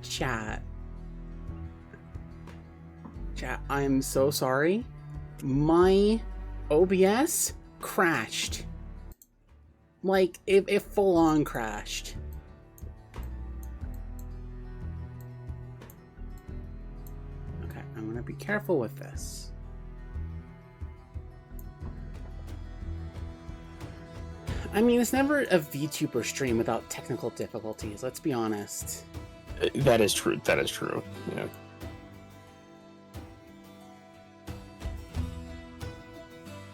Chat. Chat, I'm so sorry. My OBS crashed. Like, it full on crashed. Okay, I'm gonna be careful with this. I mean, it's never a VTuber stream without technical difficulties, let's be honest. That is true. That is true. Yeah.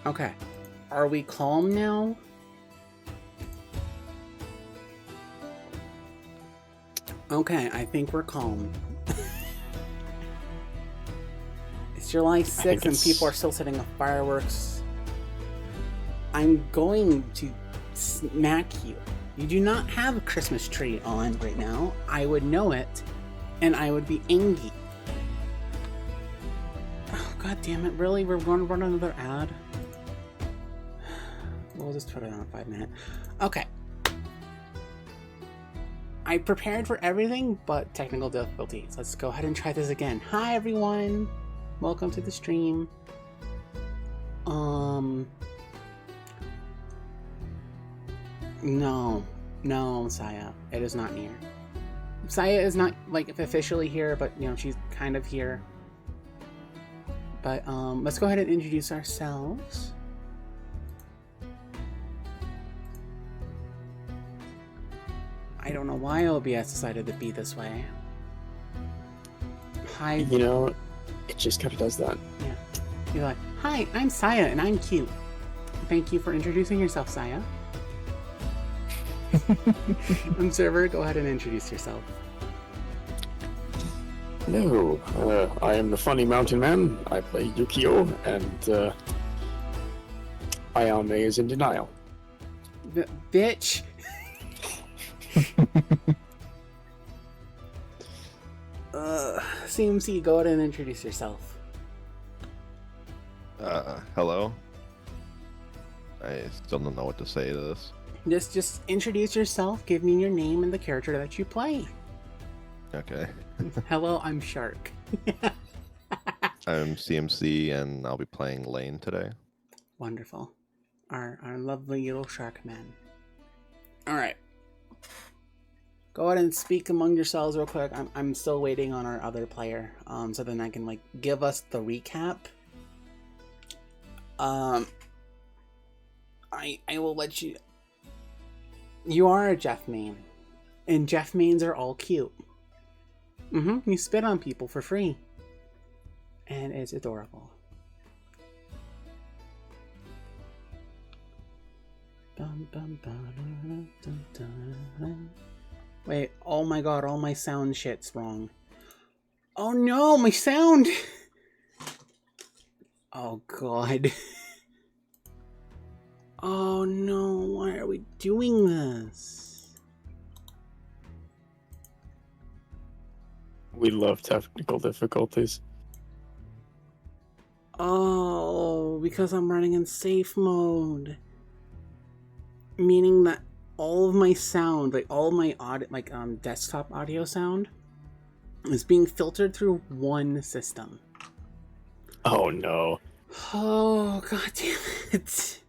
Okay. Are we calm now? Okay, I think we're calm. It's July 6th and people are still setting off fireworks. I'm going to smack you. You do not have a Christmas tree on right now. I would know it, and I would be angry. Oh, God damn it, really? We're going to run another ad? We'll just put it on 5 minutes. Okay. I prepared for everything but technical difficulties. Let's go ahead and try this again. Hi, everyone. Welcome to the stream. No, Saya. It is not near. Saya is not, like, officially here, but, you know, she's kind of here. But, let's go ahead and introduce ourselves. I don't know why OBS decided to be this way. Hi. You know, it just kind of does that. Yeah. You're like, hi, I'm Saya, and I'm cute. Thank you for introducing yourself, Saya. Server, go ahead and introduce yourself. Hello, I am the Funny Mountain Man. I play Yukio, and Ayame is in denial. Bitch! CMC, go ahead and introduce yourself. Hello. I still don't know what to say to this. Just introduce yourself, give me your name and the character that you play. Okay. Hello, I'm Shark. I'm CMC, and I'll be playing Lane today. Wonderful. Our lovely little shark man. Alright. Go ahead and speak among yourselves real quick. I'm still waiting on our other player, so then I can, like, give us the recap. I will let you... You are a Jeff main, and Jeff mains are all cute. You spit on people for free, and it's adorable. Wait, oh my god, all my sound shit's wrong. Oh no, my sound! Oh god. Oh no, why are we doing this? We love technical difficulties. Oh, because I'm running in safe mode. Meaning that all of my sound, like all of my audio, like desktop audio sound, is being filtered through one system. Oh no. Oh, god damn it.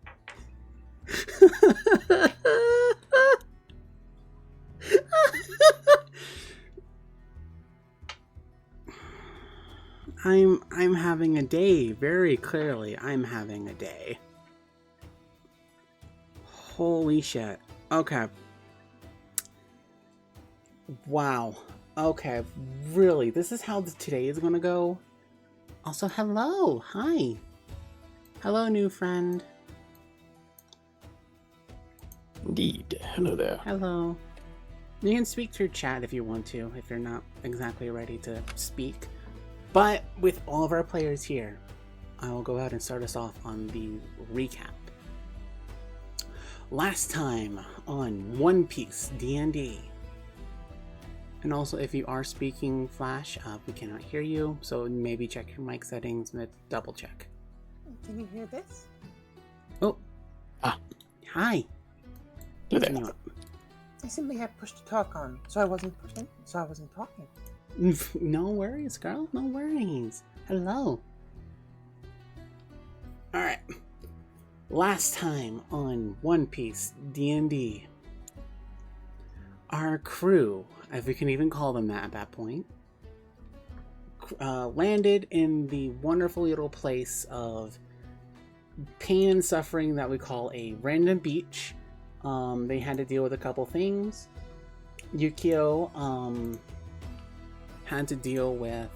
I'm having a day, very clearly. I'm having a day. Holy shit. Okay. Wow. Okay, really, this is how today is gonna go? Also, hello! Hi! Hello, new friend. Indeed. Hello there. Hello. You can speak through chat if you want to, if you're not exactly ready to speak. But with all of our players here, I will go ahead and start us off on the recap. Last time on One Piece D&D. And also, if you are speaking Flash, we cannot hear you, so maybe check your mic settings and double check. Can you hear this? Oh. Ah. Hi. Hello there. Continue on. I simply had push to talk on, so I wasn't pushing, so I wasn't talking. No worries, girl. No worries. Hello. Alright. Last time on One Piece D&D, our crew, if we can even call them that at that point, landed in the wonderful little place of pain and suffering that we call a random beach. They had to deal with a couple things. Yukio had to deal with,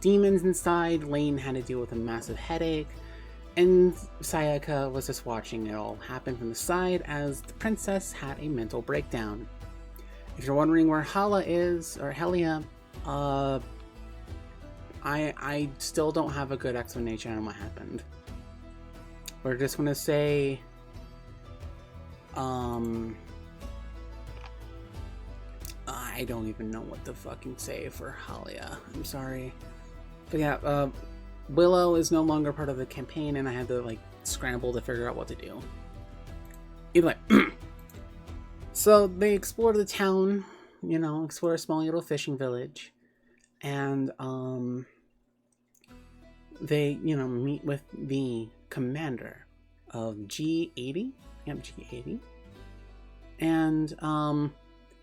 demons inside. Lane had to deal with a massive headache. And Sayaka was just watching it all happen from the side as the princess had a mental breakdown. If you're wondering where Hala is, or Helia, I still don't have a good explanation on what happened. We're just gonna say, I don't even know what to fucking say for Halia. I'm sorry. But yeah, Willow is no longer part of the campaign, and I had to, scramble to figure out what to do. Either way. So, they explore the town, explore a small little fishing village, and, they, meet with the commander of G80. Yep, G80. And,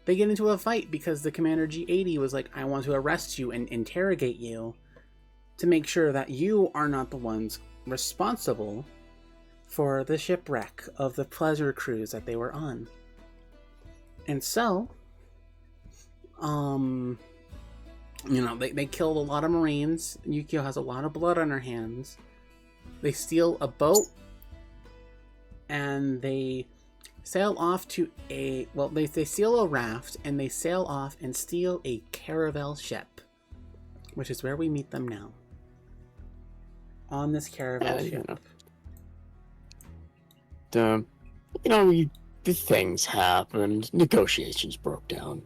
they get into a fight because the commander G80 was like, I want to arrest you and interrogate you to make sure that you are not the ones responsible for the shipwreck of the pleasure cruise that they were on. And so, they killed a lot of Marines. Yukio has a lot of blood on her hands. They steal a boat, and they sail off to they steal a raft, and they sail off and steal a caravel ship, which is where we meet them now. On this caravel ship. The things happened. Negotiations broke down.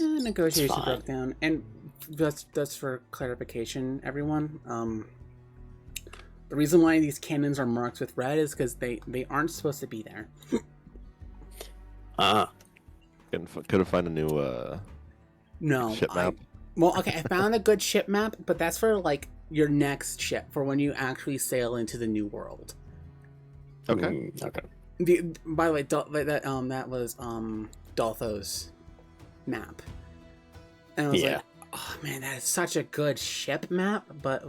Negotiations broke down. And that's for clarification, everyone. The reason why these cannons are marked with red is because they aren't supposed to be there. Could have found a new ship map. I found a good ship map, but that's for your next ship, for when you actually sail into the new world. Okay. Okay. By the way, that was Daltho's map, and I was like, oh man, that is such a good ship map, but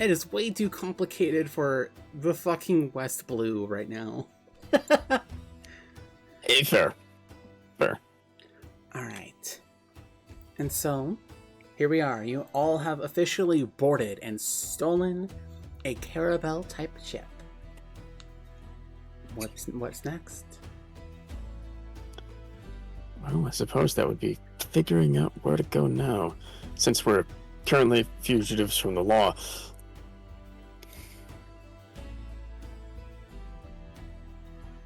it is way too complicated for the fucking West Blue right now. Fair. Alright. And so, here we are. You all have officially boarded and stolen a caravel type ship. What's next? Well, I suppose that would be figuring out where to go now, since we're currently fugitives from the law.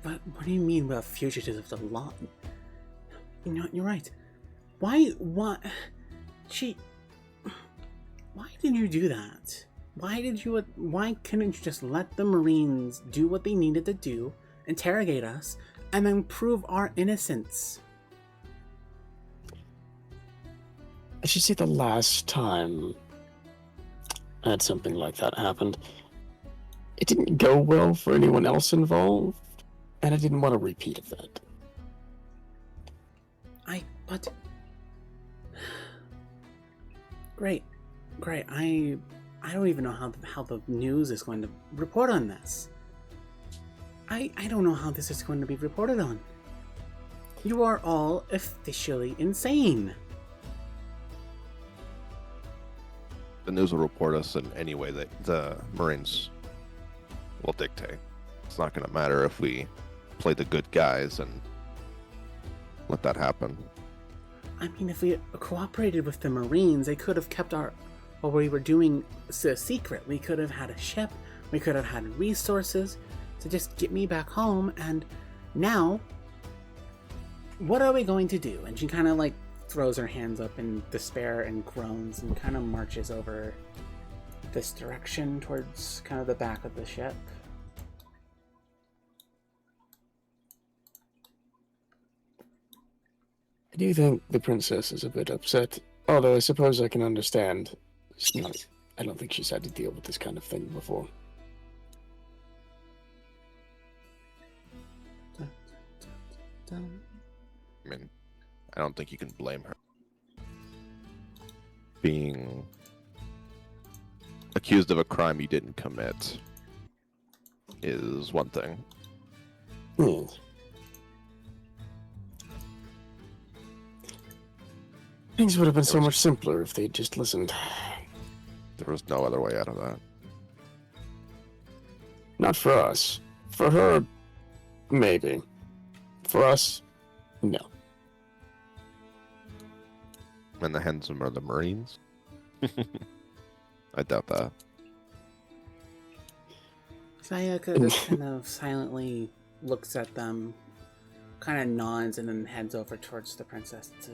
But what do you mean we're fugitives of the law? You're right. Why did you do that? Why couldn't you just let the Marines do what they needed to do, interrogate us, and then prove our innocence? I should say the last time I had something like that happened, it didn't go well for anyone else involved, and I didn't want a repeat of that. But great. I don't even know how the news is going to report on this. I don't know how this is going to be reported on. You are all officially insane. The news will report us in any way that the Marines will dictate. It's not going to matter if we play the good guys and let that happen. I mean, if we cooperated with the Marines, they could have kept what we were doing a secret. We could have had a ship, we could have had resources to just get me back home, and now, what are we going to do? And she kind of throws her hands up in despair and groans and kind of marches over this direction towards kind of the back of the ship. I do think the princess is a bit upset Although I suppose I can understand. It's not, I don't think she's had to deal with this kind of thing before. I mean, I don't think you can blame her. Being accused of a crime you didn't commit is one thing. Hmm. Things would have been so much simpler if they'd just listened. There was no other way out of that. Not for us. For her, maybe. For us, no. In the hands of the Marines? I doubt that. Sayaka just kind of silently looks at them, kind of nods, and then heads over towards the princess to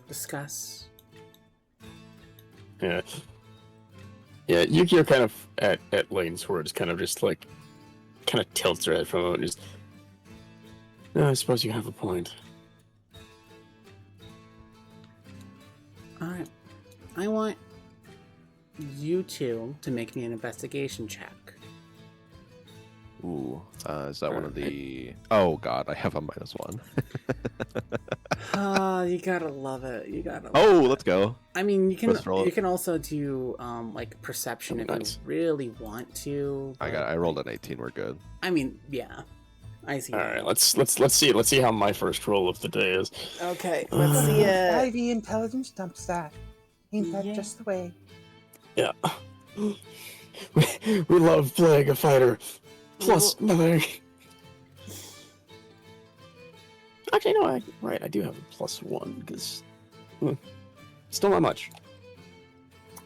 discuss. Yeah. Yeah, Yukio kind of, at Lane's words, kind of just like, kind of tilts her head from it and just, no, I suppose you have a point. Alright. I want you two to make me an investigation check. Ooh, is that one of the... Oh god, I have a -1. You gotta love it. You gotta Oh, love it. let's go. I mean, you Let's roll can it. also do like perception Oh, if nice. you really want to. I rolled an 18, we're good. I mean, yeah. I see. All that. right, let's see how my first roll of the day is. Okay, let's see it. Ivy intelligence dumps that. Ain't that Yeah. just the way? Yeah, we love playing a fighter. Plus nothing. Actually, no, I do have a +1 because still not much.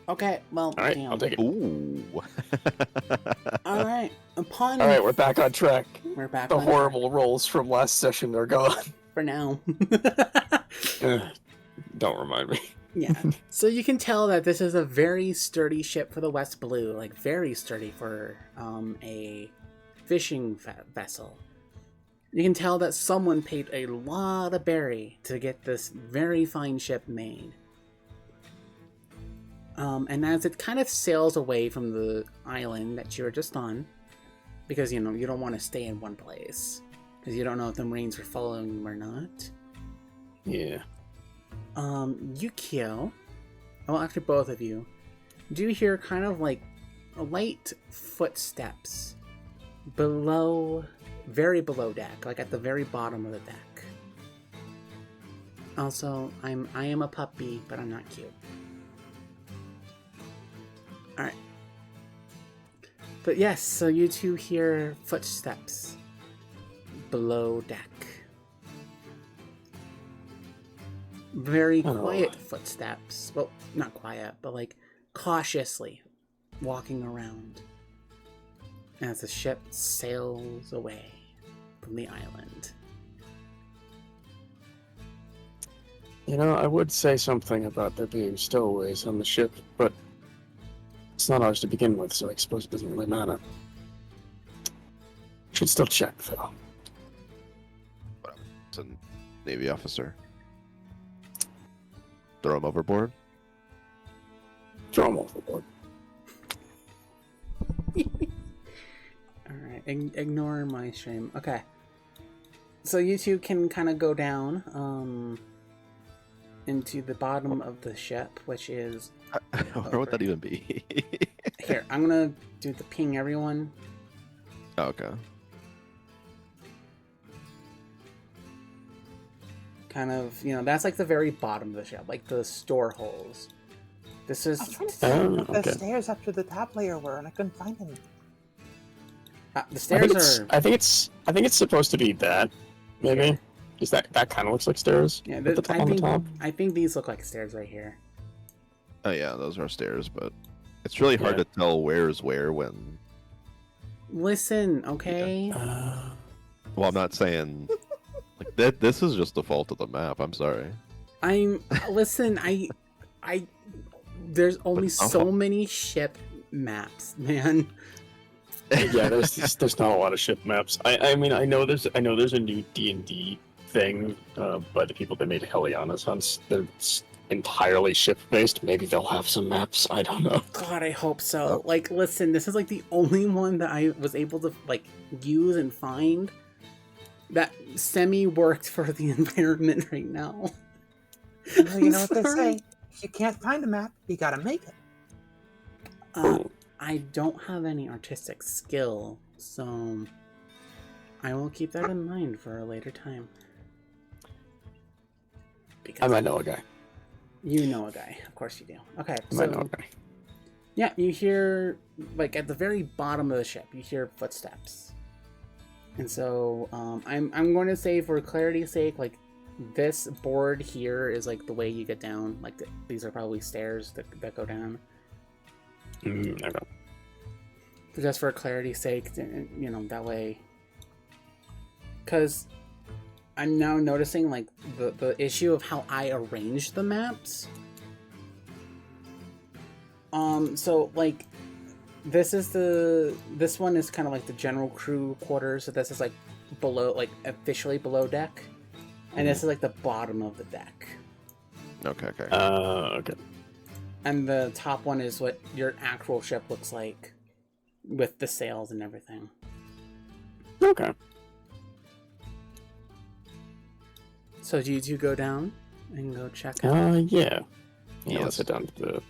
Okay, well, All right, damn. I'll take it. Ooh. All right, upon All right, we're back on track. we're back. The on horrible rolls from last session are gone. for now. Don't remind me. Yeah. So you can tell that this is a very sturdy ship for the West Blue, like very sturdy for a fishing vessel. You can tell that someone paid a lot of berry to get this very fine ship made. And as it kind of sails away from the island that you're just on, because you don't want to stay in one place, because you don't know if the Marines are following you or not. Yeah. Yukio, well, actually both of you, do hear kind of like light footsteps below, very below deck, like at the very bottom of the deck. Also, I am a puppy, but I'm not cute. Alright. But yes, so you two hear footsteps below deck. Very quiet footsteps. Well, not quiet, but like cautiously walking around as the ship sails away from the island. You know, I would say something about there being stowaways on the ship, but it's not ours to begin with, so I suppose it doesn't really matter. Should still check, though. It's a Navy officer. Throw him overboard. Throw them overboard. Alright, ignore my stream. Okay. So you two can kind of go down into the bottom of the ship, which is... Where would that even be? Here, I'm gonna do the ping everyone. Oh, okay. Kind of, that's like the very bottom of the ship, like the store holes. This I was is... trying to figure out what okay. the stairs up to the top layer were, and I couldn't find any. the I stairs think, it's, are... I think it's supposed to be that, maybe. Because that kind of looks like stairs. Yeah, at the top, I on the think, top. I think these look like stairs right here. Oh yeah, those are stairs, but it's really hard Yeah. to tell where is where when... Listen, okay? Well, I'm not saying... like, this is just the fault of the map, I'm sorry. Listen, there's only But- so many ship maps, man. Yeah, there's not a lot of ship maps. I mean, I know there's a new D&D thing by the people that made Heliana's Hunts. entirely ship-based. Maybe they'll have some maps. I don't know. God, I hope so. Like, listen, this is like the only one that I was able to like use and find that semi worked for the environment right now. Well, you know what they Sorry. say. If you can't find a map, you gotta make it. I don't have any artistic skill, so I will keep that in mind for a later time. Because I might know a guy. you know a guy, of course you do. Okay, I might know a so guy. yeah, you hear like at the very bottom of the ship, you hear footsteps, and so I'm going to say for clarity's sake, like this board here is like the way you get down. Like these are probably stairs that go down. Okay. Just for clarity's sake, you know, that way. Because I'm now noticing like the issue of how I arrange the maps. So like this one is kind of like the general crew quarters, so this is like below, like officially below deck, and this is like the bottom of the deck, Okay. Okay. and the top one is what your actual ship looks like with the sails and everything. Okay. So do you two go down and go check out? Yeah. Yeah, Yes. let's head down to the...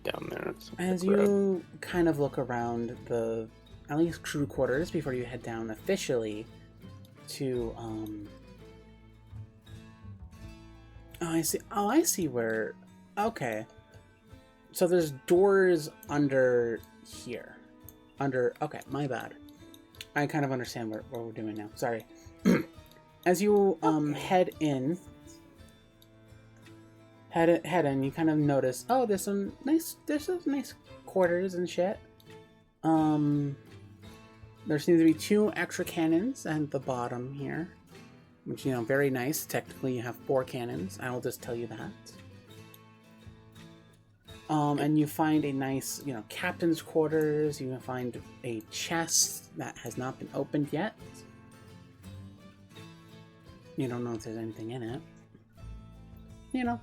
down there. As you kind of look around the, at least crew quarters before you head down officially to, oh, I see. Oh, I see where, okay. So there's doors under here. Okay, my bad. I kind of understand what we're doing now. Sorry. As you, head in, you kind of notice, oh, there's some nice quarters and shit. There seems to be 2 extra cannons at the bottom here, which, you know, very nice. Technically, you have 4 cannons. I will just tell you that. And you find a nice, you know, captain's quarters. You find a chest that has not been opened yet. You don't know if there's anything in it. You know,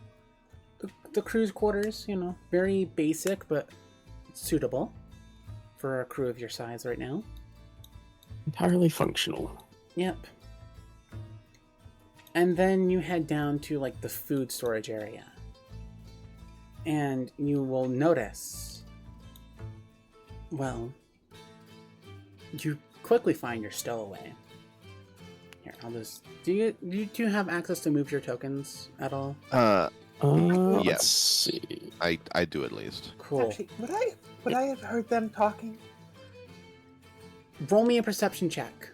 the crew's quarters, you know, very basic, but suitable for a crew of your size right now. Entirely functional. Yep. And then you head down to, like, the food storage area. And you will notice, well, you quickly find your stowaway. Here, I'll just... Do you two have access to move your tokens at all? Let's Yes. see. I do at least. Cool. Actually, would I have heard them talking? Roll me a perception check.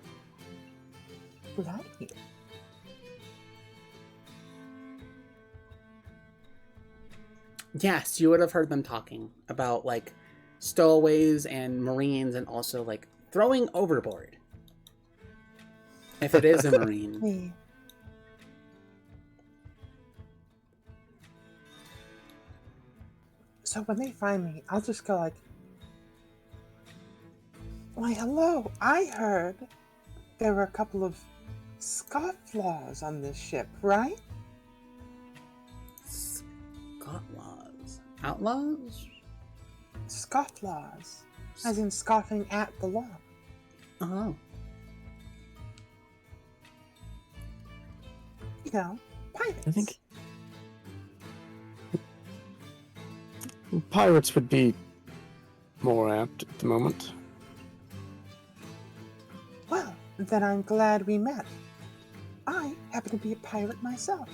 Would I hear? Yes, you would have heard them talking about, like, stowaways and marines and also, like, throwing overboard. If it is a marine. Me. So when they find me, I'll just go like, "Why, hello! I heard there were a couple of scofflaws on this ship, right? Scofflaws. Outlaws? Scofflaws, as in scoffing at the law. Oh. You know, pirates." I think pirates would be more apt at the moment. Well, then I'm glad we met. I happen to be a pirate myself,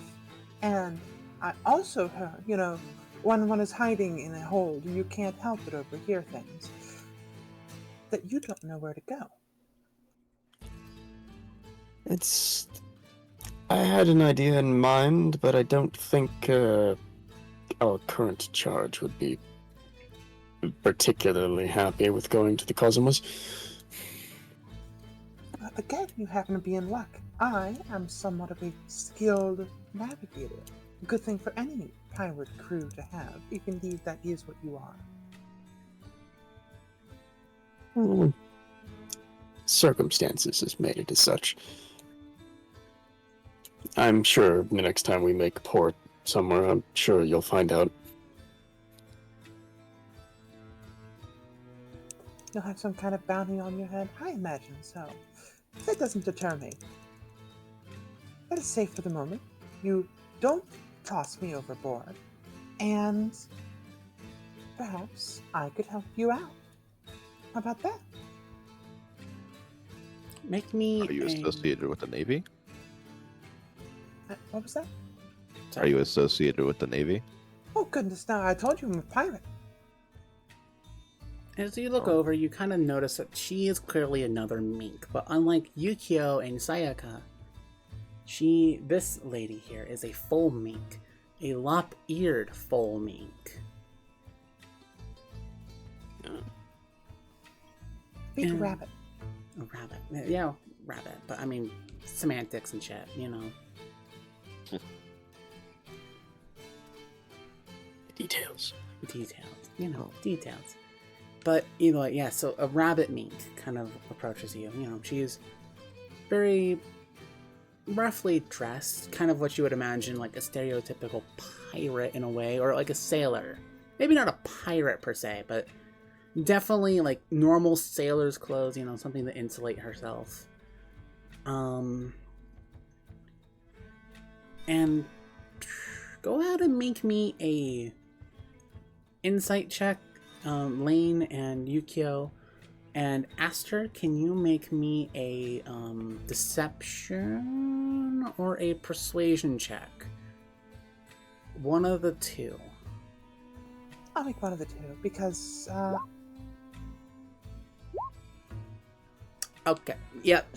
and I also heard, you know, when one is hiding in a hold, you can't help but overhear things that you don't know where to go. I had an idea in mind, but I don't think our current charge would be particularly happy with going to the Cosmos. Again, you happen to be in luck. I am somewhat of a skilled navigator. A good thing for any pirate crew to have, if indeed that is what you are. Well, circumstances has made it as such. I'm sure the next time we make port somewhere, I'm sure you'll find out. You'll have some kind of bounty on your head? I imagine so. That doesn't deter me. That is safe for the moment. You don't toss me overboard. And perhaps I could help you out. How about that? Make me. Are you associated with the Navy? What was that? Are you associated with the Navy? Oh, goodness, no, I told you I'm a pirate. As you look over, you kind of notice that she is clearly another mink, but unlike Yukio and Sayaka, this lady here is a full mink, a lop-eared full mink. Beat a rabbit. A rabbit. Yeah, rabbit, but I mean, semantics and shit, you know. Details. Details. But, you know, yeah, so a rabbit mink kind of approaches you. You know, she is very roughly dressed, kind of what you would imagine like a stereotypical pirate in a way, or like a sailor. Maybe not a pirate per se, but definitely like normal sailor's clothes, you know, something to insulate herself. And go ahead and make me a insight check. Lane and Yukio and Aster, can you make me a deception or a persuasion check? One of the two. I'll make one of the two, because, Okay, yep.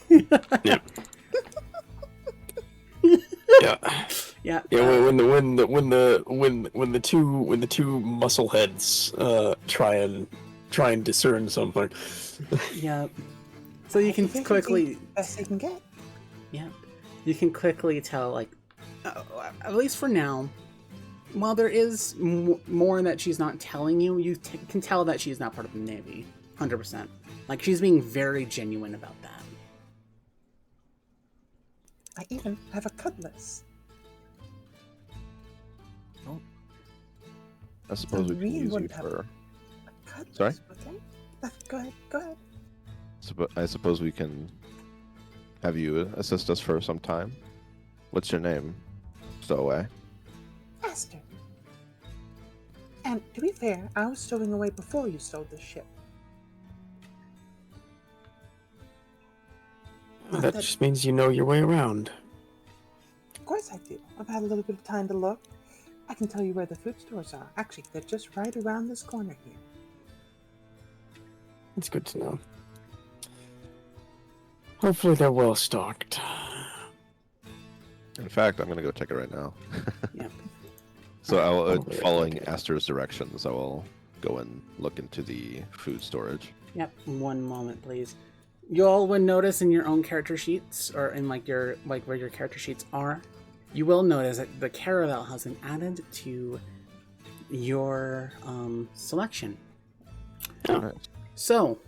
Yep. Yeah. Yeah. Yeah, when the two muscle heads try and discern something. Yeah. So you can quickly. Best they can get. Yeah. You can quickly tell, like, at least for now, while there is more that she's not telling you, you can tell that she's not part of the Navy. 100%. Like, she's being very genuine about that. I even have a cutlass. I suppose we can Marine use you wouldn't have for. A cutlass, Sorry? would they? Go ahead. I suppose we can have you assist us for some time. What's your name, Stowaway? Aster. And to be fair, I was stowing away before you stole this ship. That just means you know your way around. Of course I do. I've had a little bit of time to look. I can tell you where the food stores are. Actually, they're just right around this corner here. It's good to know. Hopefully they're well stocked. In fact, I'm gonna go check it right now. Yeah. So I will, Probably following okay. Aster's directions, I will go and look into the food storage. Yep. One moment, please. You all would notice in your own character sheets, or in like your where your character sheets are, you will notice that the caravel has been added to your selection. Oh. Nice. So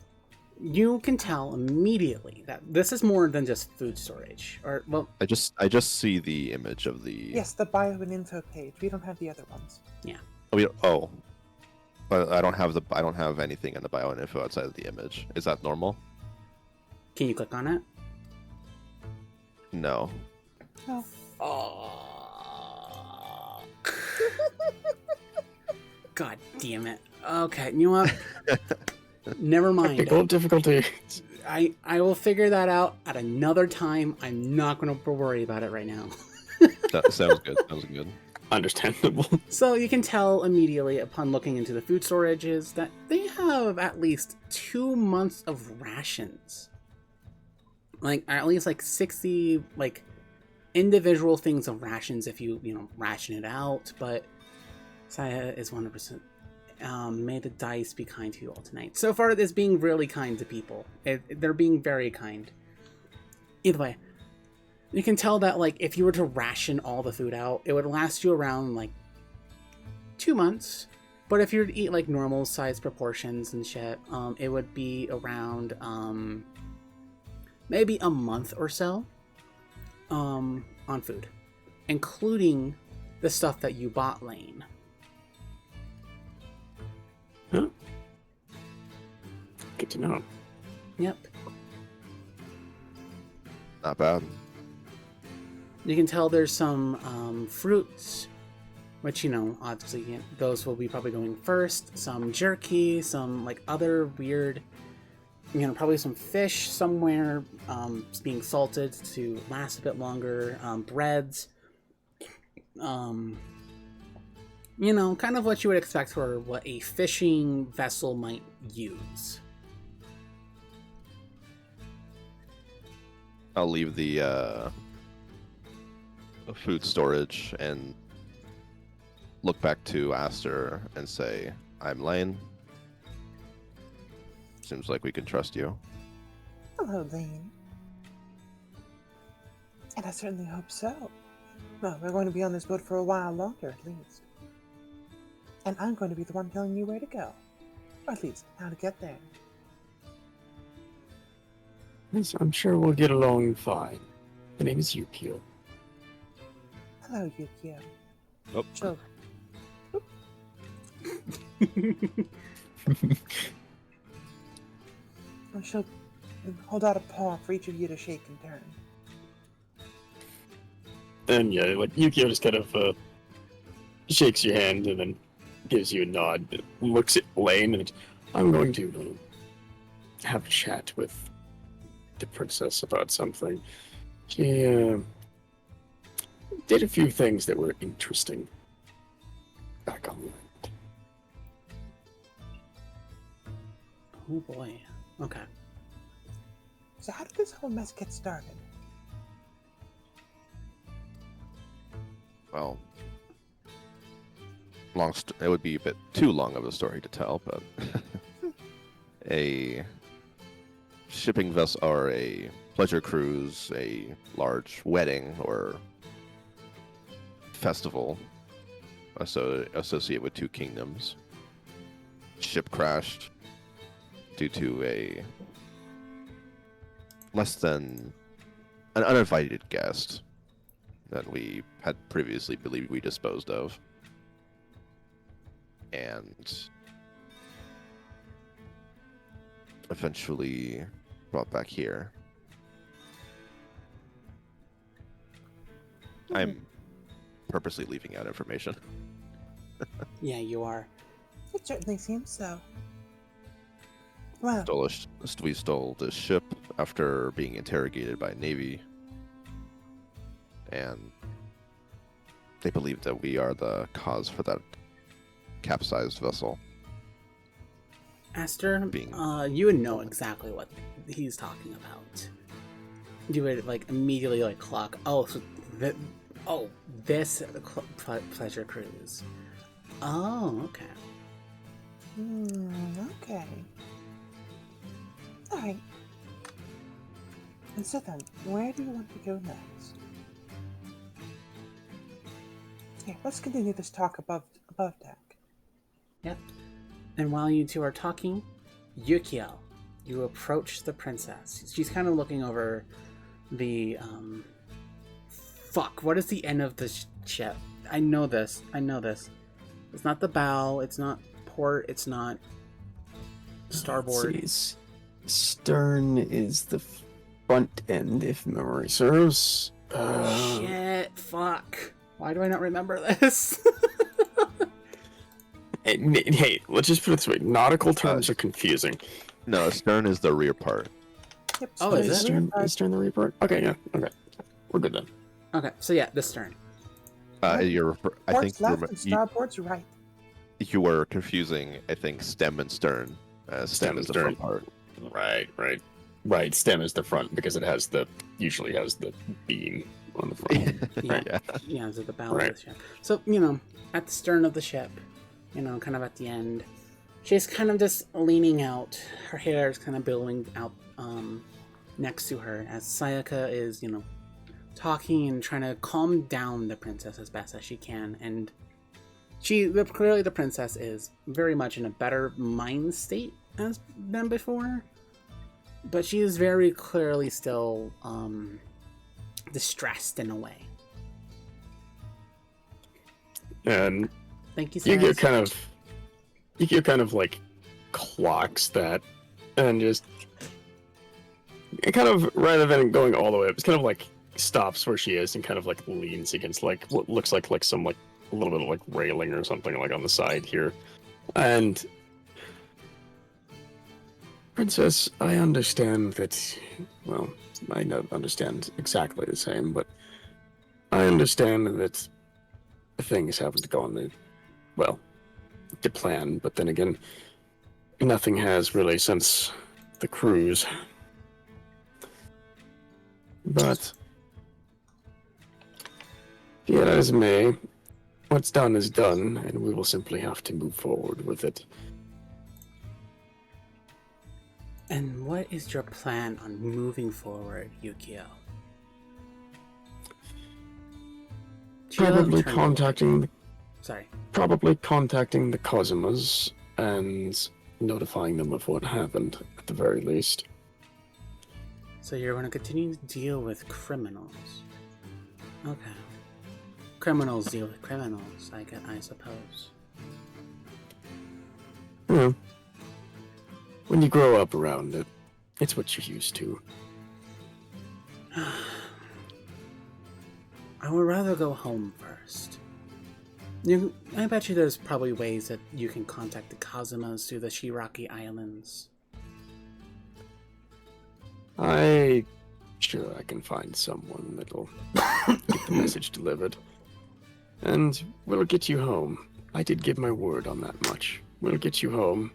you can tell immediately that this is more than just food storage, or well, I just see the image of the. Yes, the bio and info page. We don't have the other ones. But I don't have anything in the bio and info outside of the image. Is that normal? can you click on it? No. No. Oh. God damn it. Okay, you know what? Never mind. Technical difficulty. I will figure that out at another time. I'm not going to worry about it right now. That sounds good. Sounds good. Understandable. So you can tell immediately upon looking into the food storages that they have at least 2 months of rations. Like at least like 60 like individual things of rations if you ration it out, but Saya is 100%. May the dice be kind to you all tonight. So far, it's being really kind to people. They're being very kind. Either way, you can tell that, like, if you were to ration all the food out, it would last you around, like, 2 months. But if you were to eat, like, normal size proportions and shit, it would be around, maybe a month or so. on food, including the stuff that you bought, Lane. Huh? Good to know. Yep. Not bad. You can tell there's some fruits, which, obviously those will be probably going first. Some jerky, some like other weird, probably some fish somewhere being salted to last a bit longer. Breads. Kind of what you would expect for what a fishing vessel might use. I'll leave the food storage and look back to Aster and say, I'm Lane. Seems like we can trust you. Hello, Lane. And I certainly hope so. Well, we're going to be on this boat for a while longer, at least. And I'm going to be the one telling you where to go. Or at least, how to get there. Yes, I'm sure we'll get along fine. The name is Yukio. Hello, Yukio. Oh. She'll... She'll hold out a paw for each of you to shake in turn. And yeah, like Yukio just kind of shakes your hand and then gives you a nod, looks at Lane, and I'm going to have a chat with the princess about something. She did a few things that were interesting back on land. Oh boy. Okay. So how did this whole mess get started? Well, it would be a bit too long of a story to tell, but a shipping vessel or a pleasure cruise, a large wedding or festival associated with two kingdoms, ship crashed due to an uninvited guest that we had previously believed we disposed of. And eventually brought back here. I'm purposely leaving out information. Yeah, you are. It certainly seems so. Well, We stole this ship after being interrogated by Navy. And they believe that we are the cause for that capsized vessel. Aster, you would know exactly what he's talking about. You would immediately clock. Oh, so this pleasure cruise. Oh, okay. Okay. All right. And so then, where do you want to go next? Yeah, let's continue this talk above deck. Yep. And while you two are talking, Yukio, you approach the princess. She's kind of looking over the, what is the end of the ship? I know this. It's not the bow, it's not port, it's not starboard. Let's see. Stern is the front end, if memory serves. Shit, fuck. Why do I not remember this? Hey, let's just put it this way. Nautical terms are confusing. No, stern is the rear part. Yep, Oh, is it? Stern the rear part? Okay, yeah, okay. We're good then. Okay, so yeah, the stern. I Port's think left and starboard's right. you were confusing, I think, stem and stern. Stem is the front part. Right. Stem is the front because it usually has the beam on the front. Yeah, so the bow Right. of the ship. So, at the stern of the ship, kind of at the end, she's kind of just leaning out. Her hair is kind of billowing out next to her as Sayaka is, talking and trying to calm down the princess as best as she can. And clearly the princess is very much in a better mind state than before. But she is very clearly still distressed in a way. And Thank you, you sir. get kind of like clocks that, and just it kind of, rather than going all the way up, it's kind of like stops where she is and kind of like leans against like what looks like some like a little bit of like railing or something like on the side here. And Princess, I understand that, well, I don't understand exactly the same, but I understand that things haven't gone to plan, but then again, nothing has really since the cruise. But be it as may, what's done is done, and we will simply have to move forward with it. And what is your plan on moving forward, Yukio? Probably Turn- contacting Sorry. the Kazumas and notifying them of what happened, at the very least. So you're going to continue to deal with criminals. Okay. Criminals deal with criminals, I suppose. Yeah. When you grow up around it, it's what you're used to. I would rather go home first. I bet you there's probably ways that you can contact the Kazumas through the Shiraki Islands. I'm sure I can find someone that'll get the message delivered. And we'll get you home. I did give my word on that much. We'll get you home.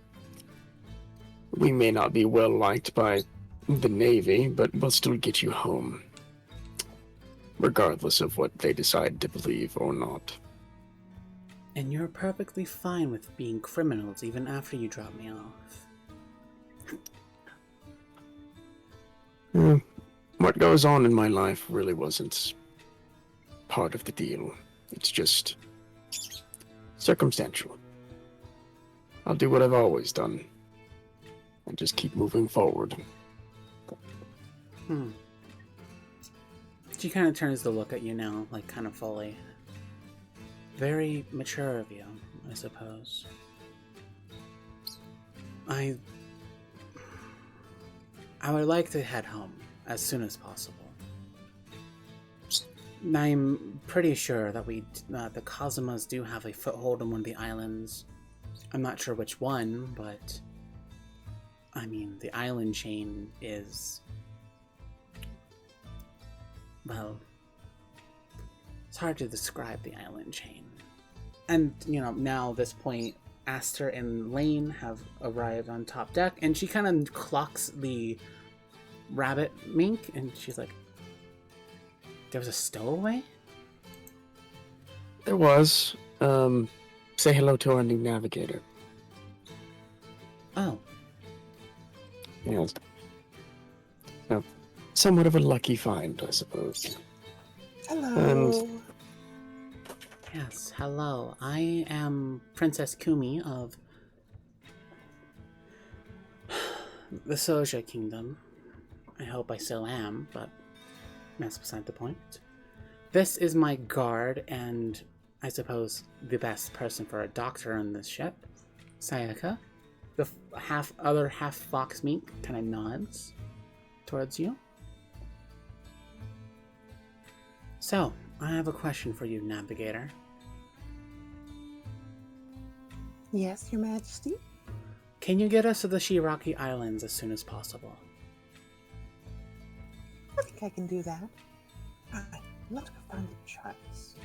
We may not be well liked by the Navy, but we'll still get you home. Regardless of what they decide to believe or not. And you're perfectly fine with being criminals even after you drop me off. What goes on in my life really wasn't part of the deal. It's just circumstantial. I'll do what I've always done. And just keep moving forward. She kind of turns to look at you now, like kind of fully. Very mature of you, I suppose. I would like to head home as soon as possible. I'm pretty sure that the Kazumas do have a foothold on one of the islands. I'm not sure which one, but I mean, the island chain is, well, it's hard to describe the island chain. And, now at this point, Aster and Lane have arrived on top deck, and she kind of clocks the rabbit mink, and she's like, there was a stowaway? There was. Say hello to our new navigator. Oh. Yes. So, somewhat of a lucky find, I suppose. Hello. Yes, hello. I am Princess Kumi of the Soja Kingdom. I hope I still am, but that's beside the point. This is my guard, and I suppose the best person for a doctor on this ship, Sayaka. The other half fox mink kind of nods towards you. So, I have a question for you, Navigator. Yes, Your Majesty? Can you get us to the Shiraki Islands as soon as possible? I think I can do that. Alright, let's go find the charts.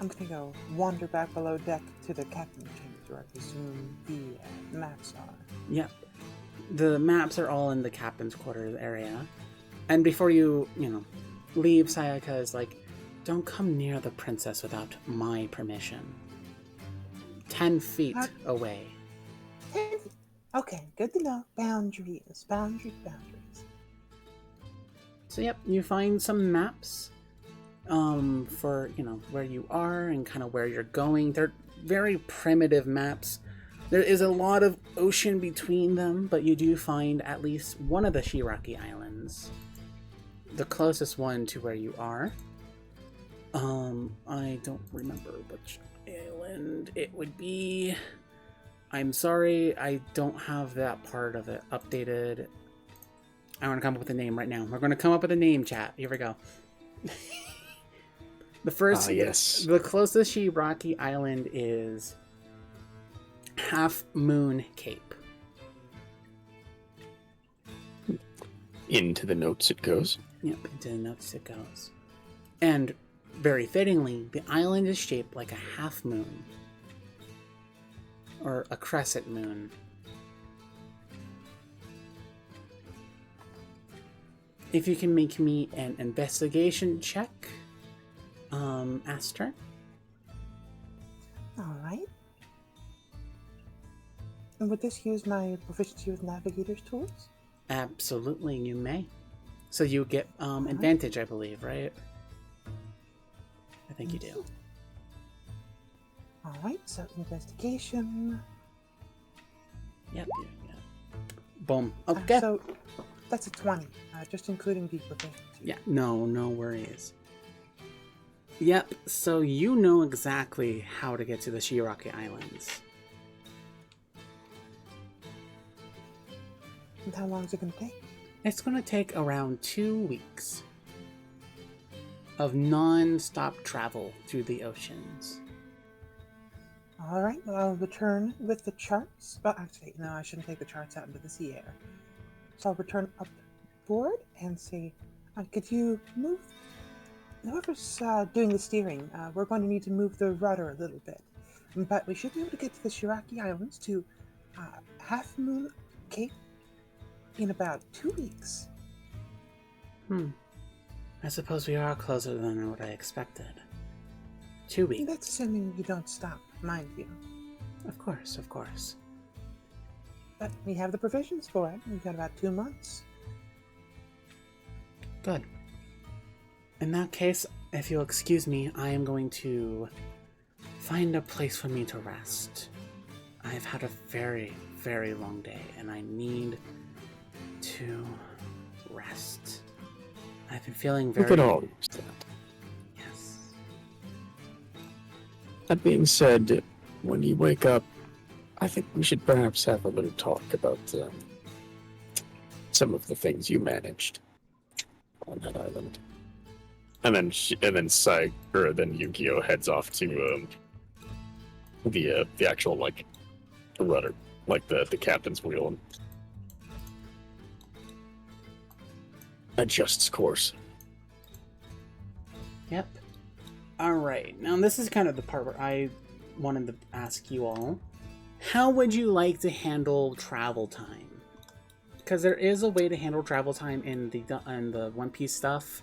I'm gonna go wander back below deck to the captain's chambers where I presume the maps are. Yep. The maps are all in the captain's quarters area. And before you, leave, Sayaka is like, don't come near the princess without my permission. 10 feet away. Okay, good to know. Boundaries. So yep, you find some maps for, where you are and kind of where you're going. They're very primitive maps. There is a lot of ocean between them, but you do find at least one of the Shiraki Islands. the closest one to where you are. I don't remember which island it would be. I'm sorry, I don't have that part of it updated. I want to come up with a name right now. We're going to come up with a name, chat. Here we go. The first, yes. the closest Shigaraki island is Half Moon Cape. Into the notes it goes. Yep, into the notes it goes. And very fittingly, the island is shaped like a half moon. Or a crescent moon. If you can make me an investigation check, Aster. All right. And would this use my proficiency with navigator's tools? Absolutely, you may. So you get advantage, I believe, right? I think you do. All right, so investigation. Yep. Boom. Okay. So that's a 20, just including the proficiency. Yeah, no worries. Yep, so you know exactly how to get to the Shigaraki Islands. And how long is it going to take? It's going to take around 2 weeks of non-stop travel through the oceans. All right, well, I'll return with the charts. But actually, no, I shouldn't take the charts out into the sea air. So I'll return up board and say, could you move? Whoever's doing the steering, we're going to need to move the rudder a little bit. But we should be able to get to the Shigaraki Islands to Half Moon Cape in about 2 weeks. I suppose we are closer than what I expected. 2 weeks. That's assuming you don't stop, mind you. Of course. But we have the provisions for it. We've got about 2 months. Good. In that case, if you'll excuse me, I am going to find a place for me to rest. I've had a very, very long day, and I need to rest. I've been feeling very... We could all use that. Yes. That being said, when you wake up, I think we should perhaps have a little talk about some of the things you managed on that island. And then then Yu-Gi-Oh heads off to the actual the rudder, the captain's wheel, and adjusts course. Yep. Alright, now this is kind of the part where I wanted to ask you all. How would you like to handle travel time? Because there is a way to handle travel time in the One Piece stuff.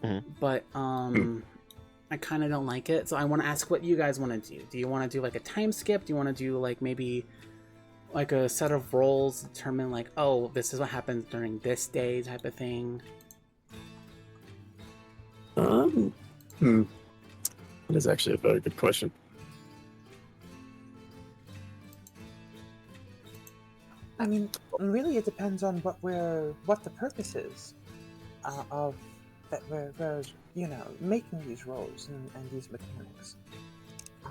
Mm-hmm. But I kind of don't like it. So I want to ask what you guys want to do. Do you want to do a time skip? Do you want to do maybe a set of roles, determine oh, this is what happens during this day type of thing? That is actually a very good question. I mean, really, it depends on what the purpose is of that we're making these roles and these mechanics.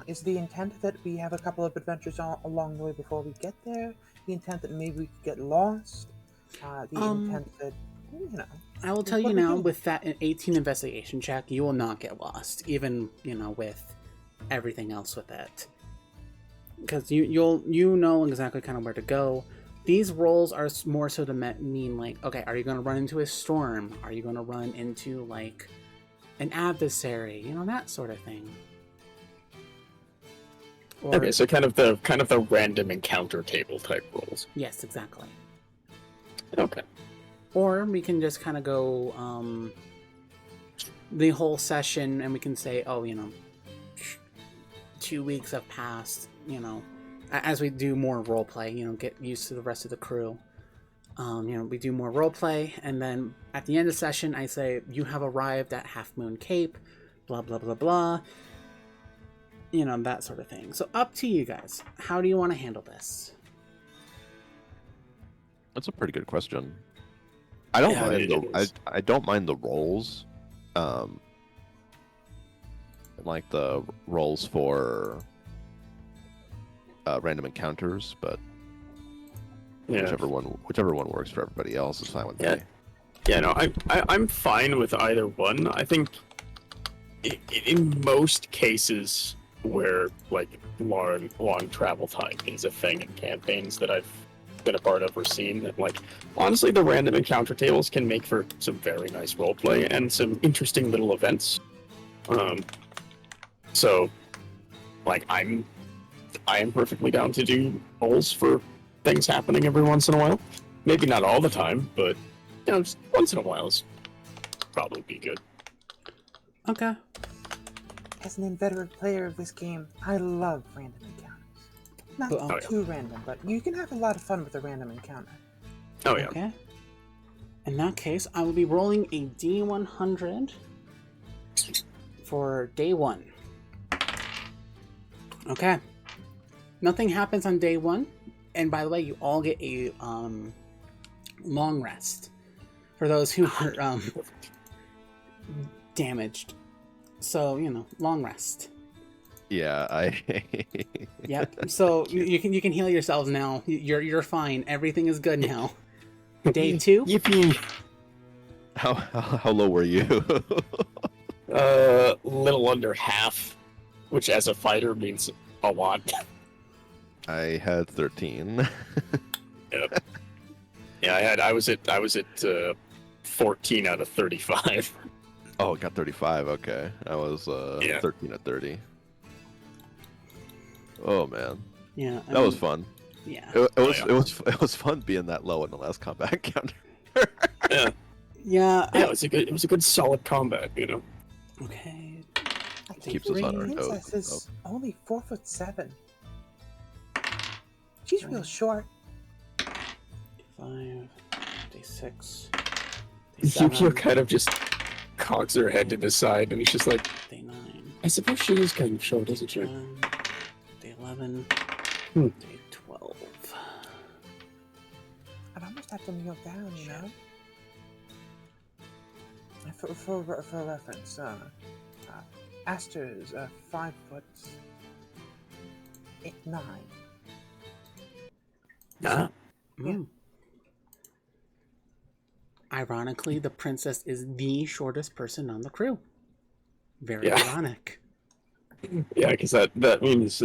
Is the intent that we have a couple of adventures along the way before we get there? The intent that maybe we could get lost? The intent that I will tell you now, with that 18 investigation check, you will not get lost, even with everything else with it, because you know exactly kind of where to go. These roles are more so to mean okay, are you going to run into a storm? Are you going to run into an adversary? That sort of thing. Or, Okay, so kind of the random encounter table type roles. Yes, exactly. Okay. Or we can just kind of go the whole session, and we can say, 2 weeks have passed, as we do more roleplay, get used to the rest of the crew. We do more roleplay, and then at the end of the session, I say, you have arrived at Half Moon Cape, blah, blah, blah, blah. That sort of thing. So up to you guys. How do you want to handle this? That's a pretty good question. I don't Yeah, mind it the is. I don't mind the rolls, um, like the rolls for random encounters, but Yeah. whichever one works for everybody else is fine with Yeah. me. Yeah, no, I'm fine with either one. I think in most cases where like long travel time is a thing in campaigns that I've been a part of or seen, that like honestly the random encounter tables can make for some very nice roleplay and some interesting little events. So like I am perfectly down to do rolls for things happening every once in a while. Maybe not all the time, but you know, just once in a while is probably be good. Okay. As an inveterate player of this game, I love random encounters. Not Oh, yeah. too random, but you can have a lot of fun with a random encounter. Oh yeah. Okay. In that case, I will be rolling a D100 for day 1. Okay. Nothing happens on day 1, and by the way, you all get a long rest for those who are damaged. So long rest. Yeah, I. Yep. So you can heal yourselves now. You're fine. Everything is good now. Day 2. Yippee! How low were you? Little under half, which as a fighter means a lot. I had 13. Yep. Yeah, I was at 14 out of 35. Oh, it got 35. Okay, I was 13 at 30. Oh man, Yeah. that was fun. Yeah. It was fun being that low in the last combat encounter. Yeah, Yeah. yeah, it was a good solid combat, you know. Okay. I Keeps us on our toes. Princess is only 4'7". She's real short. 5, day 6, day Yukio 7, kind of just cocks her head to the side, and he's just like, day 9, I suppose she is kind of short, isn't she? 10, day 11, Hmm. day 12. I'd almost have to kneel down, you know? For reference, Aster is 5'9". Nah. Mm. Ironically, the princess is the shortest person on the crew. Very Yeah. ironic. Yeah, because that means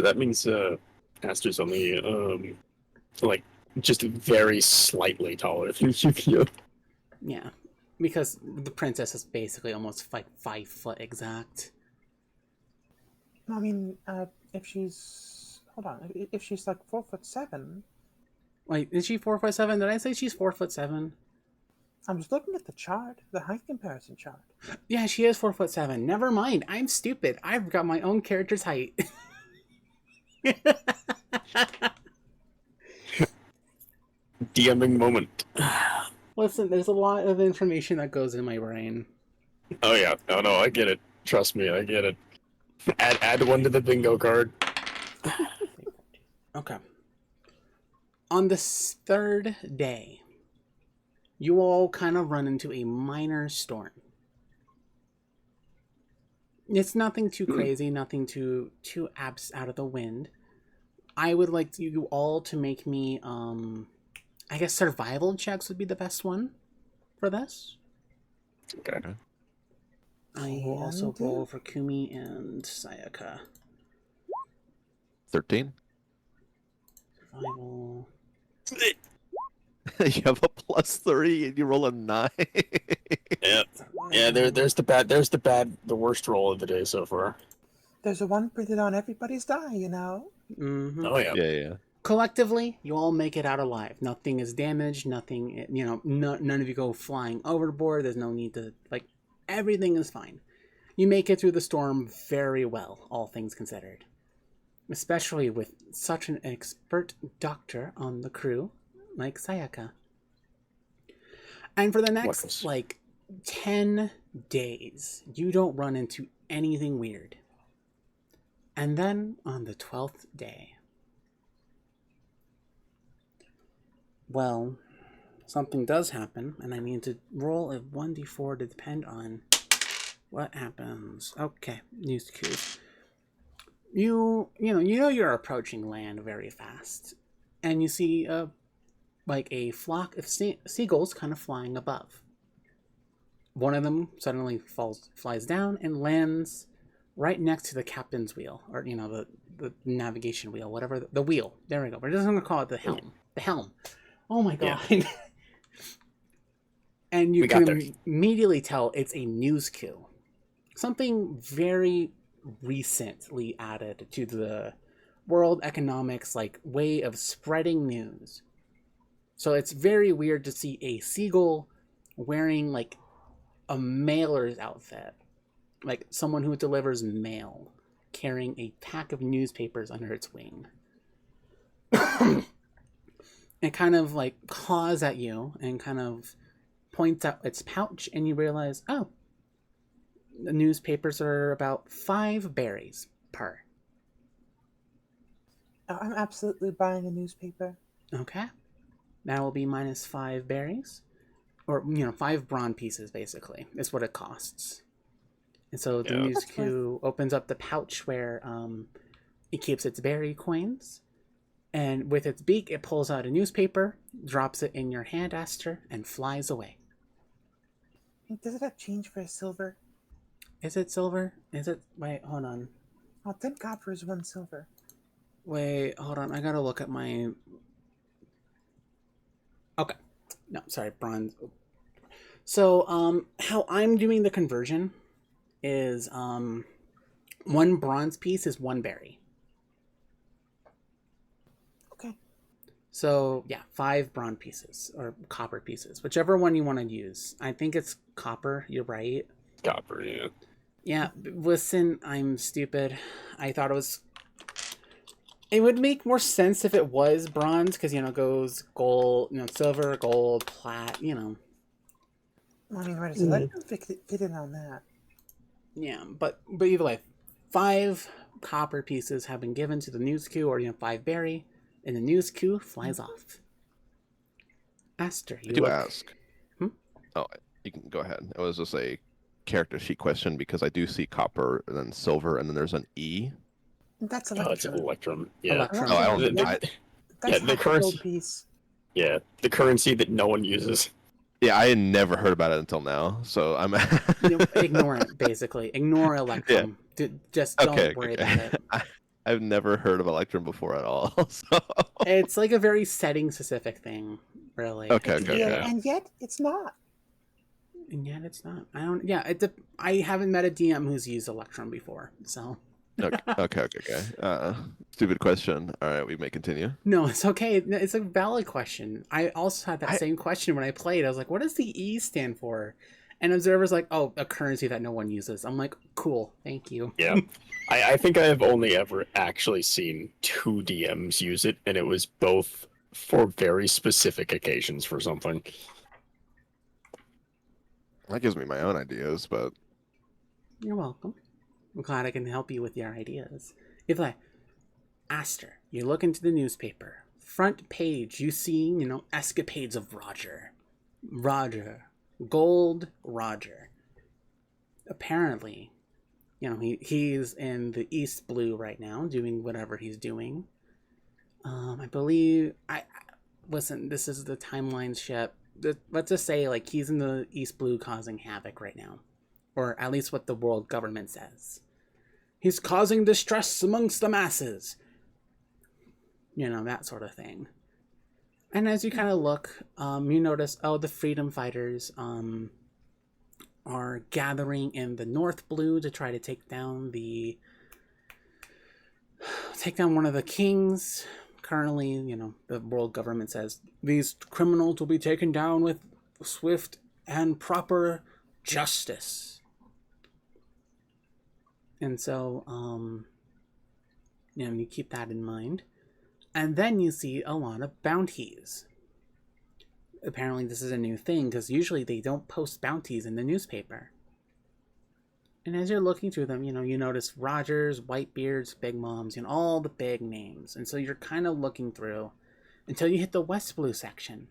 Aster's only like just very slightly taller than Yukio. Yeah. Because the princess is basically almost like 5 foot exact. I mean, if she's if she's like 4'7", Wait, is she 4'7"? Did I say she's 4'7"? I was looking at the chart, the height comparison chart. Yeah, she is 4'7". Never mind. I'm stupid. I've got my own character's height. DMing moment. Listen, there's a lot of information that goes in my brain. Oh yeah, no, I get it. Trust me, I get it. Add one to the bingo card. Okay. On this 3rd day, you all kind of run into a minor storm. It's nothing too crazy, nothing too abs out of the wind. I would like you all to make me, I guess survival checks would be the best one for this. Okay. I will also roll for Kumi and Sayaka. 13. Survival. You have a +3 and you roll a 9. Yeah, there's the worst roll of the day so far. There's a 1 printed on everybody's die, you know? Mm-hmm. Oh yeah. Yeah. Collectively, you all make it out alive. Nothing is damaged. Nothing, none of you go flying overboard. There's no need to, everything is fine. You make it through the storm very well, all things considered. Especially with such an expert doctor on the crew, like Sayaka. And for the next, 10 days, you don't run into anything weird. And then, on the 12th day, well, something does happen, and I need to roll a 1d4 to depend on what happens. Okay, news cues. You know you're approaching land very fast, and you see a flock of seagulls kind of flying above. One of them suddenly flies down and lands right next to the captain's wheel, or the navigation wheel, whatever the wheel. There we go. We're just gonna call it the helm. The helm. Oh my god. Yeah. And you can immediately tell it's a news cue. Something very recently added to the world economics way of spreading news. So it's very weird to see a seagull wearing a mailer's outfit, like someone who delivers mail, carrying a pack of newspapers under its wing. It kind of caws at you and kind of points out its pouch, and you realize, oh, the newspapers are about 5 berries per. Oh, I'm absolutely buying a newspaper. Okay. That will be minus 5 berries. Or, 5 brawn pieces, basically, is what it costs. And so the news cue opens up the pouch where it keeps its berry coins. And with its beak, it pulls out a newspaper, drops it in your hand, Aster, and flies away. Does it have change for a silver? Is it silver? Is it? Wait, hold on. Oh, 10 copper is 1 silver. Wait, hold on. I gotta look at my... Okay. No, sorry, bronze. So, how I'm doing the conversion is 1 bronze piece is 1 berry. Okay. So, yeah, 5 bronze pieces, or copper pieces, whichever one you want to use. I think it's copper, you're right. Copper, yeah. Yeah, listen, I'm stupid. I thought it was... It would make more sense if it was bronze, because, it goes gold, silver, gold, plat, I mean, where does electrum fit in on that? Yeah, but either way, 5 copper pieces have been given to the news queue, or 5 berry, and the news queue flies off. Aster, you do look... ask. Oh, you can go ahead. It was just a character sheet question because I do see copper and then silver, and then there's an E. That's electrum. Oh, it's electrum. Yeah. Electrum. Oh, I don't. That's the currency piece. Yeah, the currency that no one uses. Yeah, I had never heard about it until now, so I'm... Ignore it, basically. Ignore electrum. Yeah. Just don't worry about it. I've never heard of electrum before at all, so... It's a very setting-specific thing, really. Okay. And yet, it's not. And yet, it's not. I haven't met a DM who's used electrum before, so... Okay. Stupid question. All right, we may continue. No, it's okay. It's a valid question. I also had that same question when I played. I was like, what does the E stand for? And Observer's like, oh, a currency that no one uses. I'm like, cool, thank you. Yeah. I think I have only ever actually seen 2 DMs use it, and it was both for very specific occasions for something. That gives me my own ideas, but... You're welcome. I'm glad I can help you with your ideas. Aster, you look into the newspaper. Front page, you see, escapades of Roger. Gold Roger. Apparently, he's in the East Blue right now, doing whatever he's doing. I believe... Listen, this is the timeline ship. Let's just say, he's in the East Blue causing havoc right now. Or at least what the world government says. He's causing distress amongst the masses. That sort of thing. And as you kind of look, you notice, the freedom fighters are gathering in the North Blue to try to take down one of the kings. Currently, the world government says these criminals will be taken down with swift and proper justice. And so, you keep that in mind. And then you see a lot of bounties. Apparently this is a new thing, because usually they don't post bounties in the newspaper. And as you're looking through them, you notice Rogers, Whitebeards, Big Moms, all the big names. And so you're kind of looking through until you hit the West Blue section.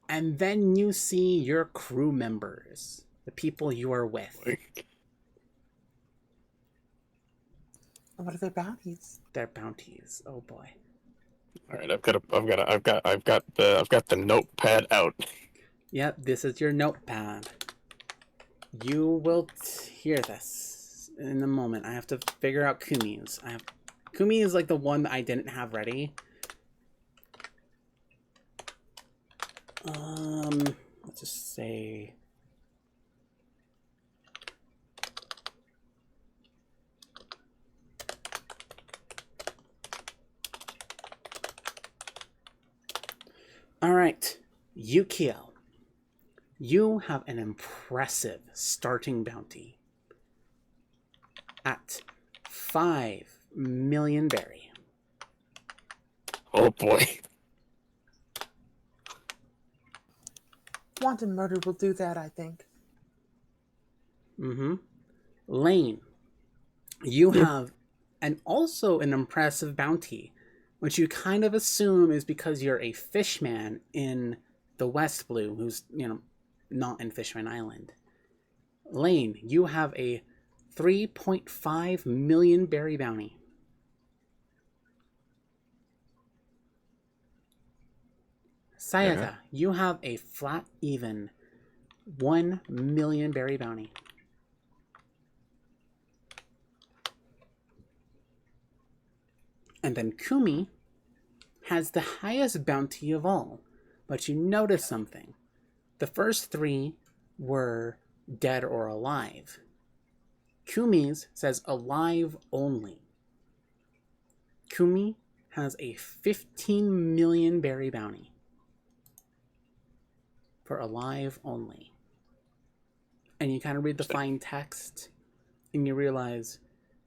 And then you see your crew members, the people you are with. What are their bounties? Their bounties. Oh boy. All right, I've got the notepad out. Yep, this is your notepad. You will hear this in a moment. I have to figure out Kumi's. Kumi is like the one that I didn't have ready. Let's just say. All right, Yukio. You have an impressive starting bounty at 5 million berry. Oh boy. Wanton murder will do that, I think. Mm-hmm. Lane, you have also an impressive bounty, which you kind of assume is because you're a fishman in the West Blue, who's, not in Fishman Island. Lane, you have a 3.5 million berry bounty. Sayaka, you have a flat even 1 million berry bounty. And then Kumi has the highest bounty of all. But you notice something. The first 3 were dead or alive. Kumi's says alive only. Kumi has a 15 million berry bounty for alive only. And you kind of read the fine text and you realize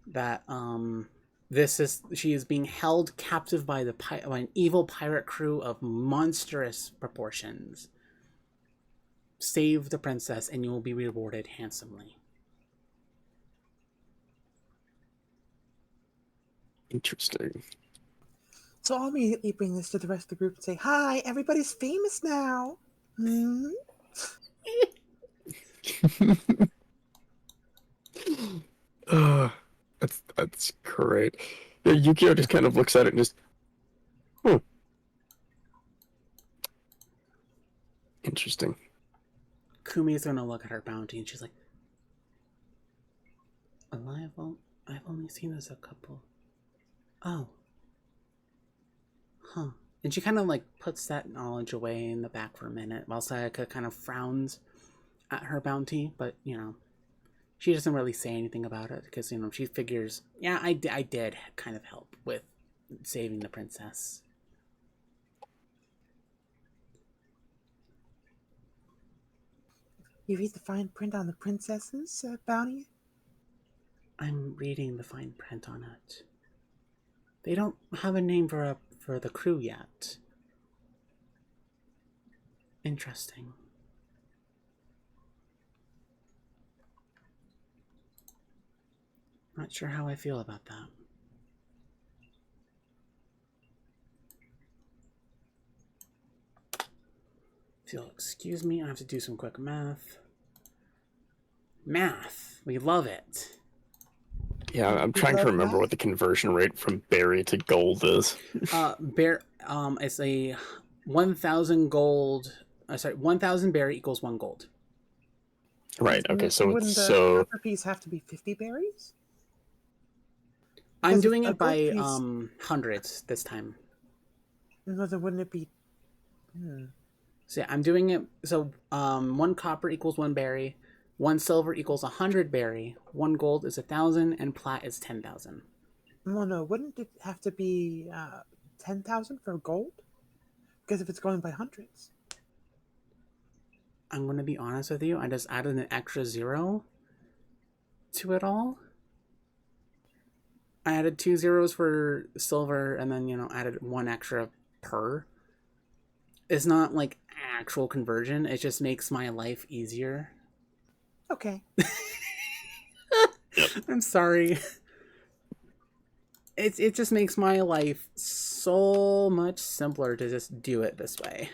that she is being held captive by an evil pirate crew of monstrous proportions. Save the princess and you will be rewarded handsomely. Interesting. So I'll immediately bring this to the rest of the group and say, "Hi, everybody's famous now." That's great. Yeah, Yukio just kind of looks at it and just, Interesting. Kumi's gonna look at her bounty and she's like, alive? I've only seen this a couple. Oh. Huh. And she kind of like puts that knowledge away in the back for a minute while Sayaka kind of frowns at her bounty, but she doesn't really say anything about it because she figures, yeah, I did kind of help with saving the princess. You read the fine print on the princess's bounty? I'm reading the fine print on it. They don't have a name for the crew yet. Interesting. Not sure how I feel about that. If you'll excuse me, I have to do some quick math. Math! We love it. Yeah, I'm trying to remember what the conversion rate from berry to gold is. It's a 1,000 gold. 1,000 berry equals 1 gold. Right. Okay. So wouldn't the copper piece have to be 50 berries? I'm doing it by hundreds this time. No, then wouldn't it be? So yeah, I'm doing it. So 1 copper equals 1 berry. 1 silver equals 100 berry. 1 gold is 1,000, and plat is 10,000. Well, no, wouldn't it have to be 10,000 for gold? Because if it's going by hundreds. I'm going to be honest with you. I just added an extra 0 to it all. I added 2 zeros for silver, and then added 1 extra per. It's not like actual conversion. It just makes my life easier. Okay. I'm sorry. It just makes my life so much simpler to just do it this way.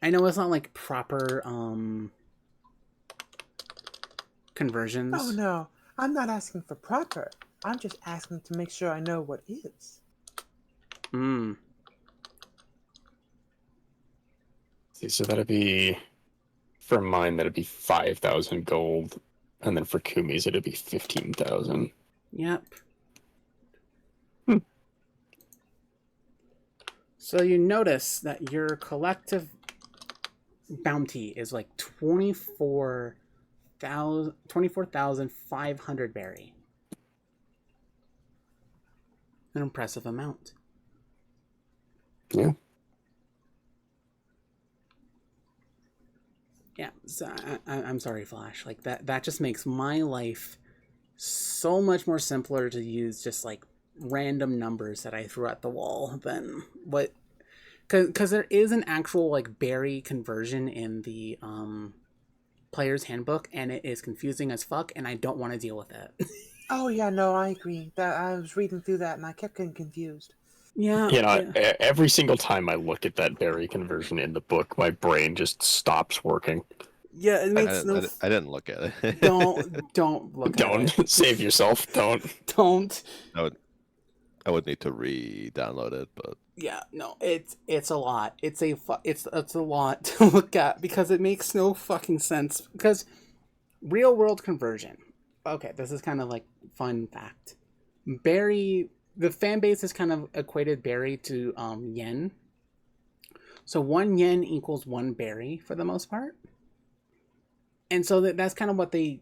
I know it's not like proper conversions. Oh no, I'm not asking for proper. I'm just asking to make sure I know what is. Hmm. See, so that'd be for mine. That'd be 5,000 gold, and then for Kumi's it'd be 15,000. Yep. Hmm. So you notice that your collective bounty is like 24,500 berry. An impressive amount. Yeah. Yeah, so I'm sorry, Flash. Like that just makes my life so much more simpler to use just like random numbers that I threw at the wall than what, because there is an actual like berry conversion in the player's handbook, and it is confusing as fuck, and I don't want to deal with it. Oh yeah, no, I agree. That I was reading through that and I kept getting confused. Yeah. You know, every single time I look at that berry conversion in the book, my brain just stops working. Yeah, it I, makes didn't, I, didn't, I didn't look at it. don't look at it. Don't save yourself. Don't. Don't. I would need to re-download it, but Yeah, no, it's a lot. It's a lot to look at because it makes no fucking sense. Because real world conversion. Okay, this is kind of like fun fact. Berry, the fan base has kind of equated berry to yen. So 1 yen equals 1 berry for the most part. And so that's kind of what they're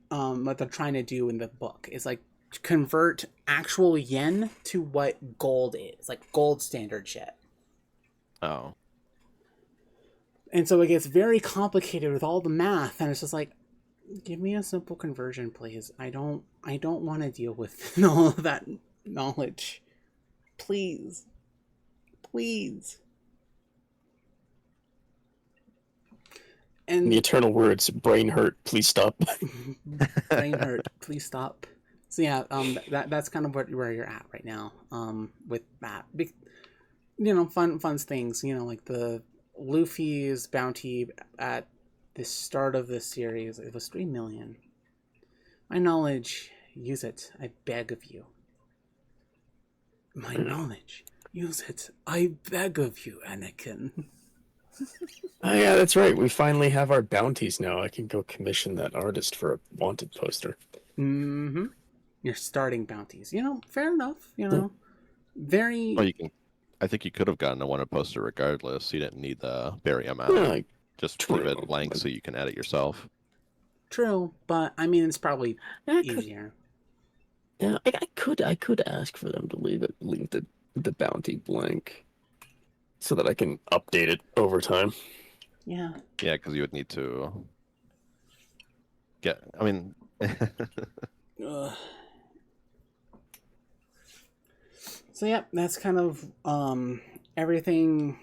trying to do in the book is like convert actual yen to what gold is, like gold standard shit. oh, And so it gets very complicated with all the math, and it's just like, give me a simple conversion, please. I don't want to deal with all of that knowledge. Please. Please. And The eternal words, brain hurt, please stop. brain hurt, please stop. So yeah, that's kind of where you're at right now. With that, fun things. Like the Luffy's bounty at the start of this series, it was 3 million. My knowledge, use it. I beg of you. My knowledge, use it. I beg of you, Anakin. Oh yeah, that's right. We finally have our bounties now. I can go commission that artist for a wanted poster. Mm-hmm. Your starting bounties. Fair enough. Very. well, you can. I think you could have gotten a wanted poster regardless. You didn't need the berry amount. Yeah, Just leave true, it blank but- so you can edit yourself. True, but I mean, it's probably Yeah, easier. I could ask for them to leave the bounty blank, so that I can update it over time. Yeah. Yeah, because you would need to get. I mean, Ugh. So yeah, that's kind of everything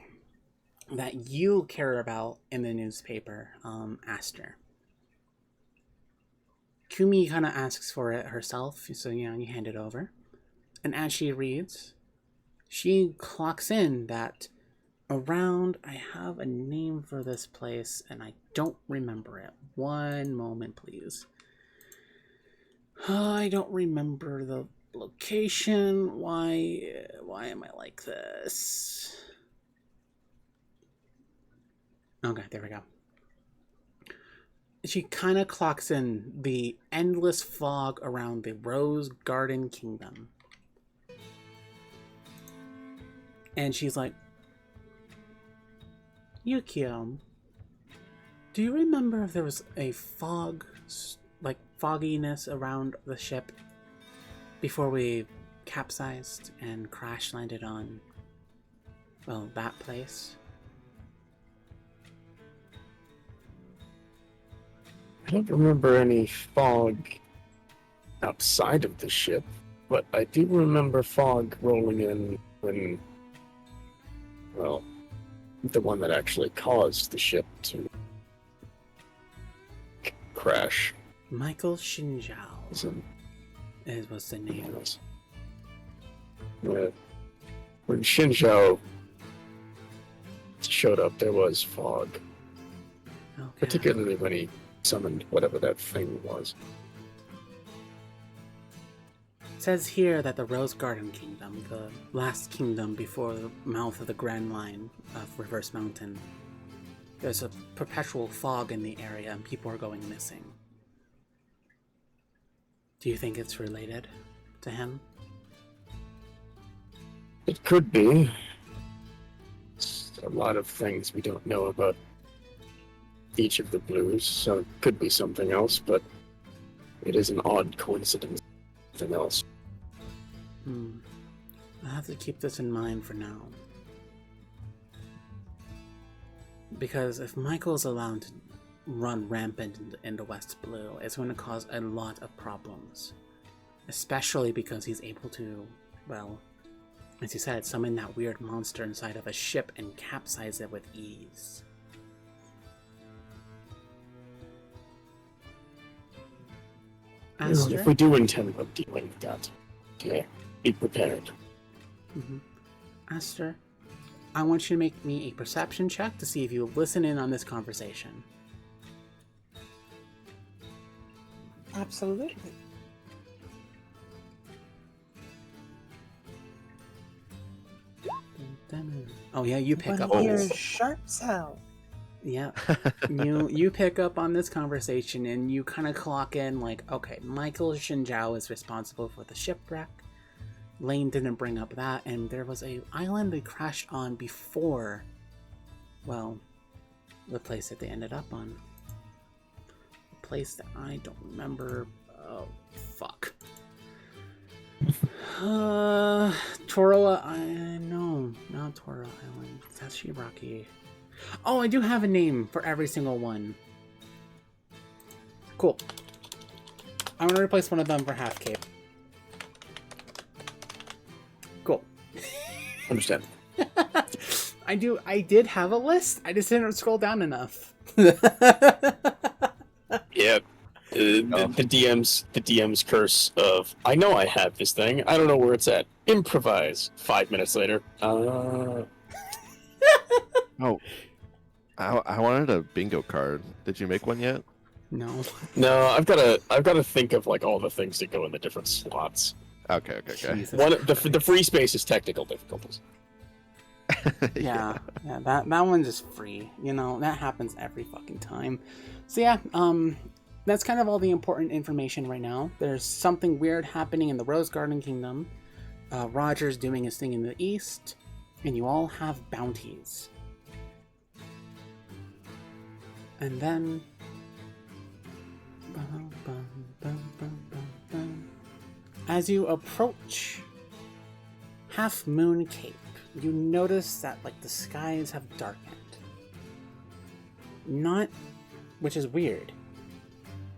that you care about in the newspaper, Aster. Kumi kind of asks for it herself, so you hand it over. And as she reads, she clocks in that around, I have a name for this place and I don't remember it. One moment, please. I don't remember the location. Why am I like this? Okay, there we go. She kind of clocks in the endless fog around the Rose Garden Kingdom. And she's like, Yukio, do you remember if there was a fogginess around the ship before we capsized and crash landed on, well, that place? I don't remember any fog outside of the ship, but I do remember fog rolling in when, well, the one that actually caused the ship to crash. Michael Shinjao So, was the name. yes. When Shinjao showed up, there was fog. Okay. Particularly when he summoned whatever that thing was. It says here that the Rose Garden Kingdom, the last kingdom before the mouth of the Grand Line of Reverse Mountain, there's a perpetual fog in the area and people are going missing. Do you think it's related to him? It could be. It's a lot of things we don't know about each of the blues, so it could be something else, but it is an odd coincidence. Something else. I have to keep this in mind for now. Because if Michael's allowed to run rampant into West Blue, it's going to cause a lot of problems. Especially because he's able to, well, as you said, summon that weird monster inside of a ship and capsize it with ease. If we do intend on dealing with that, yeah, be prepared. Aster, I want you to make me a perception check to see if you listen in on this conversation. Absolutely. Oh yeah, you pick One up on ear this. is sharp as hell. Yeah, you pick up on this conversation and you kind of clock in like, okay, Michael Shinjiao is responsible for the shipwreck. Lane didn't bring up that, and there was a island they crashed on before, well, the place that they ended up on. A place that I don't remember. Oh, fuck. Toroa, no, not Toroa Island. That's Shiraki. Oh, I do have a name for every single one. Cool. I'm gonna replace one of them for Half Cape. Cool. Understand. I did have a list. I just didn't scroll down enough. Yeah. The DM's curse of, I know I have this thing, I don't know where it's at. Improvise. 5 minutes later. Oh, I wanted a bingo card. Did you make one yet? No. No, I've gotta think of like all the things that go in the different slots. Okay. Jesus The free space is technical difficulties. Yeah, that one's just free. You know, that happens every fucking time. So yeah, that's kind of all the important information right now. There's something weird happening in the Rose Garden Kingdom. Roger's doing his thing in the east, and you all have bounties. And then as you approach Half Moon Cape, you notice that like the skies have darkened. Which is weird.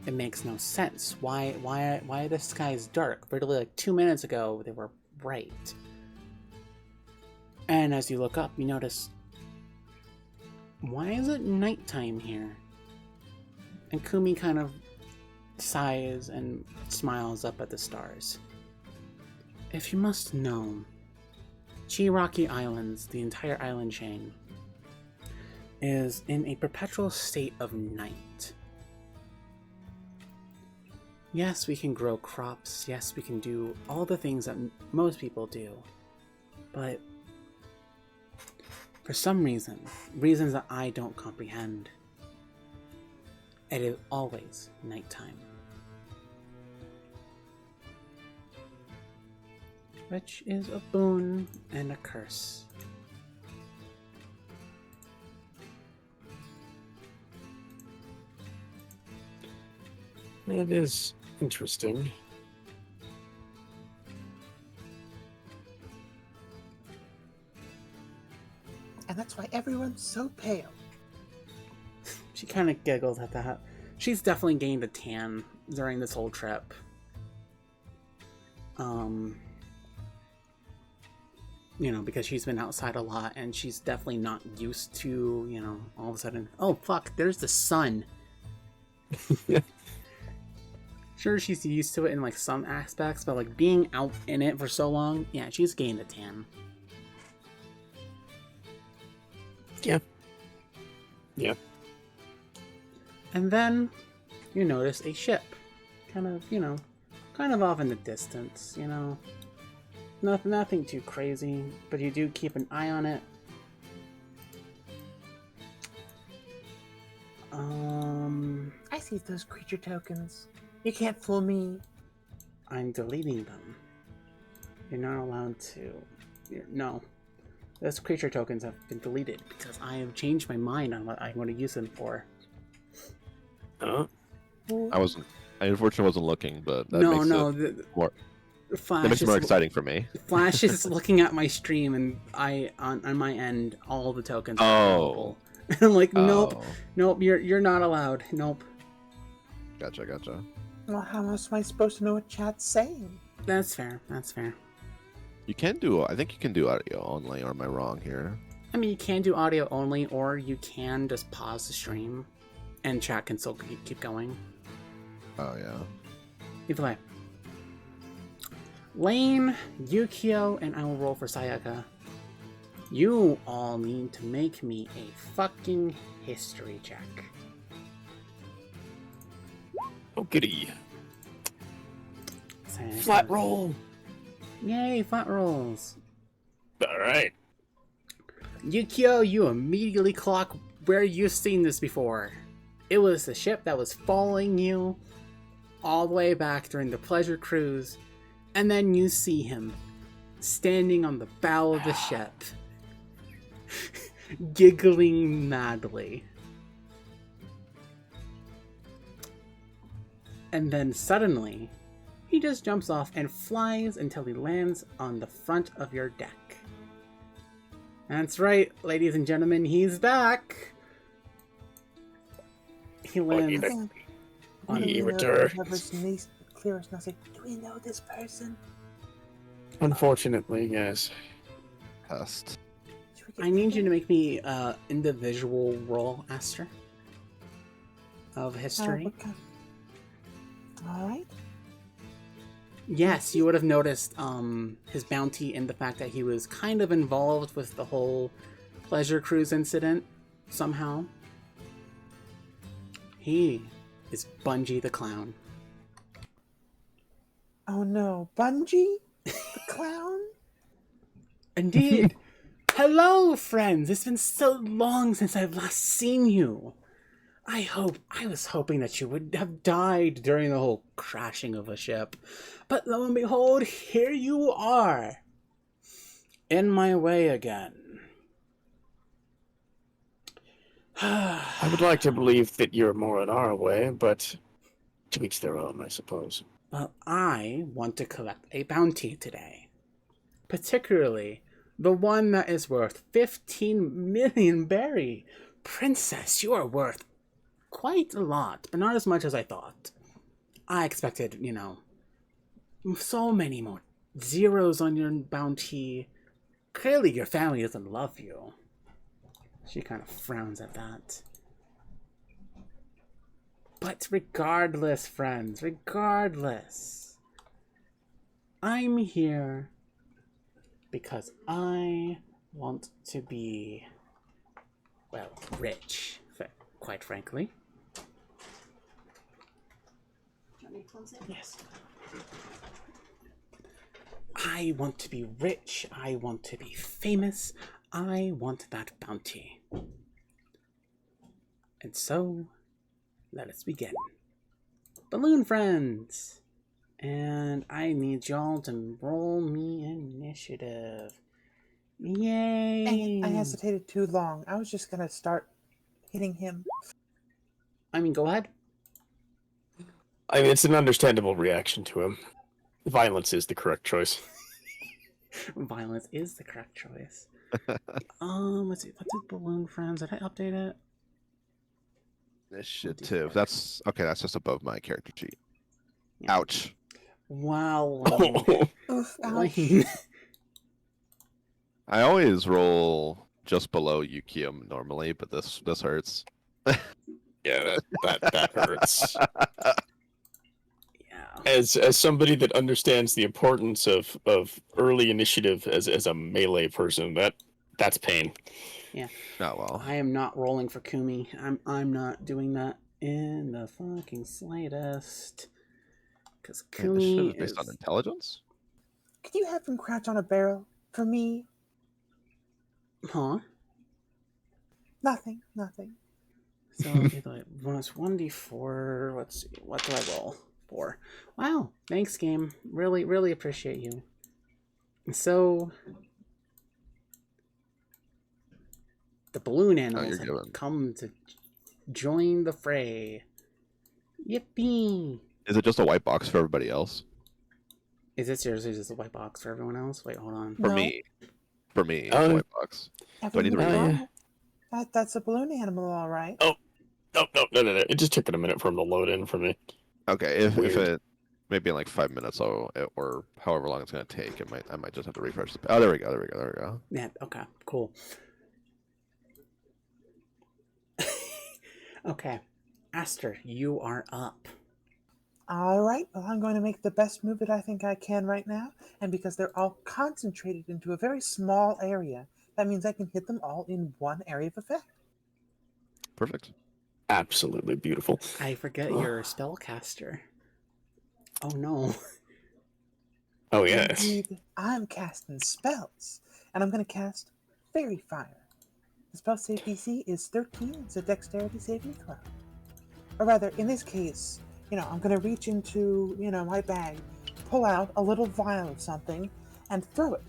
It makes no sense. Why are the skies dark? Literally like 2 minutes ago they were bright. And as you look up, you notice, why is it nighttime here? And Kumi kind of sighs and smiles up at the stars. If you must know, Chiraki Islands, the entire island chain, is in a perpetual state of night. Yes, we can grow crops. Yes, we can do all the things that most people do. But for some reasons that I don't comprehend, it is always nighttime. Which is a boon and a curse. It is interesting. And that's why everyone's so pale. She kind of giggles at that. She's definitely gained a tan during this whole trip. You know, because she's been outside a lot and she's definitely not used to, you know, all of a sudden, oh fuck, there's the sun. Sure, she's used to it in like some aspects, but like being out in it for so long, yeah, she's gained a tan. Yeah. And then you notice a ship. Kind of off in the distance, Nothing too crazy, but you do keep an eye on it. I see those creature tokens. You can't fool me. I'm deleting them. You're not allowed to. No. Those creature tokens have been deleted because I have changed my mind on what I want to use them for. Huh? I unfortunately wasn't looking, but that No, makes no. it more, Flash that makes it is, more exciting for me. Flash is looking at my stream, and on my end, all the tokens are Oh. available. And I'm like, nope, Oh, nope, you're not allowed. Nope. gotcha. Well, how else am I supposed to know what chat's saying? That's fair. You can do. I think you can do audio only, or am I wrong here? I mean, you can do audio only, or you can just pause the stream, and chat can still keep going. Oh yeah. Either way. Lane, Yukio, and I will roll for Sayaka. You all need to make me a fucking history check. Oh, goody. Sayaka. Flat roll. Yay, flat rolls. All right. Yukio, you immediately clock where you've seen this before. It was the ship that was following you all the way back during the pleasure cruise, and then you see him standing on the bow of the ship, giggling madly. And then suddenly, he just jumps off and flies until he lands on the front of your deck. That's right, ladies and gentlemen, he's back! He lands on He your returned. Clearest now say, do we know this person? Unfortunately, yes. Pest. Should we get I need you to them? make me individual roll, Aster, of history. what kind- All right. Yes, you would have noticed his bounty and the fact that he was kind of involved with the whole pleasure cruise incident somehow. He is Bungie the Clown. Oh no, Bungie, the clown. Indeed. Hello, friends. It's been so long since I've last seen you. I was hoping that you would have died during the whole crashing of a ship. But lo and behold, here you are. In my way again. I would like to believe that you're more in our way, but to each their own, I suppose. Well, I want to collect a bounty today. Particularly the one that is worth 15 million berry. Princess, you are worth quite a lot, but not as much as I thought. I expected, so many more zeros on your bounty. Clearly your family doesn't love you. She kind of frowns at that. But regardless, friends, regardless, I'm here because I want to be, well, rich, quite frankly. Yes. I want to be rich, I want to be famous, I want that bounty. And so, let us begin. Balloon friends! And I need y'all to roll me initiative. Yay! Dang it, I hesitated too long. I was just gonna start hitting him. I mean, go ahead. I mean, it's an understandable reaction to him. Violence is the correct choice. Violence is the correct choice. Let's see. What did Balloon Friends? Did I update it? Initiative. That's okay. That's just above my character sheet. Ouch. Wow. Oof, ouch. Lane. I always roll just below Yukio normally, but this hurts. Yeah, that hurts. Yeah. As somebody that understands the importance of early initiative as a melee person, that's pain. Oh well. I am not rolling for Kumi. I'm not doing that in the fucking slightest. Because Man, this shit Kumi is based on is... intelligence? Could you have him crouch on a barrel for me? Huh? Nothing, nothing. So if I bonus 1d4, let's see, what do I roll for? Wow, thanks game. Really, really appreciate you. So the balloon animals have given. come to join the fray. Yippee! Is it just a white box for everybody else? Is it seriously just a white box for everyone else? Wait, hold on. For No. me. For me, it's Oh. a white box. Do I need to Everyone- read That's a balloon animal, all right. Oh. No. It just took it a minute for him to load in for me. Okay, if Weird. it maybe in like 5 minutes or however long it's gonna take, I might just have to refresh the. Oh, there we go. Yeah, okay, cool. Okay, Aster, you are up. All right, well, I'm going to make the best move that I think I can right now. And because they're all concentrated into a very small area, that means I can hit them all in one area of effect. Perfect. Absolutely beautiful. I forget you're a spellcaster. Oh no. Oh, yes. Indeed, I'm casting spells. And I'm going to cast Fairy Fire. The spell save DC is 13. It's a dexterity saving throw. Or rather, in this case, I'm going to reach into, my bag, pull out a little vial of something, and throw it.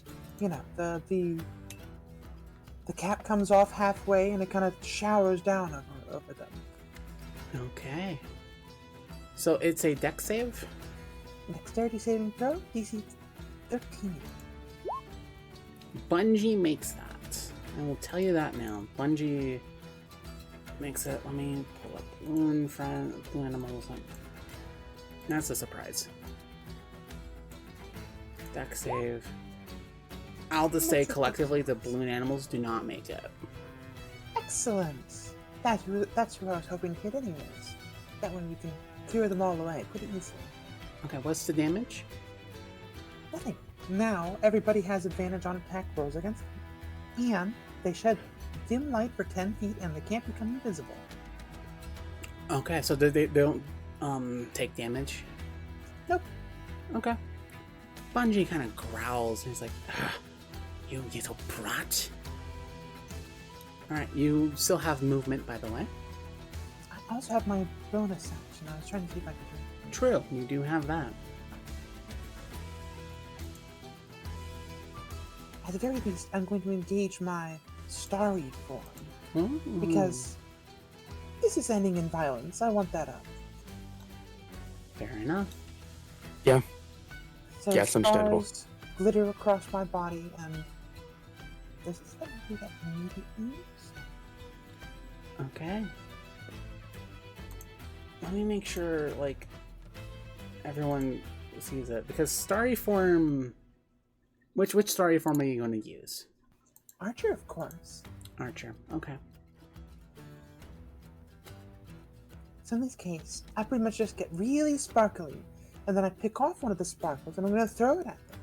The cap comes off halfway, and it kind of showers down over them. Okay. So it's a dex save? Dexterity saving throw, DC 13. Bungie makes that. I will tell you that now. Bungie makes it. Let me pull up balloon animals. That's a surprise. Dex save. I'll just say collectively the balloon animals do not make it. Excellent! That's who I was hoping to hit anyways. That way we can clear them all away pretty easily. Okay, what's the damage? Nothing. Now everybody has advantage on attack rolls against them. And they shed dim light for 10 feet and they can't become invisible. Okay, so they don't take damage? Nope. Okay. Bungie kind of growls and he's like, you little brat. Alright, you still have movement, by the way. I also have my bonus action. I was trying to see if I could do it. True, you do have that. At the very least, I'm going to engage my starry form. Mm. Because this is ending in violence. I want that up. Fair enough. So Yes, understandable. stars glitter across my body, and does this have to do that immediately? Okay. Let me make sure, everyone sees it. Because starry form... Which starry form are you going to use? Archer, of course. Archer. Okay. So in this case, I pretty much just get really sparkly, and then I pick off one of the sparkles, and I'm going to throw it at them.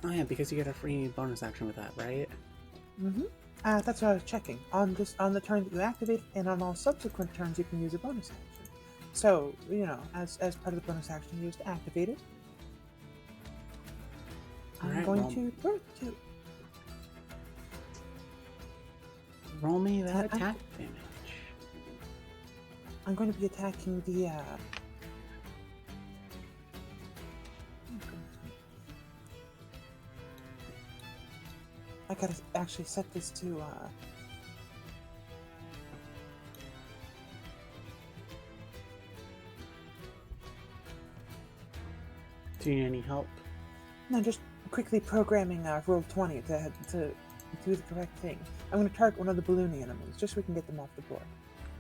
Oh yeah, because you get a free bonus action with that, right? Mm-hmm. That's what I was checking. On the turn that you activate, and on all subsequent turns, you can use a bonus action. So, as part of the bonus action used to activate it, I'm Alright, going well- to throw it too. Roll me that I- attack damage. I'm going to be attacking the, I gotta actually set this to, Do you need any help? No, just quickly programming roll 20 to do the correct thing. I'm going to target one of the balloon animals just so we can get them off the board.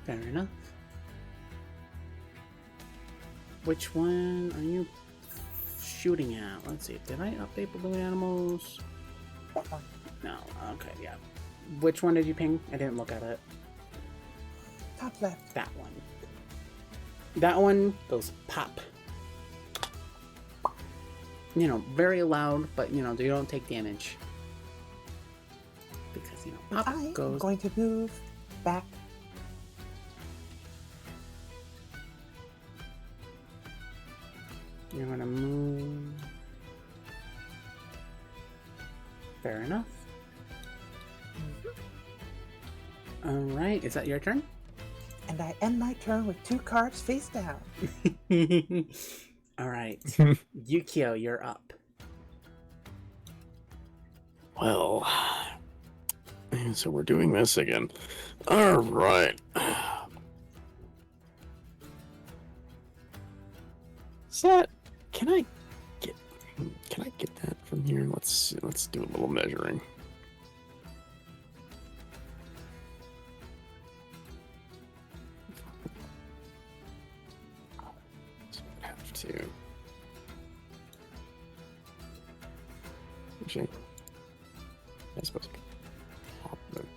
Fair enough. Which one are you shooting at? Let's see. Did I update balloon animals? That one. No. Okay, yeah. Which one did you ping? I didn't look at it. Top left. That one. That one goes pop. Very loud, but they don't take damage. Because, pop I am goes. going to move back You're gonna move. Fair enough. Alright, is that your turn? And I end my turn with 2 cards face down. Alright. Yukio, you're up. Well, so we're doing this again. All right. Is that? Can I get that from here? Let's do a little measuring. So I have to. Actually, I suppose I can pop them.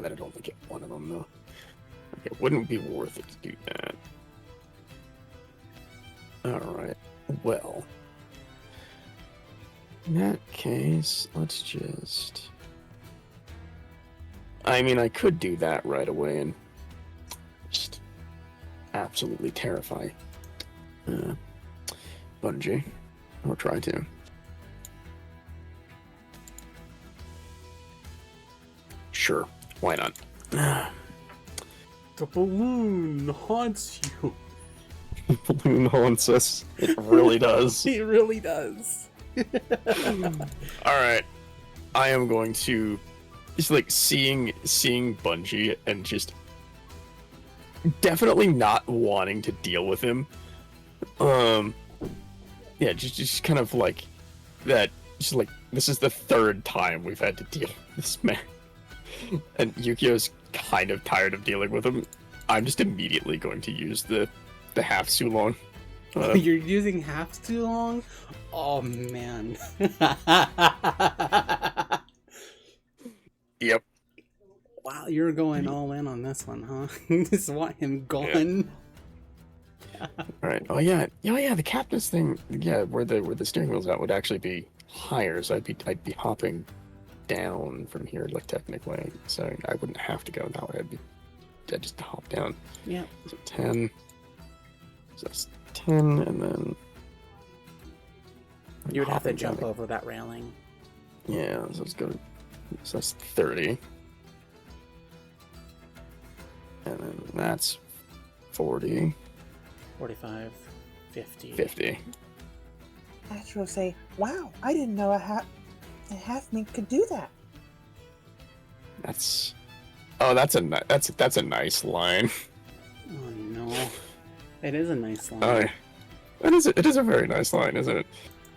That I'd only get one of them though. Okay, it wouldn't be worth it to do that. Alright, well. In that case, let's just... I mean, I could do that right away and just absolutely terrify Bungie. Or try to. Sure, why not? The balloon haunts you. Balloon haunts us. It really does. It really does. Alright. I am going to just like seeing Bungie and just definitely not wanting to deal with him. Yeah, just kind of like that. Just like this is the 3rd time we've had to deal with this man, and Yukio's kind of tired of dealing with him. I'm just immediately going to use the half Sulong. You're using half too long? Oh man. Yep. Wow, you're going all in on this one, huh? You just want him gone. All right. Oh yeah. The captain's thing. Yeah, where the steering wheel's at would actually be higher, so I'd be hopping down from here, like technically. So I wouldn't have to go that way. I'd just hop down. Yeah. So 10. So that's 10, and then You would have to hopping jump down. over that railing. Yeah. So let's go. So that's 30, and then that's 40. 45, 50. 50. Astro will say, "Wow, I didn't know a half-mink could do that." That's a nice line. Oh no. It is a nice line. It is a very nice line, isn't it?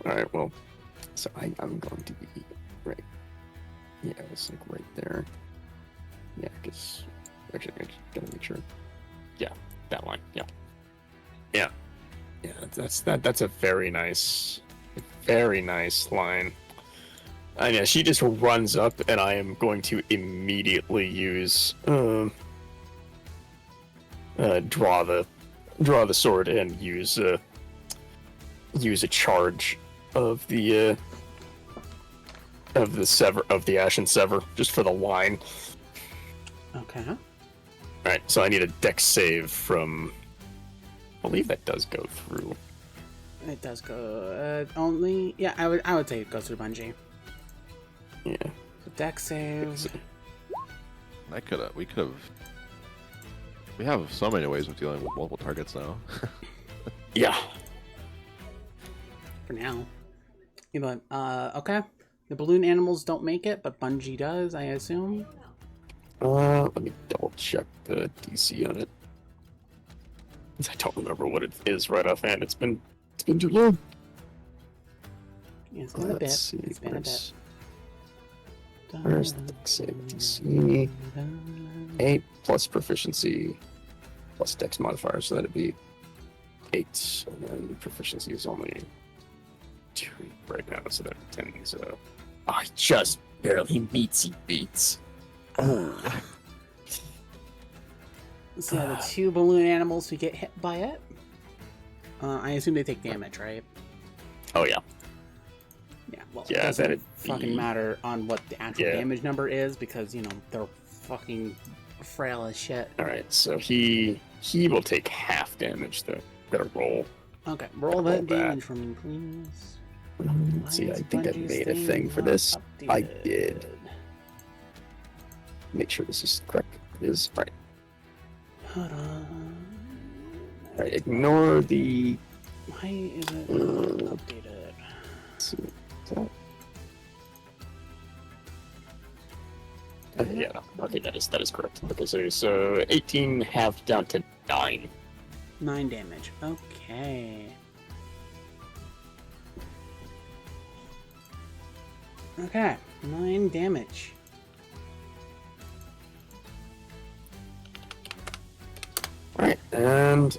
All right, well, so I'm going to be right. Yeah, it's like right there. Yeah, because actually, I gotta make sure. Yeah, that line. Yeah. That's a very nice line. And yeah, she just runs up, and I am going to immediately use draw the sword and use a charge of the Ashen Sever just for the line. Okay. All right, so I need a dex save from. I believe that does go through. It does go only. Yeah, I would say it goes through Bungie. Yeah. So dex save. We have so many ways of dealing with multiple targets now. Yeah. For now. Yeah, but, okay. The balloon animals don't make it, but Bungie does, I assume. Let me double check the DC on it. I don't remember what it is right offhand. It's been too long. Yeah, it's been a bit. Let's see. It's been a bit. Where's the dex save? DC 8 plus proficiency plus dex modifier, so that'd be 8, and then proficiency is only 2 right now, so that's 10. So I just barely beats. Oh. So yeah, the 2 balloon animals who get hit by it, I assume they take damage, right? Oh yeah. Yeah, well, Yeah, it doesn't that'd fucking be- matter on what the actual Yeah. damage number is, because, you know, they're fucking frail as shit. All right, so he will take half damage. Though, gotta roll. Okay, roll Roll that that. damage for me, please. Let's see, Why I is think I Bungie's made a thing thing for not this. I updated? did. Make sure this is correct. It is right. Hold on. All right, ignore the. Why is it not updated? Let's see. Is that- yeah, no, okay, that is correct. Okay, so 18 half down to 9. 9 damage. Okay. Okay, 9 damage. Alright, and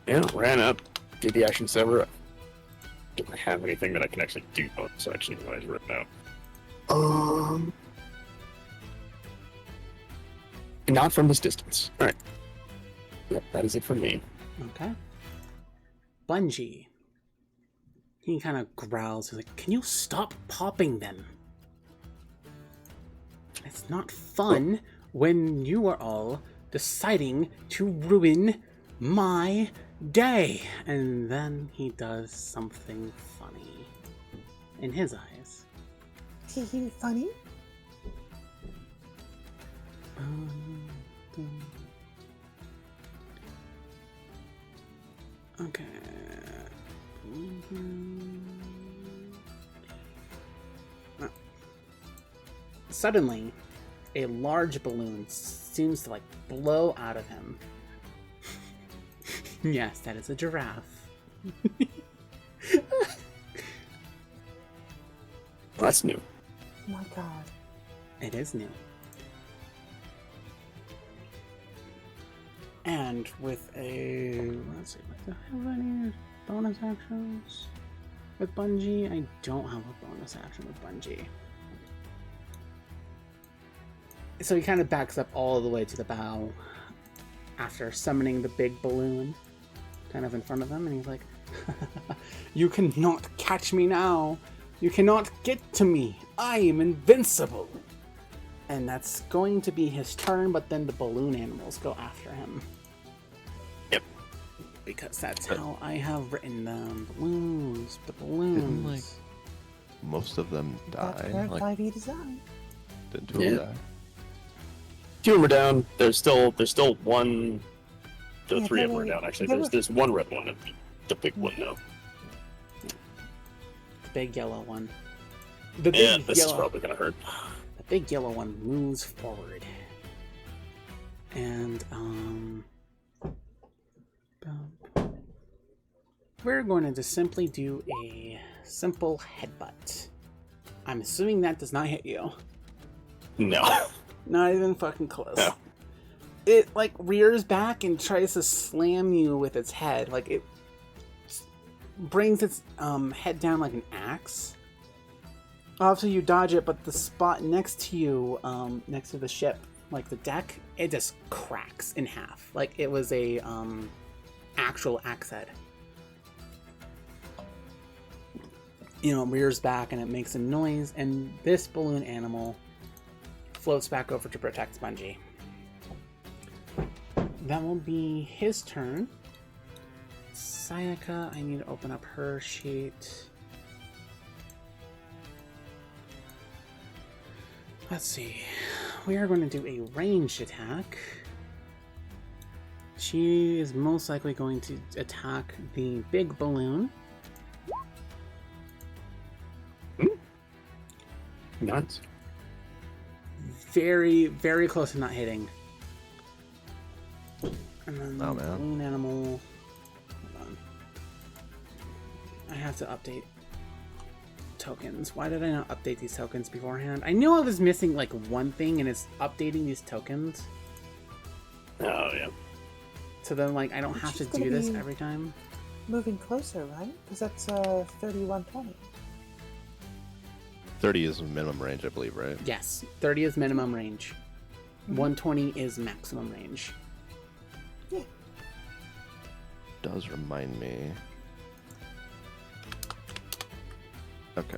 yeah, ran up, did the action sever. Don't have anything that I can actually do bonus action wise right now. Not from this distance. Alright. Yep, that is it for me. Okay. Bungie. He kind of growls. He's like, "Can you stop popping them? It's not fun when you are all deciding to ruin my day." And then he does something funny in his eyes. Tee funny? Okay. Suddenly, a large balloon seems to blow out of him. Yes, that is a giraffe. That's new. Oh my god. It is new. And with a... let's see, do I have any bonus actions with Bungie? I don't have a bonus action with Bungie. So he kind of backs up all the way to the bow after summoning the big balloon kind of in front of him, and he's like, "You cannot catch me now. You cannot get to me. I am invincible." And that's going to be his turn, but then the balloon animals go after him. Yep. Because that's how I have written them. Balloons, the balloons. Didn't, most of them That's die. where Like, 5e design. didn't two of them Yeah. die? 2 of them are down. There's still one. The Yeah, 3 of they them are were- down. Actually, they there's one red one and the big one now. The big yellow one. The big Yeah, this is yellow. probably gonna hurt. The big yellow one moves forward. And, we're going to just simply do a simple headbutt. I'm assuming that does not hit you. No. Not even fucking close. No. It, rears back and tries to slam you with its head. It brings its head down like an axe. Obviously, you dodge it, but the spot next to you, next to the ship, the deck, it just cracks in half. It was a actual axe head. It rears back and it makes a noise, and this balloon animal floats back over to protect Bungie. That will be his turn. Sayaka, I need to open up her sheet. Let's see. We are going to do a ranged attack. She is most likely going to attack the big balloon. Nuts. Very, very close to not hitting. And then Oh, the man. balloon animal. Hold on. I have to update tokens. Why did I not update these tokens beforehand? I knew I was missing one thing, and it's updating these tokens. Oh yeah. So then I don't It's have to just gonna do this be- every time. Moving closer, right? Because that's 3120. 30 is minimum range, I believe, right? Yes, 30 is minimum range. Mhm. 120 is maximum range. Does remind me. Okay.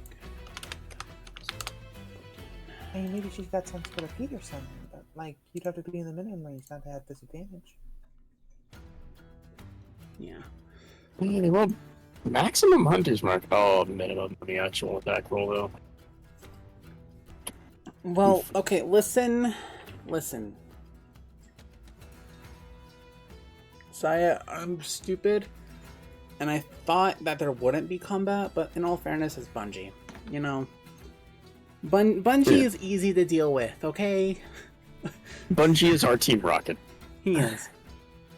I mean, maybe she's got some sort of feed or something, but Like, you'd have to be in the minimum range not to have disadvantage. Yeah. Well, maximum hunter's mark. Oh, minimum on the actual attack roll, though. Well, okay, listen. Saya, I'm stupid, and I thought that there wouldn't be combat, but in all fairness, it's Bungie. You know, Bungie is easy to deal with, okay? Bungie is our Team Rocket. He is.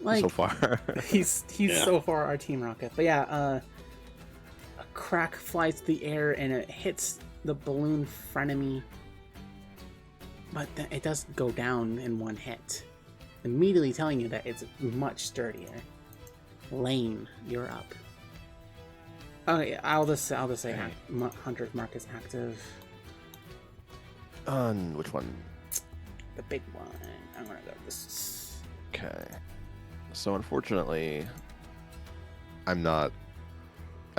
Like, so far. he's so far our Team Rocket. But yeah, a crack flies through the air and it hits the balloon frenemy. But it does go down in one hit. Immediately telling you that it's much sturdier. Lane, you're up. Oh yeah, I'll just say Hunter's Mark is active. On which one? The big one. I'm gonna go this. Okay. So unfortunately, I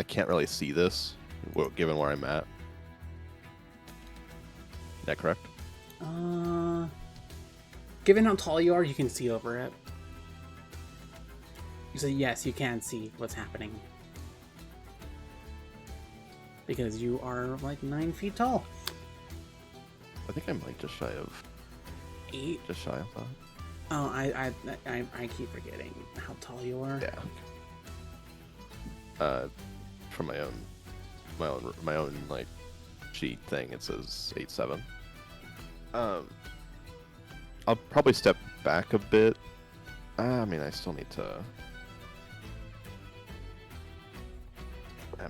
can't really see this, given where I'm at. Is that correct? Given how tall you are, you can see over it. So yes, you can see what's happening. Because you are like 9 feet tall. I think I'm like just shy of 8? Just shy of that. Oh, I keep forgetting how tall you are. Yeah. From my own like sheet thing, it says 8'7". I'll probably step back a bit. I mean, I still need to. I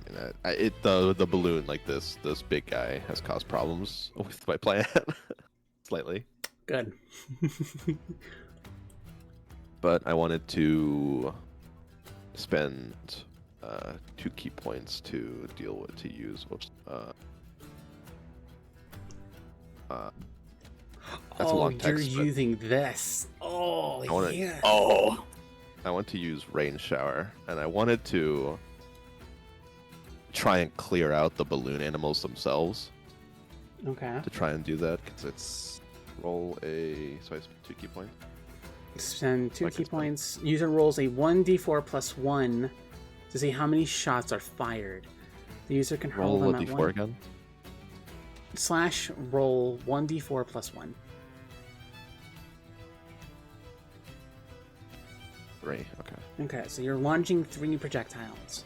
mean, the balloon like this big guy has caused problems with my plan slightly. Good. But I wanted to spend 2 key points to use. Whoops. That's a long text. You're using this. Oh, yeah. Oh. I want to use Rain Shower, and I wanted to try and clear out the balloon animals themselves. Okay. To try and do that, because it's roll a. So I spend 2 key points. Spend 2 key points. User rolls a 1d4 plus 1 to see how many shots are fired. The user can hurl Roll them a at d4 one. again. / roll 1d4 plus 1. 3. Okay. Okay, so you're launching 3 projectiles.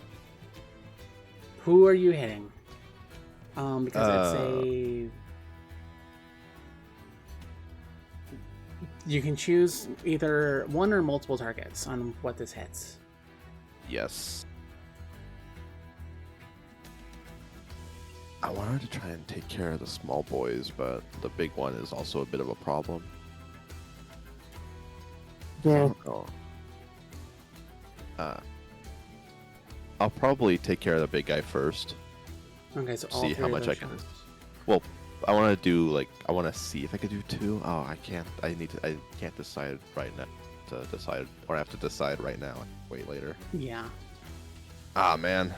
Who are you hitting? Because it's a. You can choose either one or multiple targets on what this hits. Yes. I wanted to try and take care of the small boys, but the big one is also a bit of a problem. Yeah. Oh. I'll probably take care of the big guy first. Okay, so all See 3 how of much those I can. shots. Well, I want to do like I want to see if I could do 2. Oh, I can't. I can't decide right now to decide, or I have to decide right now. Wait later. Yeah. Ah, man.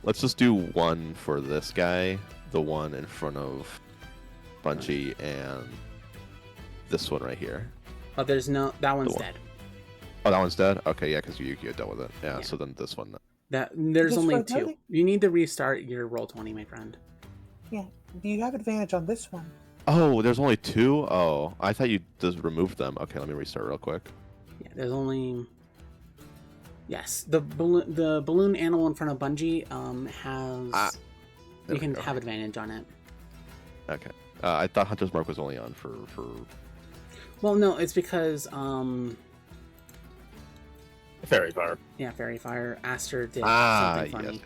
Let's just do 1 for this guy, the one in front of Bungie, and this one right here. Oh, there's no. That one's one. dead. Oh, that one's dead? Okay, yeah, because Yukio dealt with it. Yeah, Yeah. so then this one. There's This only one, 2. You need to restart your roll 20, my friend. Yeah. Do you have advantage on this one? Oh, there's only 2? Oh, I thought you just removed them. Okay, let me restart real quick. Yeah, there's only. Yes, the balloon animal in front of Bungie has. There You we can go. have advantage on it. Okay. I thought Hunter's Mark was only on for... Well, no, it's because Fairy Fire. yeah, Fairy Fire. Aster did yes. something funny.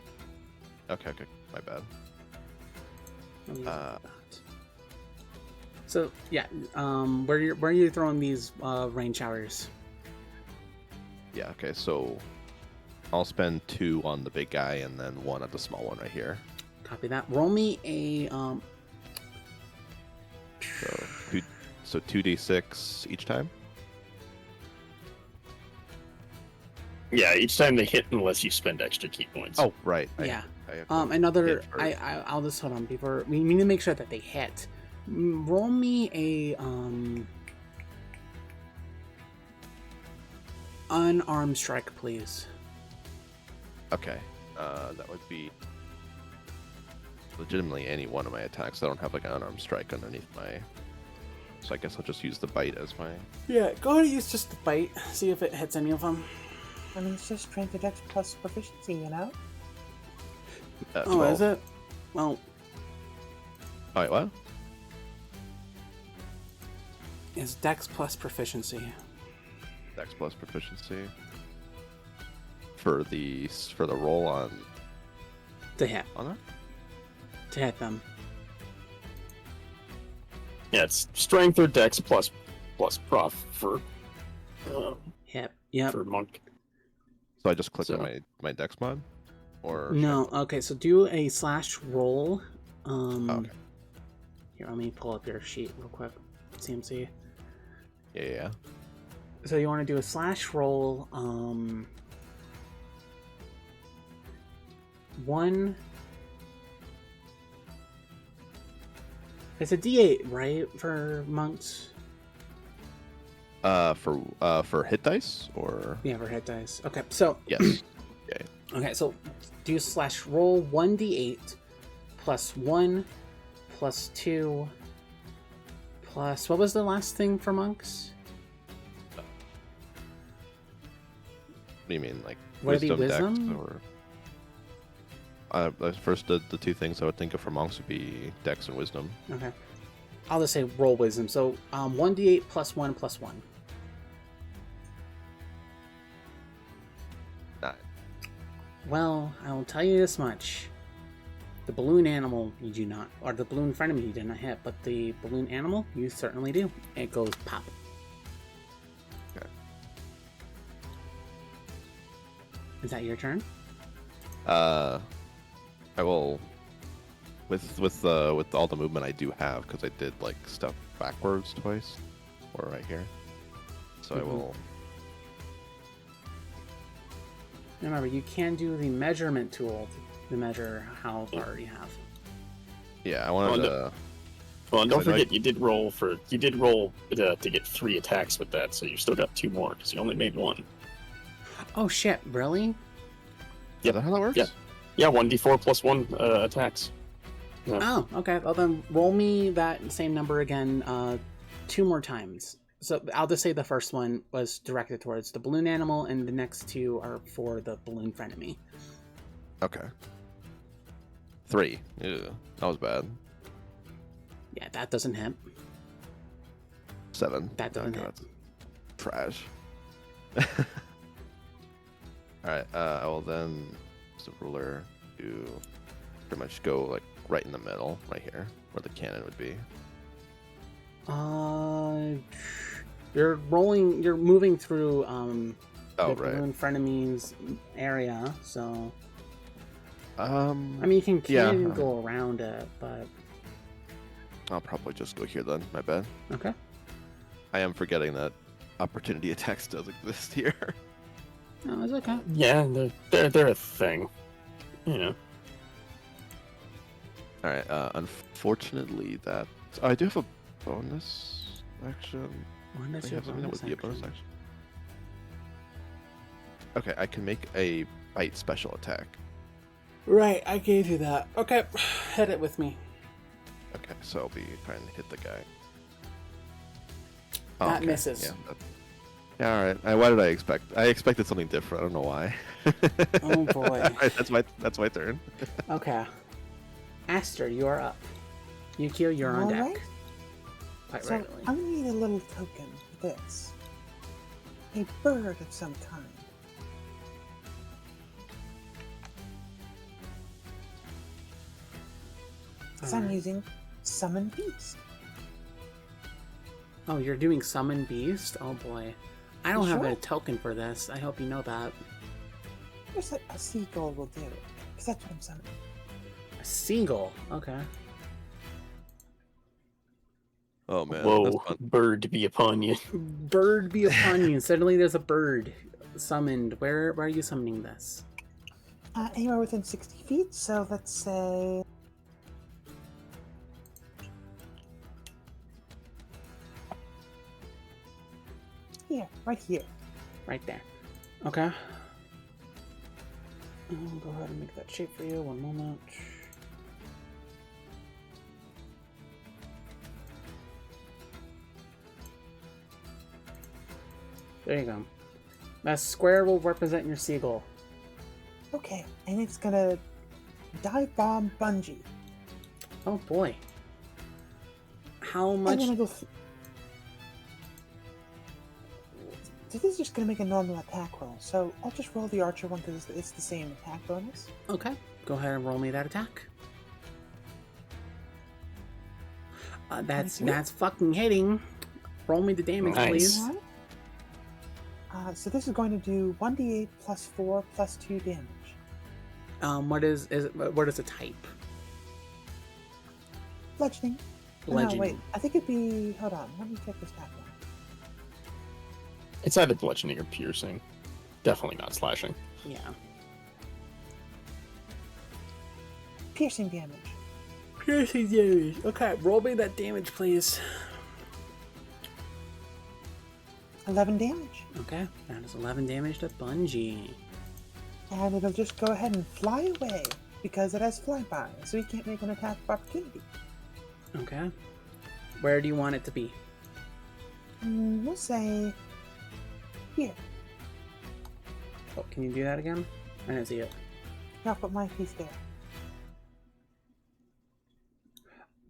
Okay, my bad. Let me use that. So yeah, where are you throwing these rain showers? Yeah, okay, so I'll spend 2 on the big guy and then 1 at the small one right here. Copy that. Roll me a So 2d6 each time? Yeah, each time they hit unless you spend extra key points. Oh, right. Yeah. I Okay. cool. Another. Hit first. I'll just hold on before we need to make sure that they hit. Roll me a unarmed strike, please. Okay. That would be legitimately any one of my attacks. I don't have like an unarmed strike underneath my. So I guess I'll just use the bite as my. Yeah, go ahead and use just the bite. See if it hits any of them. I mean, it's just strength or dex plus proficiency, you know? Oh, 12. is it? Well, Oh, wait, what? it's Dex plus proficiency. Dex plus proficiency. For the roll on To hit. that? To hit them. Yeah, it's strength or dex plus prof for Hit. Yep. for monk. So I just click So- on my dex mod? Or No, okay, so do a slash roll. Okay. Here, let me pull up your sheet real quick. CMC. Yeah. So you want to do a slash roll, one. It's a D8, right, for monks? For hit dice or Yeah, for hit dice. Okay, so yes. okay, so do slash roll 1d8 plus 1 plus 2 plus what was the last thing for monks? What do you mean, like Would it be wisdom, wisdom? dex, or? First, the two things I would think of for monks would be dex and wisdom. Okay. I'll just say roll wisdom. So 1d8 plus 1 plus 1. 9. Well, I will tell you this much. The balloon animal you do not, or the balloon frenemy you did not hit, but the balloon animal you certainly do. It goes pop. Okay. Is that your turn? I will with all the movement I do have, because I did like stuff backwards twice, or right here. So I will. Remember, you can do the measurement tool to measure how far you have. Yeah, I wanted to. Well, and don't Because I know forget you did roll to get 3 attacks with that, so you still got 2 more because you only made 1. Oh shit! Really? Is that how that works? Yeah. Yeah, 1d4 plus 1 attacks. Yeah. Oh, okay. Well then, roll me that same number again, 2 more times. So I'll just say the first one was directed towards the balloon animal, and the next 2 are for the balloon frenemy. Okay. 3. Ew, that was bad. Yeah, that doesn't hit. 7. That doesn't hit. That's trash. Alright, I will then use the ruler to pretty much go like right in the middle, right here, where the cannon would be. You're moving through Oh, the right. balloon frenemy's area, so I I mean you can yeah. go around it, but I'll probably just go here then. My bad. okay. I am forgetting that opportunity attacks does exist here. No, it's okay. Yeah, they're a thing. You know. Alright, unfortunately that... I do have a bonus action. When I does your have something that bonus would be a bonus action? action. Okay, I can make a bite special attack. Right, I gave you that. Okay, hit it with me. Okay, so I'll be trying to hit the guy. That misses. Yeah, alright. Why did I expect? I expected something different. I don't know why. Oh, boy. Alright, that's my turn. Okay. Aster, you are up. Yukio, you're on deck. Alright. Quite So rightly. I'm gonna need a little token for this. A bird of some kind. So I'm Alright. using Summon Beast. Oh, you're doing Summon Beast? Oh boy. I don't have Sure. a token for this. I hope you know that. Just a seagull will do it. Because that's what I'm summoning. A seagull. Okay. Oh man, Whoa, that's fun. bird be upon you. Bird be upon you. Suddenly there's a bird summoned. Where are you summoning this? Anywhere within 60 feet, so let's say... Here, right here. Right there. Okay. I'll go ahead and make that shape for you. One moment. There you go. That square will represent your seagull. Okay, and it's gonna dive bomb Bungie. Oh boy. How much? I'm gonna go. So this is just gonna make a normal attack roll. So I'll just roll the archer one because it's the same attack bonus. Okay. Go ahead and roll me that attack. That's fucking hitting. Roll me the damage, Nice. please. Alright. So this is going to do 1d8 plus 4 plus 2 damage. What is the type? Bludgeoning. Bludgeoning. No, wait. I think it'd be. Hold on. Let me check this back one. It's either bludgeoning or piercing. Definitely not slashing. Yeah. Piercing damage. Piercing damage. Okay, roll me that damage, please. 11 damage. Okay, that is 11 damage to Bungie. And it'll just go ahead and fly away because it has flyby, so you can't make an attack of opportunity. Okay. Where do you want it to be? We'll say here. Oh, can you do that again? I didn't see it. I'll put my piece there.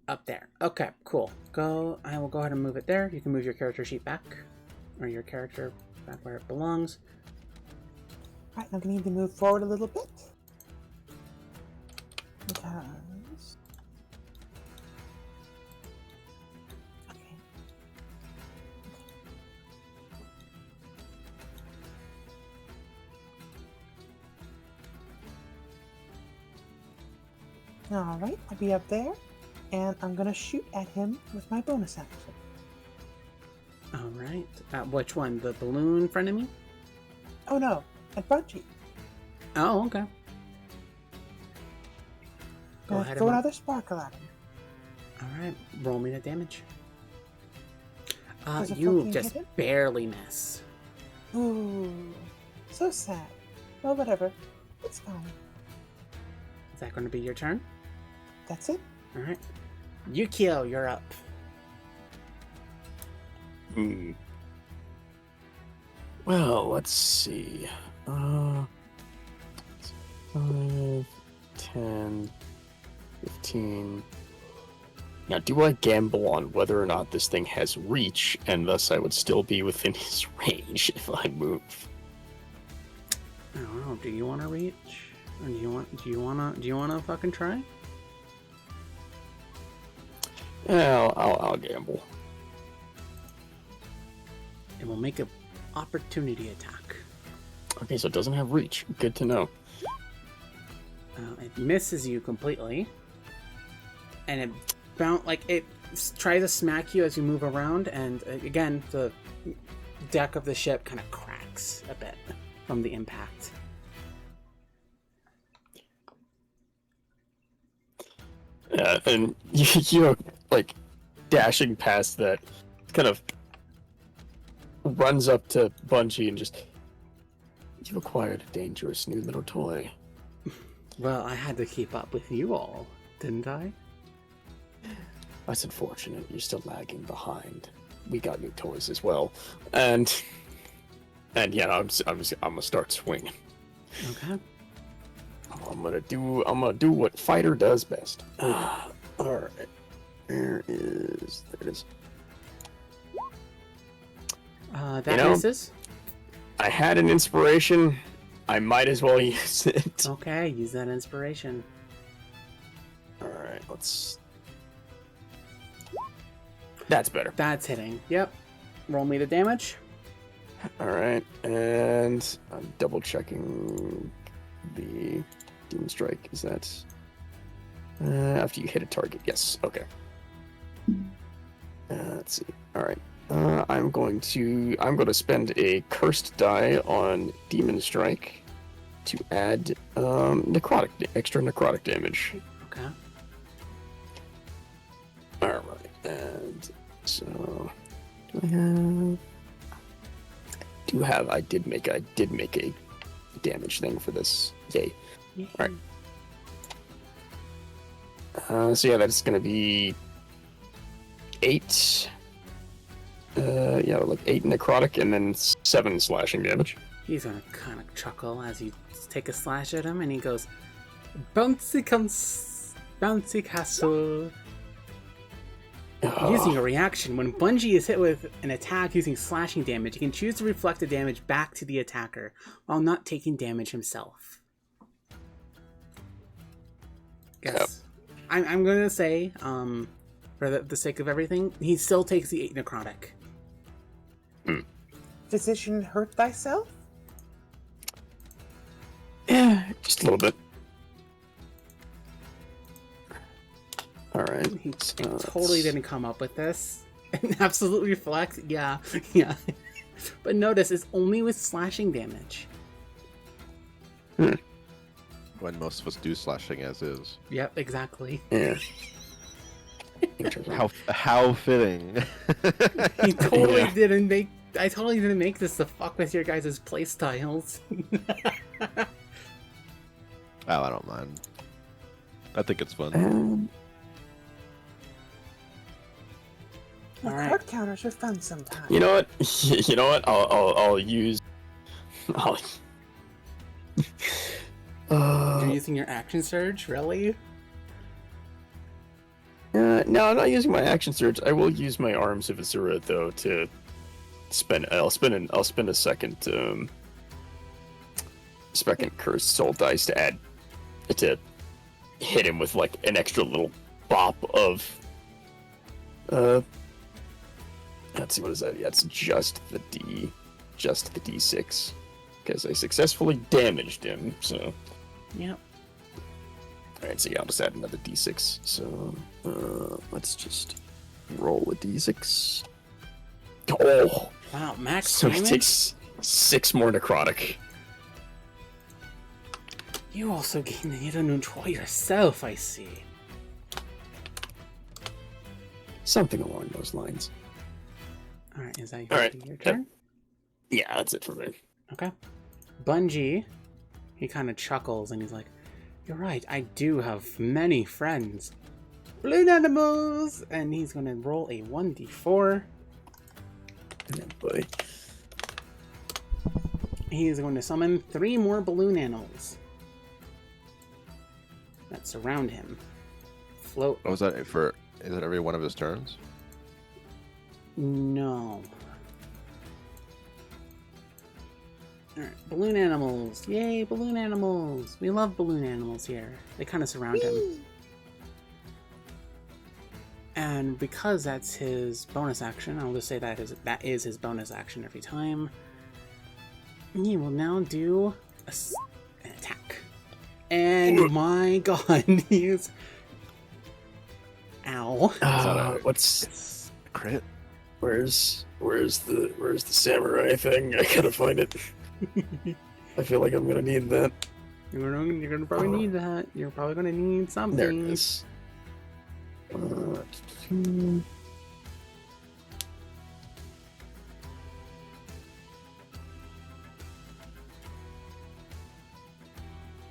Up there. Okay, cool. I will go ahead and move it there. You can move your character sheet back. Or your character back where it belongs. Alright, I'm gonna need to move forward a little bit. Because... Okay. Alright, I'll be up there. And I'm gonna shoot at him with my bonus action. Alright. Which one? The balloon frenemy? Oh no, at Bungie. Oh, okay. Go Gonna ahead throw and another sparkle at him. Alright, roll me the damage. Does it You fucking just hit him? barely miss. Ooh, so sad. Well, whatever. It's fine. Is that going to be your turn? That's it. Alright. Yukio, you're up. Well, let's see. 5, 10, 15. Now, do I gamble on whether or not this thing has reach, and thus I would still be within his range if I move? I don't know. Do you want to reach? Or do you wanna fucking try? Yeah, I'll gamble. It will make an opportunity attack. Okay, so it doesn't have reach. Good to know. It misses you completely, and it tries to smack you as you move around, and again the deck of the ship kind of cracks a bit from the impact. And you're like dashing past that, kind of runs up to Bungie and just, you've acquired a dangerous new little toy. Well, I had to keep up with you all, didn't I? That's unfortunate. You're still lagging behind. We got new toys as well, and yeah, I'm gonna start swinging. Okay. I'm gonna do what fighter does best. All right. There it is. That You know- misses. I had an inspiration. I might as well use it. Okay, use that inspiration. All right, let's. That's better. That's hitting. Yep. Roll me the damage. All right, and I'm double checking the Demon Strike. Is that after you hit a target? Yes. Okay. Let's see. All right. I'm going to spend a cursed die on Demon Strike to add extra necrotic damage. Okay. Alright, and so I did make a damage thing for this. Yay. Yeah. Alright. So yeah, that's gonna be 8. Like 8 necrotic and then 7 slashing damage. He's gonna kind of chuckle as you take a slash at him, and he goes, "Bouncy castle." Using a reaction, when Bungie is hit with an attack using slashing damage, he can choose to reflect the damage back to the attacker while not taking damage himself. Yes. I'm going to say, for the sake of everything, he still takes the 8 necrotic. Physician, hurt thyself? Yeah, just a little bit. Alright. He totally didn't come up with this. And absolutely reflects, yeah. But notice, it's only with slashing damage. When most of us do slashing as is. Yep, exactly. Yeah. How fitting. He totally Yeah. didn't make. I totally didn't make this to fuck with your guys' playstyles. Oh, I don't mind. I think it's fun. Well, All right. card counters are fun sometimes. You know what? You know what? I'll use. You're using your action surge, really? No, I'm not using my action surge. I will use my Arms of Azura though to spend. I'll spend a second cursed soul dice to add to hit him with like an extra little bop of. Let's see, what is that? Yeah, it's just the D6 because I successfully damaged him. So. Yep. Alright, so yeah, I'll just add another D6. So, let's just roll a D6. Oh! Wow, max So damage? it takes 6 more necrotic. You also gain the Nido Neutral yourself, I see. Something along those lines. Alright, is that All right, your turn? Yeah, that's it for me. Okay. Bungie, he kind of chuckles and he's like, "You're right, I do have many friends. Balloon animals!" And he's gonna roll a 1d4. Oh boy. He is going to summon 3 more balloon animals that surround him. Float. Oh, is that for? Is it every one of his turns? No. Alright, balloon animals. Yay, balloon animals. We love balloon animals here. They kind of surround him. And because that's his bonus action, I'll just say that is his bonus action every time. He will now do an attack. And my god, he's... Ow. What's Crit? where's the samurai thing? I gotta find it. I feel like I'm gonna need that. You're gonna probably need that. You're probably gonna need something. There it is.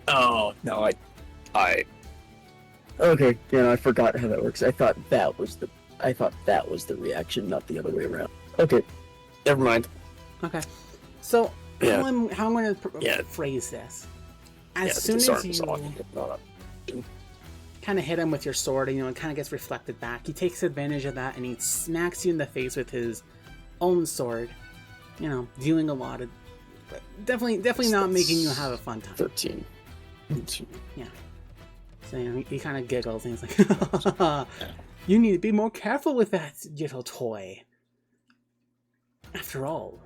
Oh no, I. Okay, yeah, I forgot how that works. I thought that was the reaction, not the other way around. Okay, never mind. Okay. So, Yeah. how I'm going to Yeah. phrase this. Yeah, As the soon as disarm you is on. Not up. kind of hit him with your sword, and it kind of gets reflected back, he takes advantage of that and he smacks you in the face with his own sword. Dealing a lot of... Definitely not making you have a fun time. 13. So he kind of giggles and he's like, "You need to be more careful with that little toy. After all,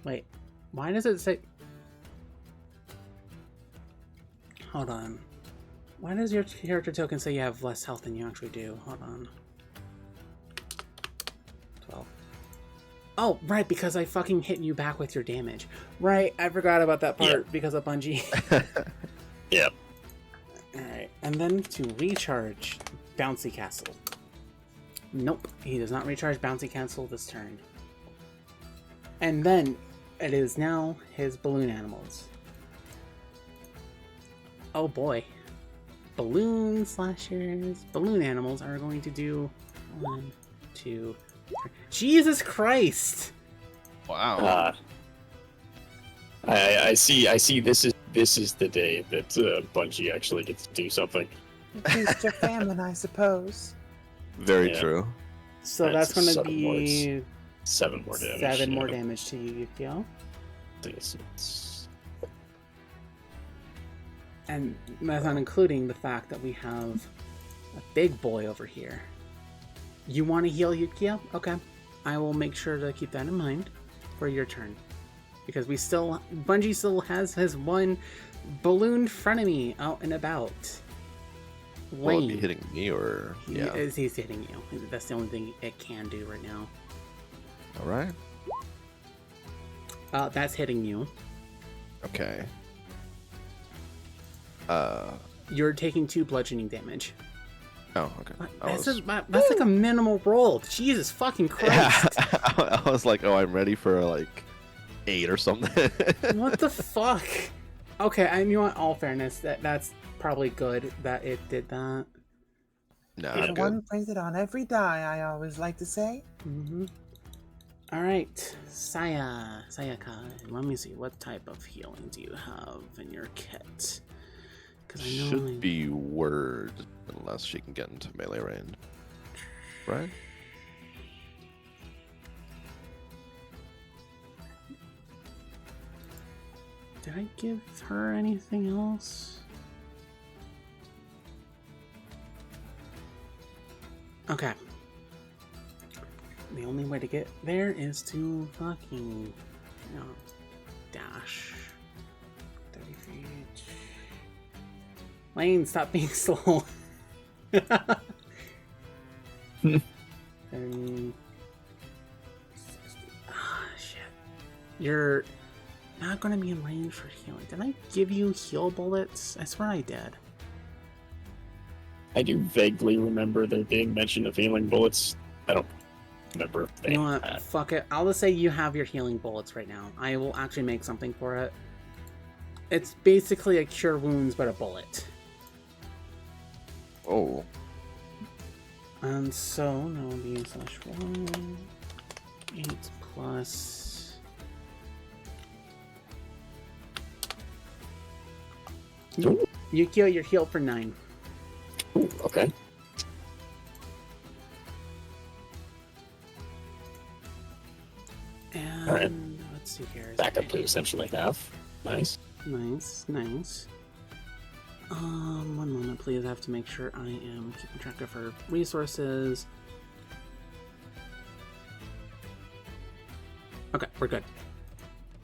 wait, why does it say... Hold on. Why does your character token say you have less health than you actually do? Hold on. 12. Oh, right, because I fucking hit you back with your damage. Right, I forgot about that part because of Bungie. Yep. Alright, and then to recharge Bouncy Castle. Nope, he does not recharge Bouncy Castle this turn. And then it is now his balloon animals. Oh boy. Balloon slashers. Balloon animals are going to do 1, 2, 3. Jesus Christ! Wow. I see. This is the day that Bungie actually gets to do something. Feast your famine, I suppose. Very yeah. true. So That's that's going to 7 more. be 7 more damage. 7 more yeah. damage to you, Yukio. It's- And that's not including the fact that we have a big boy over here. You want to heal Yukio? Okay. I will make sure to keep that in mind for your turn. Because Bungie still has his one balloon frenemy out and about. Will it be Lane. hitting me or yeah? He's hitting you. That's the only thing it can do right now. All right. That's hitting you. Okay. You're taking 2 bludgeoning damage. Oh, okay. That's like a minimal roll. Jesus fucking Christ. Yeah. I was like, oh, I'm ready for like 8 or something. What the fuck? Okay, and you want all fairness, that's probably good that it did that. No, There's I'm good. one printed on every die, I always like to say. Mm-hmm. Alright, Sayaka, let me see, what type of healing do you have in your kit? Because I know Should be word unless she can get into melee range. Right? Did I give her anything else? Okay. The only way to get there is to fucking, dash. 30 feet. Lane, stop being slow. 30, 60. Ah, shit. You're not going to be in range for healing. Did I give you heal bullets? I swear I did. I do vaguely remember there being mention of healing bullets. I don't remember. You know what? that. Fuck it. I'll just say you have your healing bullets right now. I will actually make something for it. It's basically a cure wounds, but a bullet. Oh. And so, that will be /1. 8 plus. Ooh, Yukio, you're healed for 9. ooh, okay. And Alright. let's see here. Back up to essentially half. Nice. Nice, nice. 1 moment, please. I have to make sure I am keeping track of her resources. Okay, we're good.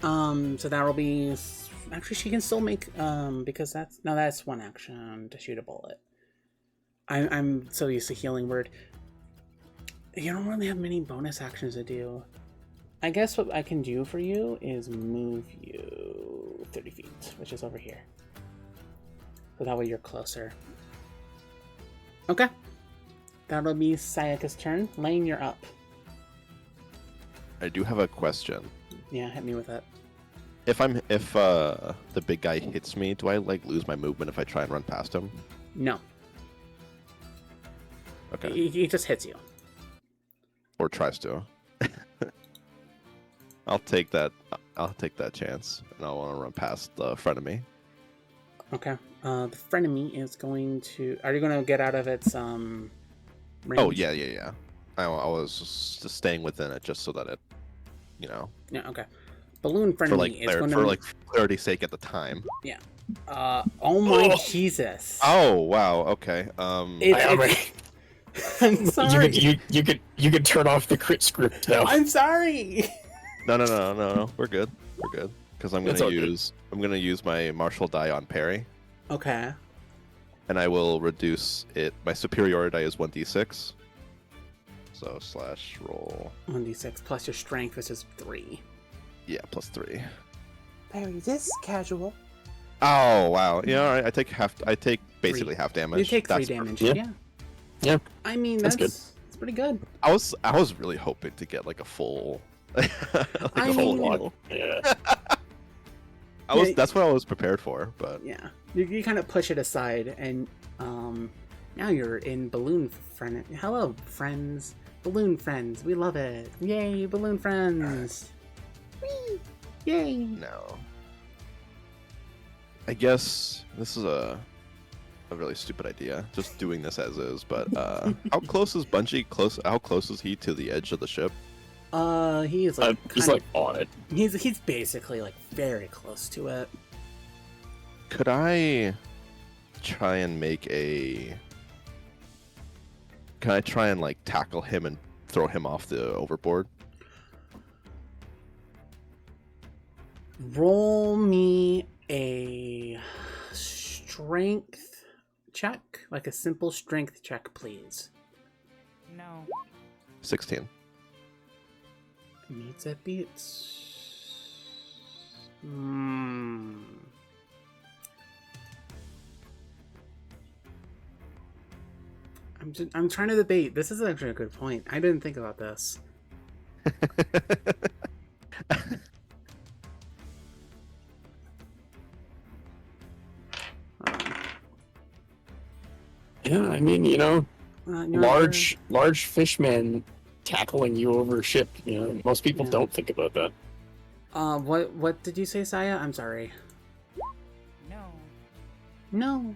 So that will be. Actually, she can still make. Because that's 1 action to shoot a bullet. I'm so used to healing word. You don't really have many bonus actions to do. I guess what I can do for you is move you 30 feet, which is over here. So that way you're closer. Okay. That'll be Sayaka's turn. Lane, you're up. I do have a question. Yeah, hit me with it. If the big guy hits me, do I like lose my movement if I try and run past him? No. Okay. He just hits you. Or tries to. I'll take that chance, and I want to run past the front of me. Okay. The frenemy is going to... Are you going to get out of its range? Oh, yeah. I was just staying within it just so that it, Yeah, okay. Balloon frenemy is going to... for clarity's sake at the time. oh my Jesus. Oh, wow, okay. I'm sorry. You could turn off the crit script now. I'm sorry. No. We're good. Because I'm That's gonna all good. use my martial die on parry, Okay. and I will reduce it. My superiority die is 1d6. So /roll. 1d6 plus your strength, which is 3. Yeah, +3. Parry this, casual. Oh wow. Yeah, all right. I take basically half damage. You take 3 That's damage. perfect. Yeah. Yeah. Yeah. I mean, That's that's good. pretty good. I was really hoping to get like a full like I a full mean- heal. Yeah. Yeah. That's what I was prepared for, but Yeah. You kind of push it aside, and now you're in balloon friend. Hello, friends. Balloon friends. We love it. Yay, balloon friends. Whee! Yay. no. I guess this is a really stupid idea. Just doing this as is, but how close is Bungie how close is he to the edge of the ship? He is like He's kind like on it. of, he's basically like very close to it. Could I try and make a Can I try and like tackle him and throw him off the overboard? Roll me a strength check, like a simple strength check, please. No. 16. Meets it beats. I'm trying to debate. This is actually a good point. I didn't think about this. Yeah, I mean, you know, You're large fishman tackling you over a ship. You know, most people Yeah. don't think about that. What did you say, Saya? I'm sorry. No. No.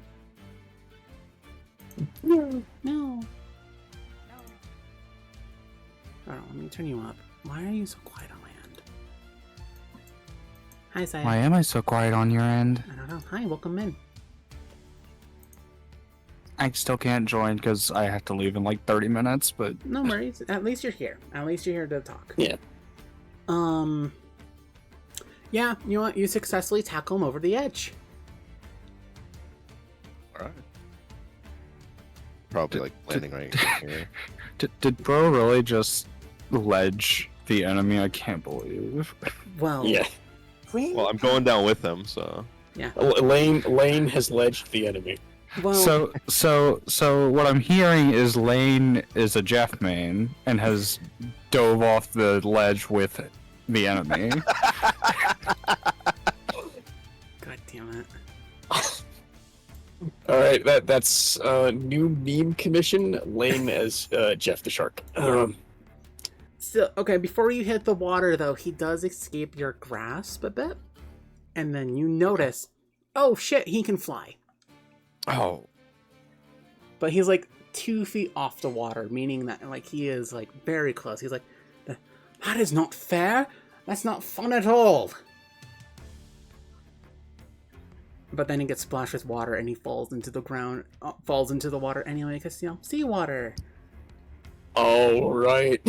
Yeah. No. No. Hold on, let me turn you up. Why are you so quiet on my end? Hi, Saya. Why am I so quiet on your end? I don't know. Hi, welcome in. I still can't join because I have to leave in like 30 minutes, but No worries. At least you're here. At least you're here to talk. Yeah. Yeah, you know what? You successfully tackle him over the edge. Alright. Probably like landing right here. did bro really just ledge the enemy? I can't believe. Well, Yeah. Really? Well, I'm going down with him, so Lane has ledged the enemy. well, So what I'm hearing is Lane is a Jeff main and has dove off the ledge with the enemy. God damn it. All right, that's new meme commission. Lane as Jeff the Shark. So, okay, before you hit the water, though, he does escape your grasp a bit. And then you notice, oh shit, he can fly. oh, But he's like 2 feet off the water, meaning that like he is like very close. He's like, that is not fair. That's not fun at all. But then he gets splashed with water and he falls into the ground, falls into the water anyway, because, you know, seawater. Oh right.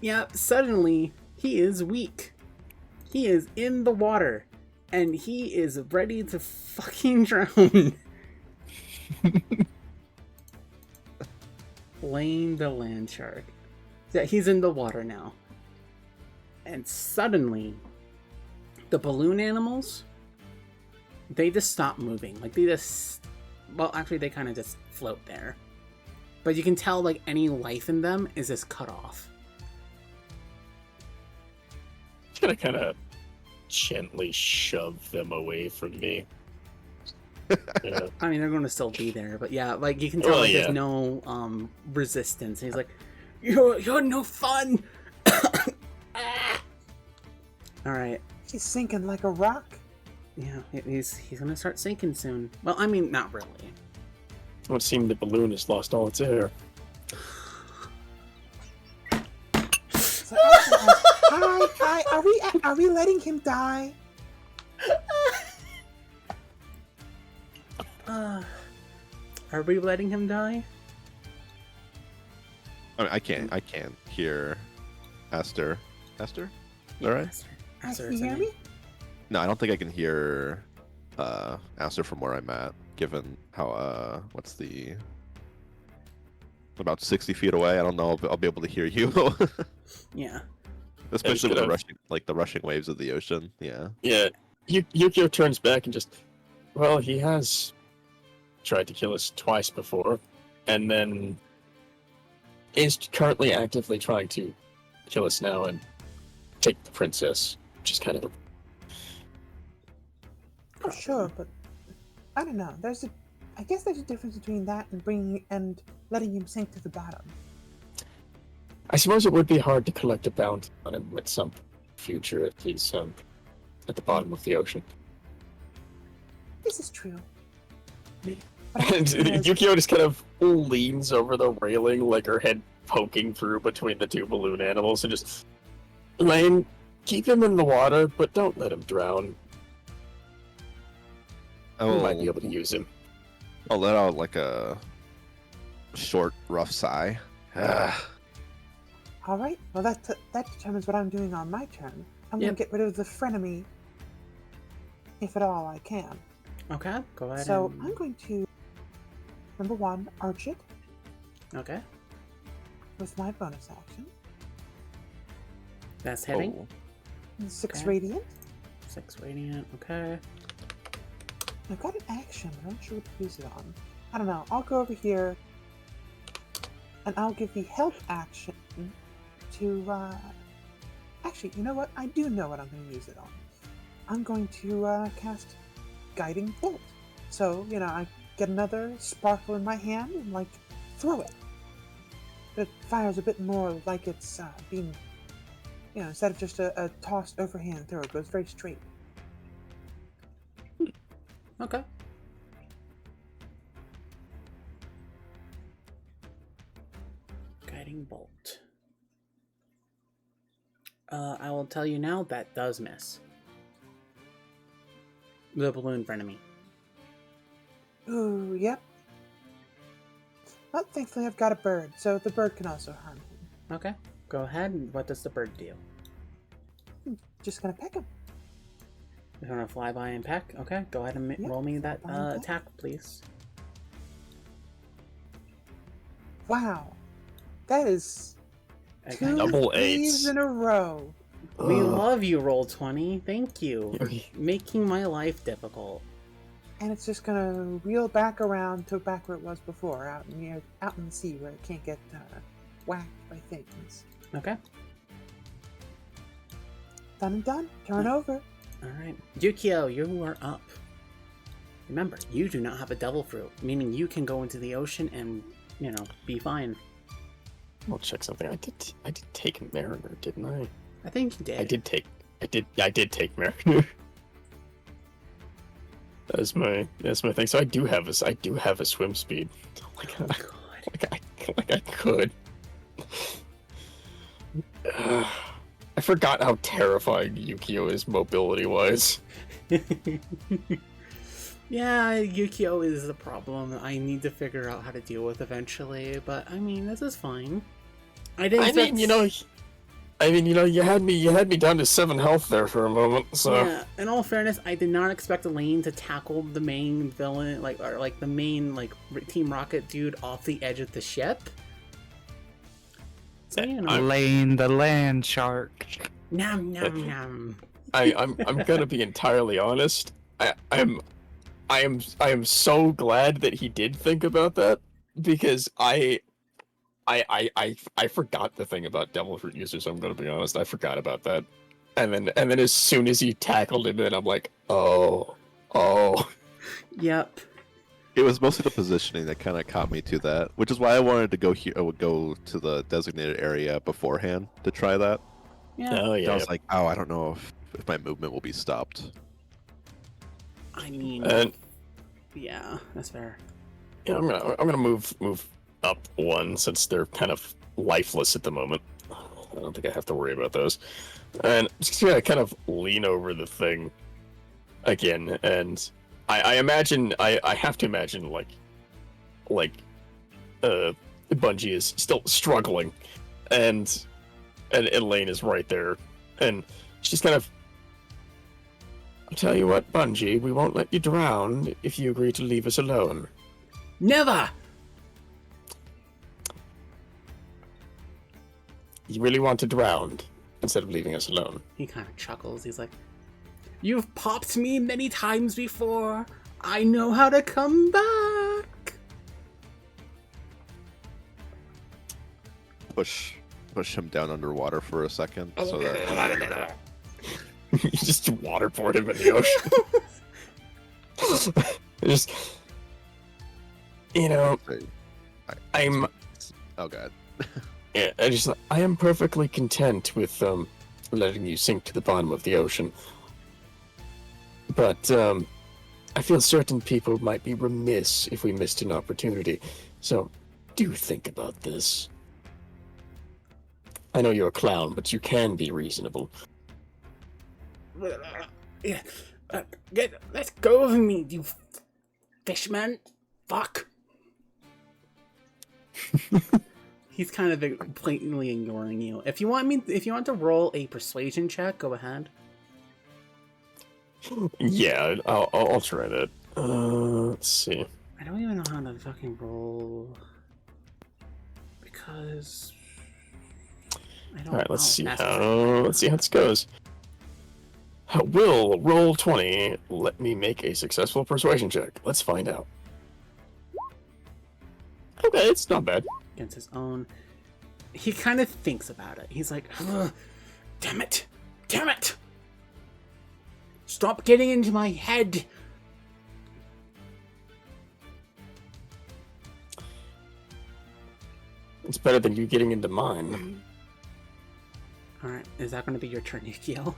Yep, suddenly he is weak. He is in the water and he is ready to fucking drown. Lane the land shark. Yeah, he's in the water now. And suddenly, the balloon animals, they just stop moving. Like, they just... Well, actually, they kind of just float there. But you can tell, like, any life in them is just cut off. Just gonna kind of gently shove them away from me. Yeah. I mean, they're going to still be there, but yeah, like, you can tell Well, like, yeah. there's no resistance. He's like, you're no fun! Ah! Alright, He's sinking like a rock. yeah, he's gonna start sinking soon. Well, I mean, not really. It would seem the balloon has lost all its air. So, hi, are we letting him die? Are we letting him die? I mean, I can't hear Aster. Aster? Yeah, Alright. Aster Can is you in hear it. me? No, I don't think I can hear Aster from where I'm at, given how what's the about 60 feet away. I don't know if I'll be able to hear you. Yeah. Especially with could've- the rushing waves of the ocean. Yeah. Yeah. Yukio turns back and just Well, he has tried to kill us twice before, and then is currently actively trying to kill us now and take the princess, which is kind of Oh, sure, but I don't know. I guess there's a difference between that and bringing and letting him sink to the bottom. I suppose it would be hard to collect a bounty on him at some future if he's at the bottom of the ocean. This is true. And Yes. Yukio just kind of leans over the railing, like her head poking through between the two balloon animals, and just, Lane, keep him in the water, but don't let him drown. We might be able to use him. I'll let out like a short, rough sigh. All right. Well, that determines what I'm doing on my turn. I'm Yep. gonna get rid of the frenemy, if at all I can. Okay, go ahead. So and... I'm going to, number one, arch it Okay, with my bonus action. that's hitting. Oh. 6 Okay. radiant. 6 radiant. Okay. I've got an action, but I'm not sure what to use it on. I don't know. I'll go over here, and I'll give the help action to. Actually, you know what? I do know what I'm going to use it on. I'm going to cast Guiding Bolt. So, I get another sparkle in my hand and, throw it. But it fires a bit more like it's being, instead of just a tossed overhand throw, it goes very straight. Okay. Guiding bolt. I will tell you now that does miss. The balloon frenemy. Ooh, yep. But thankfully I've got a bird, so the bird can also harm him. Okay, go ahead. What does the bird do? Just gonna peck him. You're gonna fly by and peck? Okay, go ahead and Yep, roll me that fly and peck. attack, please. Wow. That is Okay. 2 Double A's eights. in a row. We Ugh. love you, Roll20. Thank you for making my life difficult. And it's just gonna reel back around to back where it was before, out in the sea where it can't get whacked by things. Okay. Done and done. Turn over. Alright. Yukio, you are up. Remember, you do not have a devil fruit, meaning you can go into the ocean and, be fine. I'll check something. I did take Mariner, didn't I? I think you did. I did take Mariner. That's my thing. So I do have a swim speed. Like Oh, God. I could. I forgot how terrifying Yukio is mobility-wise. Yeah, Yukio is the problem I need to figure out how to deal with eventually, but this is fine. I didn't expect... you had me down to 7 health there for a moment, so Yeah, in all fairness, I did not expect Elaine to tackle the main villain, the main, Team Rocket dude off the edge of the ship. So, Elaine the land shark. nom nom nom. I'm gonna be entirely honest. I am so glad that he did think about that, because I forgot the thing about devil fruit users. I'm gonna be honest. I forgot about that, and then as soon as he tackled him, then I'm like, oh. Yep. It was mostly the positioning that kind of caught me to that, which is why I wanted to go here. I would go to the designated area beforehand to try that. Yeah. Oh And yeah. I was like, oh, I don't know if my movement will be stopped. Yeah, that's fair. Yeah, I'm gonna move up 1 since they're kind of lifeless at the moment. I don't think I have to worry about those. And just gonna kind of lean over the thing again, and I imagine I have to imagine Bungie is still struggling, and Elaine is right there, and she's kind of. I'll tell you what, Bungie, we won't let you drown if you agree to leave us alone. Never! You really want to drown instead of leaving us alone. He kind of chuckles. He's like, "You've popped me many times before. I know how to come back. Push him down underwater for a second so that You just waterboard him in the ocean. Just, you know, I'm. Oh god. Yeah, I am perfectly content with letting you sink to the bottom of the ocean. But I feel certain people might be remiss if we missed an opportunity. So, do think about this. I know you're a clown, but you can be reasonable. Yeah. Let go of me, you fishman. Fuck. He's kind of blatantly ignoring you. If you want to roll a persuasion check, go ahead. Yeah, I'll try that. Let's see. I don't even know how to fucking roll because I don't. All right, let's see that's how this goes. Will roll 20. Let me make a successful persuasion check. Let's find out. Okay, it's not bad. Against his own. He kind of thinks about it. He's like, "Ugh, damn it. Stop getting into my head. It's better than you getting into mine. Alright, is that going to be your turn, Yukio?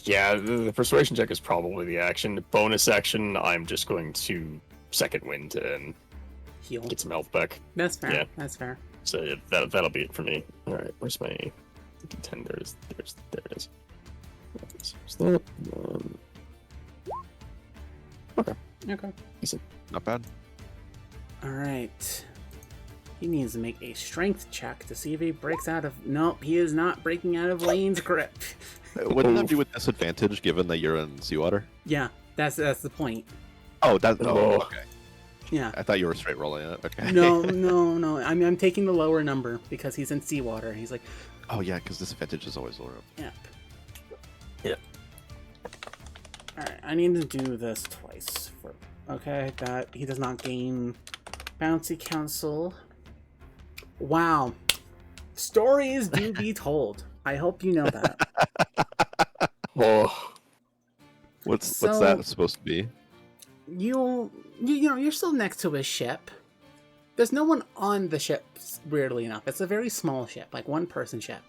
Yeah, the persuasion check is probably the action. The bonus action, I'm just going to second wind and Heal. get some health back. That's fair. Yeah. That's fair. So yeah, that'll be it for me. All right, where's my D10? There it is. There's that. Okay. Okay. Decent. Not bad. Alright. He needs to make a strength check to see if he breaks out of... Nope, he is not breaking out of Lane's grip. Wouldn't that be with disadvantage given that you're in seawater? Yeah, that's the point. Oh, that. Oh. Oh, okay. Yeah. I thought you were straight rolling it. Okay. No. I'm taking the lower number because he's in seawater. He's like, Oh yeah, because disadvantage is always lower. yep. Yep. Alright, I need to do this twice. Okay, that he does not gain bouncy council. Wow. Stories do be told. I hope you know that. Oh, What's So- that supposed to be? You know, you're still next to a ship. There's no one on the ship, weirdly enough. It's a very small ship, like one person ship.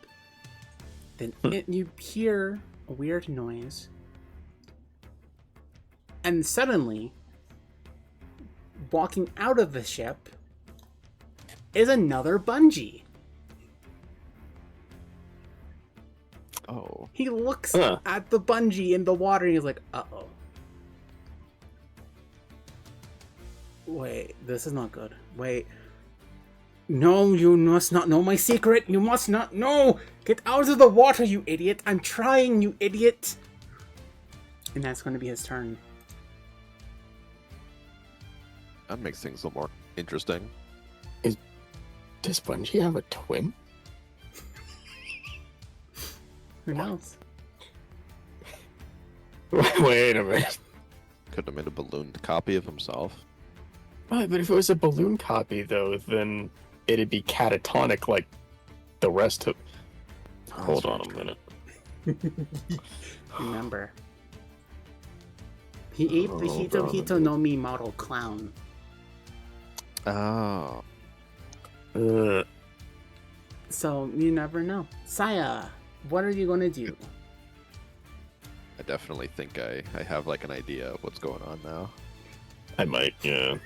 Then you hear a weird noise. And suddenly, walking out of the ship is another Bungie. Oh. He looks Huh. at the Bungie in the water and he's like, uh-oh. Wait, this is not good. Wait. No, you must not know my secret. You must not know. Get out of the water, you idiot. I'm trying, you idiot. And that's going to be his turn. That makes things a little more interesting. does Bungie have a twin? Who knows? Wait a minute. Could have made a ballooned copy of himself. Right, but if it was a balloon copy, though, then it'd be catatonic like the rest of... Hold on a minute. Remember. He ate the Hito no Mi model clown. Oh. So, you never know. Saya, what are you going to do? I definitely think I have like an idea of what's going on now. I might, yeah.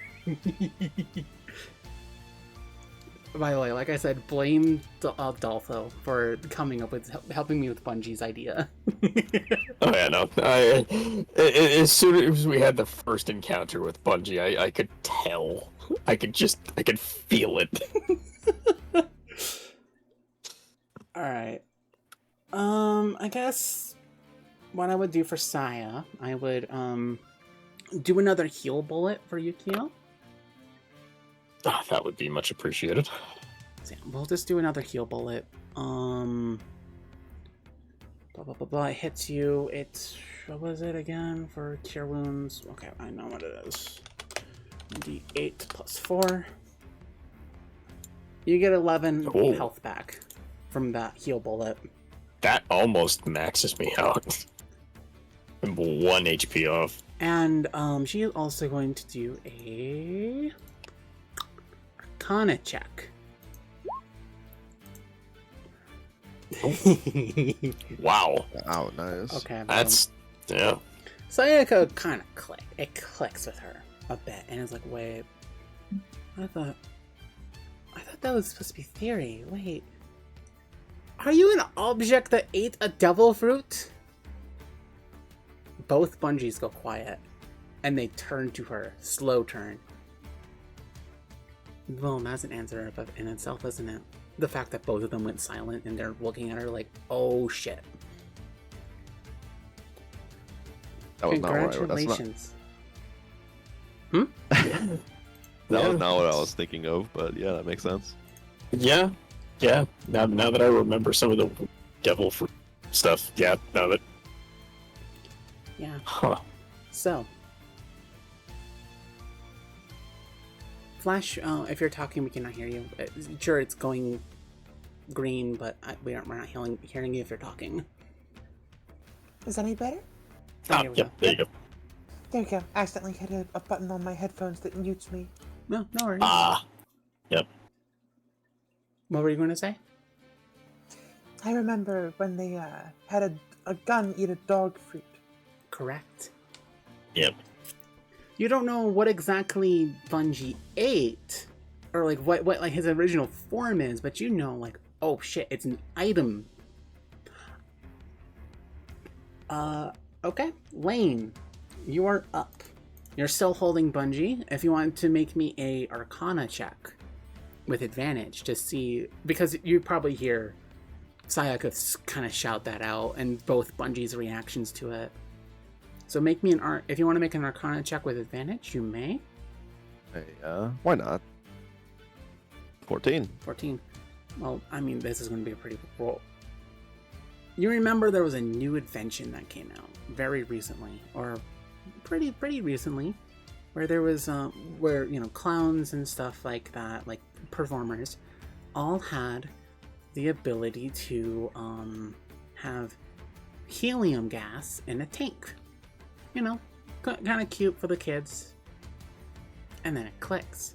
By the way, like I said, blame Doltho for coming up with helping me with Bungie's idea. Oh yeah, no. As soon as we had the first encounter with Bungie, I could tell. I could feel it. Alright. I guess what I would do for Saya, I would do another heal bullet for Yukio. That would be much appreciated. So, yeah, we'll just do another heal bullet. Blah blah blah blah. It hits you. It's What was it again for cure wounds? Okay, I know what it is. D8 plus 4. You get 11 Oh. health back from that heal bullet. That almost maxes me out. I'm 1 HP off. And she is also going to do a Arcana check. Wow. Oh, nice. Okay. That's yeah. Sayaka kind of clicks with her a bit, and is like, "Wait, I thought that was supposed to be theory. Wait, are you an object that ate a devil fruit?" Both bungees go quiet, and they turn to her. Slow turn. Well, that's an answer in itself, isn't it? The fact that both of them went silent and they're looking at her like, "Oh shit." That was not what that's not, Congratulations. that Yeah. was not what I was thinking of, but yeah, that makes sense. Yeah. Yeah. Now that I remember some of the devil fruit stuff, yeah. Now that Yeah. huh. So, Flash, if you're talking, we cannot hear you. Sure, it's going green, but we're not hearing you if you're talking. Is any better? Oh, Ah, here we yep, go. there you go. There you go. Accidentally hit a button on my headphones that mutes me. No worries. Ah. Yep. What were you going to say? I remember when they had a gun eat a dog fruit. Correct. Yep. You don't know what exactly Bungie ate, or like what like his original form is, but you know, like, oh shit, it's an item. Okay, Lane, you are up. You're still holding Bungie. If you want to make me a Arcana check with advantage to see, because you probably hear Sayaka kind of shout that out, and both Bungie's reactions to it. So make me if you want to make an Arcana check with advantage, you may. Hey, why not? 14. 14. Well, I mean, this is going to be a pretty good roll. You remember there was a new invention that came out very recently, or pretty recently, where there was where clowns and stuff like that, like performers, all had the ability to have helium gas in a tank. Kind of cute for the kids. And then it clicks.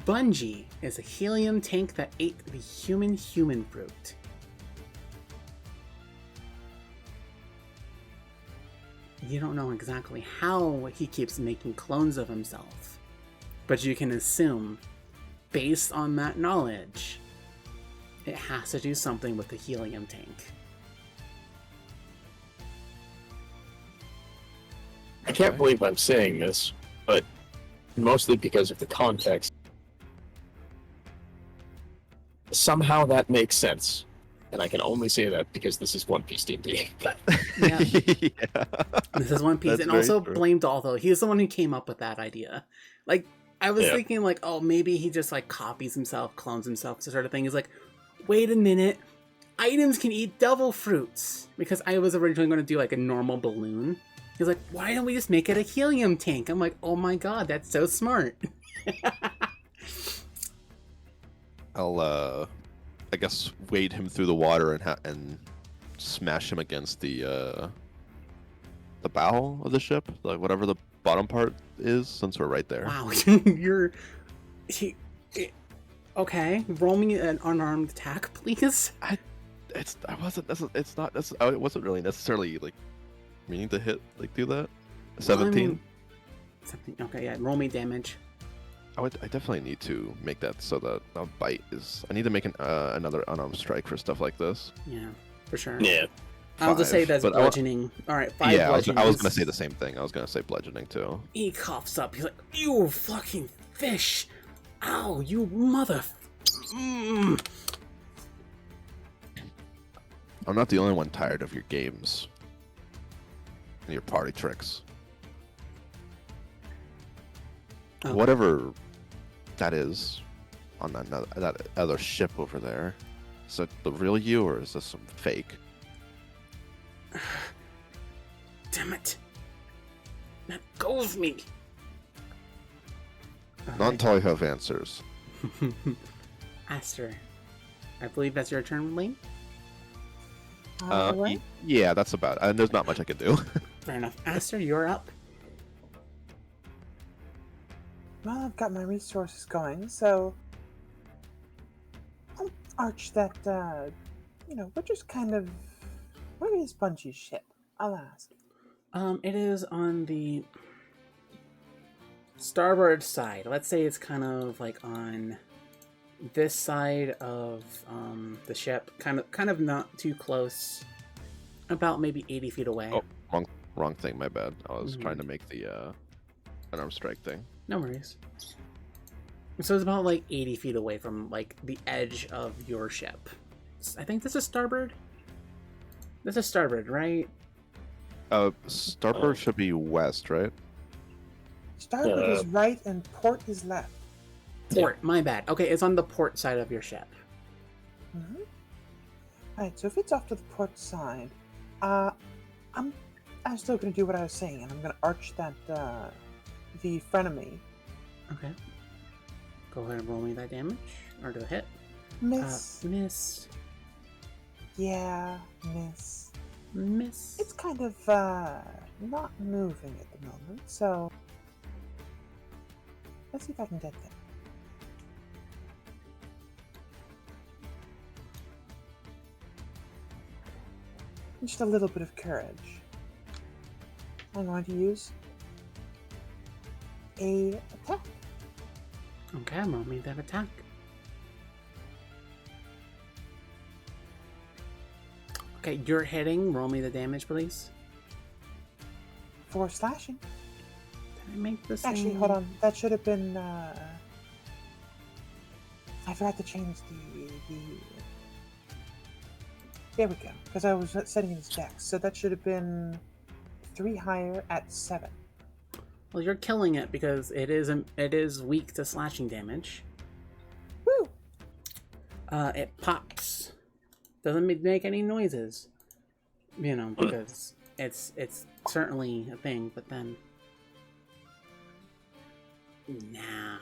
Bungie is a helium tank that ate the human fruit. You don't know exactly how he keeps making clones of himself, but you can assume, based on that knowledge, it has to do something with the helium tank. I can't believe I'm saying this, but mostly because of the context. Somehow that makes sense. And I can only say that because this is One Piece D&D. Yeah. Yeah. This is One Piece, That's and very also true. blame Daltho. He's the one who came up with that idea. Like, I was Yeah. thinking, like, oh, maybe he just like copies himself, clones himself, sort of thing. He's like, wait a minute, items can eat devil fruits, because I was originally going to do like a normal balloon. He's like, why don't we just make it a helium tank? I'm like, oh my god, that's so smart. I'll, I guess, wade him through the water and smash him against the bow of the ship, like whatever the bottom part is, since we're right there. Wow, okay, roll me an unarmed attack, please. I wasn't really necessarily like meaning to hit do that. 17. 17. Okay, yeah, roll me damage. I definitely need to make that so that a bite is. I need to make another unarmed strike for stuff like this. Yeah, for sure. Yeah. I'll just say that's but bludgeoning. All right, 5 Yeah, I was bludgeoning. gonna say the same thing. I was gonna say bludgeoning too. He coughs up. He's like, "You fucking fish! Ow, you mother!" Mm. I'm not the only one tired of your games and your party tricks. Okay. Whatever that is on that other ship over there, is that the real you or is this some fake? Damn it! Let go of me! Not until I have answers. Aster, I believe that's your turn, Lane. Alright. Yeah, that's about it. There's not much I can do. Fair enough. Aster, you're up. Well, I've got my resources going, so I'll arch that, we're just kind of... Where is Bungie's ship? I'll ask. It is on the starboard side. Let's say it's kind of like on this side of the ship, kind of not too close, about maybe 80 feet away. Oh, wrong thing. My bad. I was trying to make the unarmed strike thing. No worries. So it's about like 80 feet away from like the edge of your ship. I think this is starboard. This is starboard, right? Starboard should be west, right? Starboard is right and port is left. Port. My bad. Okay, it's on the port side of your ship. Mm-hmm. Alright, so if it's off to the port side, I'm still gonna do what I was saying, and I'm gonna arch that the frenemy. Okay. Go ahead and roll me that damage. Or do a hit. Miss. Miss. Yeah, miss. Miss. It's kind of not moving at the moment, so let's see if I can get there. Just a little bit of courage. I'm going to use a attack. Okay, roll me that attack. Okay, you're hitting. Roll me the damage, please. 4 slashing. Did I make the same? Actually, hold on. That should have been. I forgot to change the. There we go. Because I was setting his dex, so that should have been 3 higher at 7. Well, you're killing it because it is weak to slashing damage. Woo! It pops. Doesn't make any noises. You know, because it's certainly a thing, but then... Nah.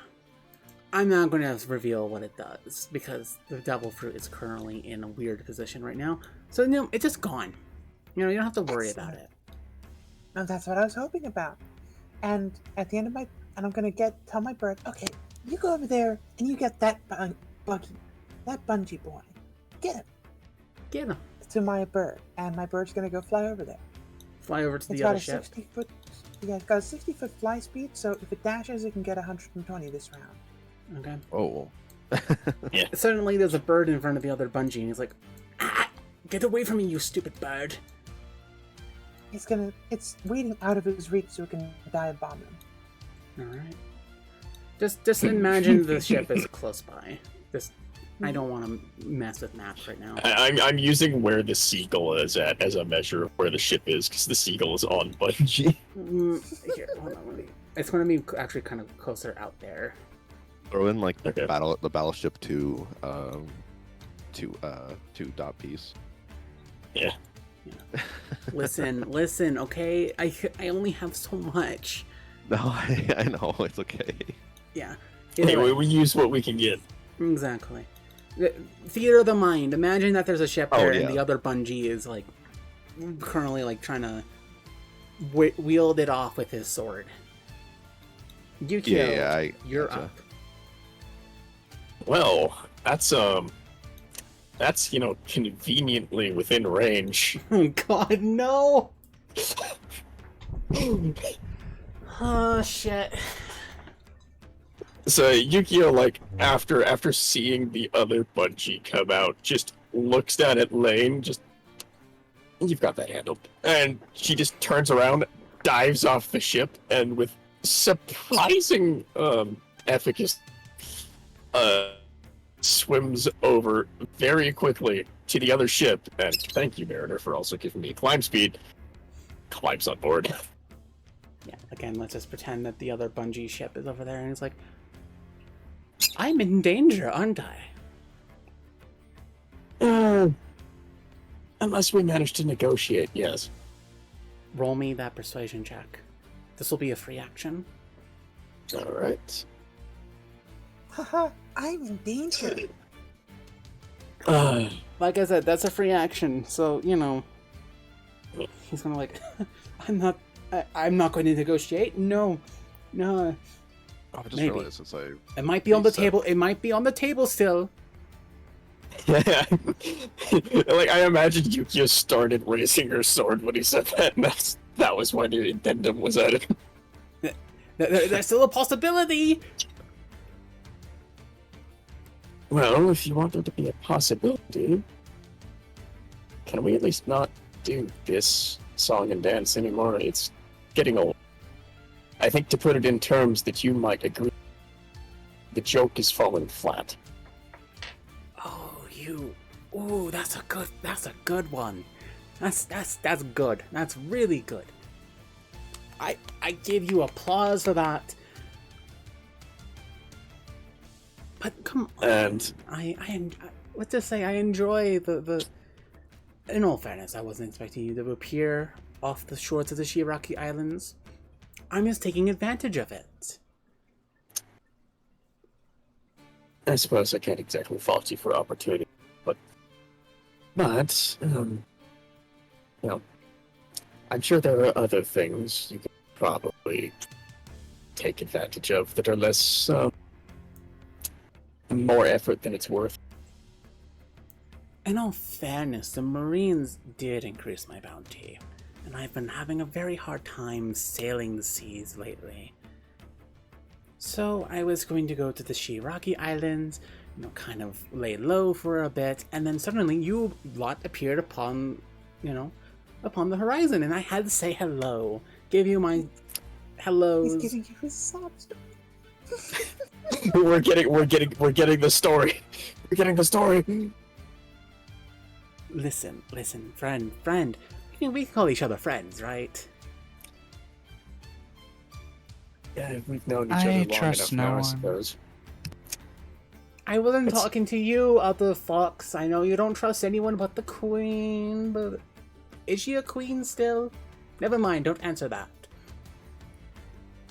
I'm not going to reveal what it does, because the devil fruit is currently in a weird position right now. So, it's just gone. You don't have to worry about it. No, that's what I was hoping about. And at the end of I'm going to tell my bird, okay, you go over there and you get that bungee boy. Get him. Get him. To my bird, and my bird's going to go fly over there. Fly over to It's the got other a ship. 60-foot. Yeah, it's got a 60-foot fly speed, so if it dashes, it can get 120 this round. Okay. Oh. Suddenly there's a bird in front of the other bungee, and he's like, "Ah! Get away from me, you stupid bird!" It's waiting out of his reach so it can dive bomb him. Alright. Just imagine the ship is close by. I don't want to mess with maps right now. I'm using where the seagull is at as a measure of where the ship is, because the seagull is on Bungie. Here, hold on. It's going to be actually kind of closer out there. Throw in like Okay. the battleship to dot piece. Yeah. Listen, okay? I only have so much. No, I know it's okay. Yeah. Either Anyway, way, we use what we can get. exactly. Theater of the mind. Imagine that there's a ship there yeah. and the other bungee is like currently like trying to wield it off with his sword. Yukio, Yeah, you're gotcha. up. Well, that's conveniently within range. Oh God, no! Oh shit. So Yukio, like, after seeing the other bungee come out, just looks down at Lane, just, you've got that handled. And she just turns around, dives off the ship, and with surprising efficacy, swims over very quickly to the other ship. And thank you, Mariner, for also giving me climb speed. Climbs on board. Yeah, again, let's just pretend that the other bungee ship is over there and it's like, I'm in danger, aren't I? Unless we manage to negotiate, yes. roll me that persuasion check. This will be a free action. All right. Haha, I'm in danger. Like I said, that's a free action, so you know. He's gonna like, I'm not going to negotiate. No. Oh, I just Maybe. realized since I It might be on the Reset. table. It might be on the table still. Yeah. Like, I imagine you just started raising her sword when he said that, and that was when your addendum was added. There's still a possibility. Well, if you want there to be a possibility, can we at least not do this song and dance anymore? It's getting old. I think to put it in terms that you might agree, the joke is falling flat. Oh, you. Ooh, that's a good one. That's good. That's really good. I give you applause for that. But come on. And let's just say I enjoy the. In all fairness, I wasn't expecting you to appear off the shores of the Shiraki Islands. I'm just taking advantage of it. I suppose I can't exactly fault you for opportunity, but you know, I'm sure there are other things you could probably take advantage of that are less, more effort than it's worth. In all fairness, the Marines did increase my bounty, and I've been having a very hard time sailing the seas lately. So I was going to go to the Shiraki Islands, kind of lay low for a bit, and then suddenly you lot appeared upon the horizon, and I had to say hello, give you my hellos. He's giving you his sob story. we're getting the story. We're getting the story. Listen, friend. We can call each other friends, right? Yeah, we've known each I other long trust enough no now, I one. suppose. I wasn't It's- talking to you, other fox. I know you don't trust anyone but the queen, but is she a queen still? Never mind, don't answer that.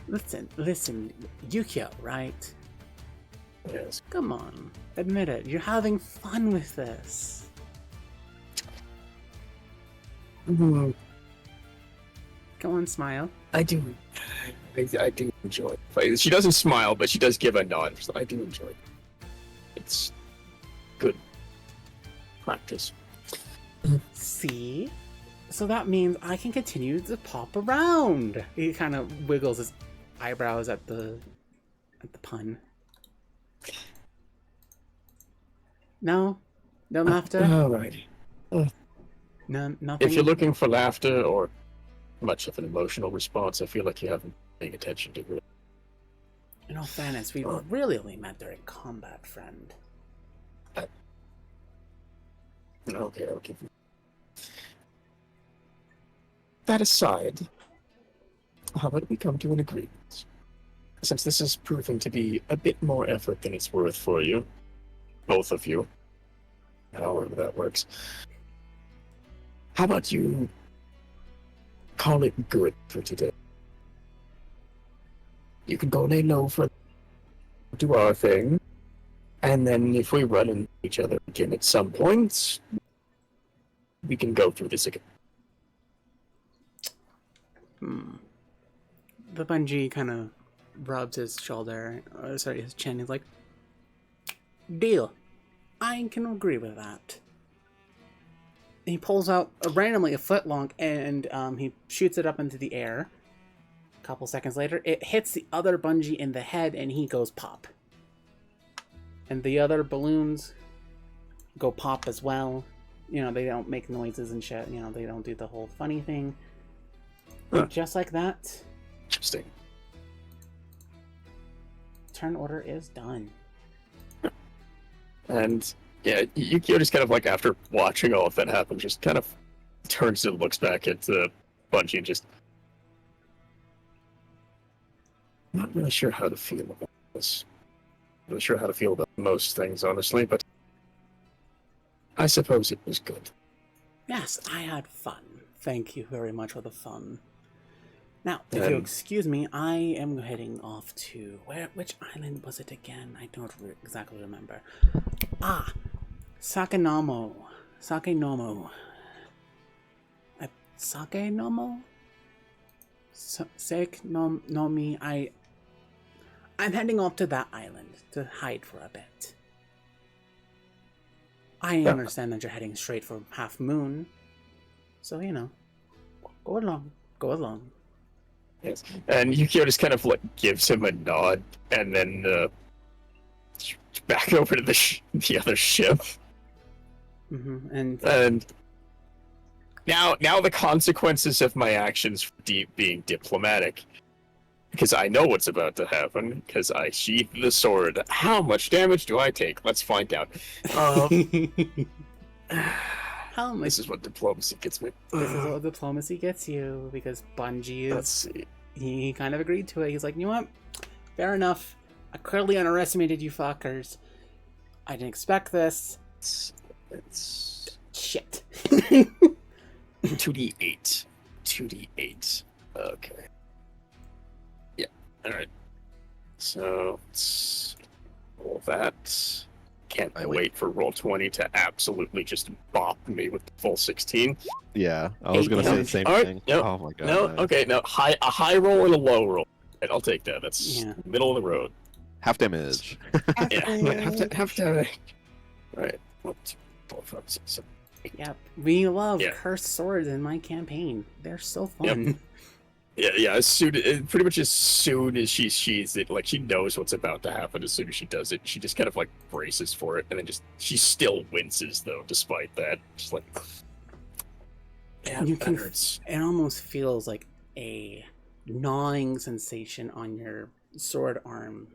Listen, Yukio, right? Yes. Come on, admit it. You're having fun with this. Mhm. Go on, smile. I do enjoy it. She doesn't smile, but she does give a nod. So I do enjoy it. It's good practice. See? So that means I can continue to pop around. He kind of wiggles his eyebrows at the pun. No? No laughter? Alrighty. No, nothing? If you're looking for laughter or much of an emotional response, I feel like you haven't been paying attention to it. In all fairness, we really only met during combat, friend. Okay, I'll give you. That aside, how about we come to an agreement? Since this is proving to be a bit more effort than it's worth for you, both of you, however that works, how about you call it good for today? You can go lay low for do our thing, and then if we run into each other again at some point, we can go through this again. The bungee kind of rubs his shoulder, his chin. He's like, deal. I can agree with that. He pulls out randomly a foot long and he shoots it up into the air. A couple seconds later, it hits the other bungee in the head and he goes pop. And the other balloons go pop as well. They don't make noises and shit. They don't do the whole funny thing. Huh. Just like that, Interesting. turn order is done. And yeah, Yukio just kind of like after watching all of that happen, just kind of turns and looks back at the Bungie and just not really sure how to feel about this. Not really sure how to feel about most things, honestly, but I suppose it was good. Yes, I had fun. Thank you very much for the fun. Now, if Um, you'll excuse me, I am heading off to which island was it again? I don't exactly remember. Ah, Sakenomo. Sakenomo. Sakenomo? Sake no Nomi. I'm heading off to that island to hide for a bit. I understand that you're heading straight for Half Moon. So, go along. Go along. Yes. And Yukio just kind of like gives him a nod, and then back over to the other ship. And And now the consequences of my actions for being diplomatic, because I know what's about to happen. Because I sheathed the sword. How much damage do I take? Let's find out. how much? This is what diplomacy gets me. This is what diplomacy gets you, because Bungie Let's is. see. He kind of agreed to it. He's like, you know what? Fair enough. I clearly underestimated you fuckers. I didn't expect this. It's Shit. 2d8. 2d8. Okay. Yeah. Alright. So, let's roll that. Can't wait for roll 20 to absolutely just bop me with the full 16. Yeah, I was gonna say the same Alright, thing. yep. Oh my god. No, man. okay, no. A high roll and a low roll. Right, I'll take that. That's Yeah. middle of the road. Half damage. Yeah. Epic. have to. Right. 1, 2, 4, 5, 6, 7. Yep. We love Yeah. cursed swords in my campaign. They're so fun. Yeah. Pretty much as soon as she sheathes it, like she knows what's about to happen. As soon as she does it, she just kind of like braces for it, and then she still winces though, despite that. Just like, yeah, You that can- hurts. It almost feels like a gnawing sensation on your sword arm.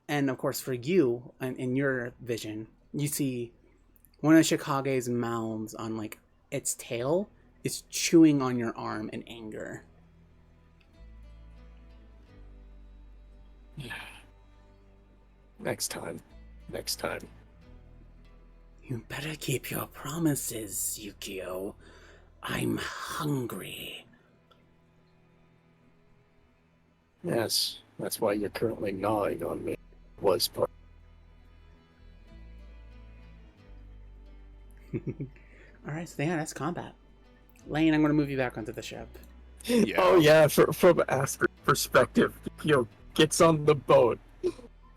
And of course, for you, in your vision, you see one of Shikage's mouths on like its tail is chewing on your arm in anger. Next time. You better keep your promises, Yukio. I'm hungry. Yes, that's why you're currently gnawing on me. Was part. Alright, so yeah, that's combat. Lane, I'm going to move you back onto the ship. Yeah. Oh yeah, from Aster's perspective, gets on the boat.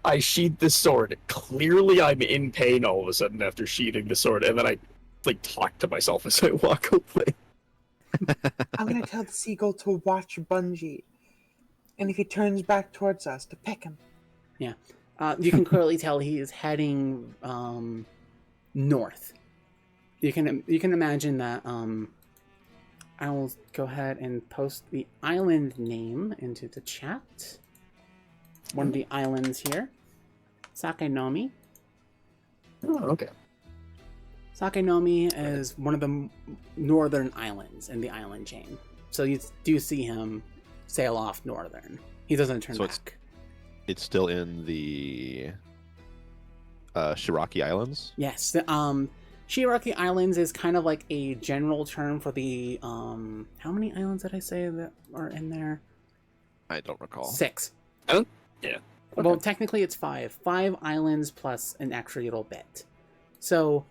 I sheathe the sword. Clearly, I'm in pain all of a sudden after sheathing the sword, and then I like talk to myself as I walk away. I'm gonna tell the seagull to watch Bungie, and if he turns back towards us, to pick him. You can clearly tell he is heading north. You can imagine that. I will go ahead and post the island name into the chat. One of the islands here, Sakenomi. Oh, okay. Sakenomi is one of the northern islands in the island chain. So you do see him sail off northern. He doesn't turn So it's- back. It's still in the Shiraki Islands. Yes. Shigaraki Islands is kind of like a general term for the how many islands did I say that are in there? I don't recall. 6. Oh, yeah. Well, technically it's 5. 5 islands plus an extra little bit. So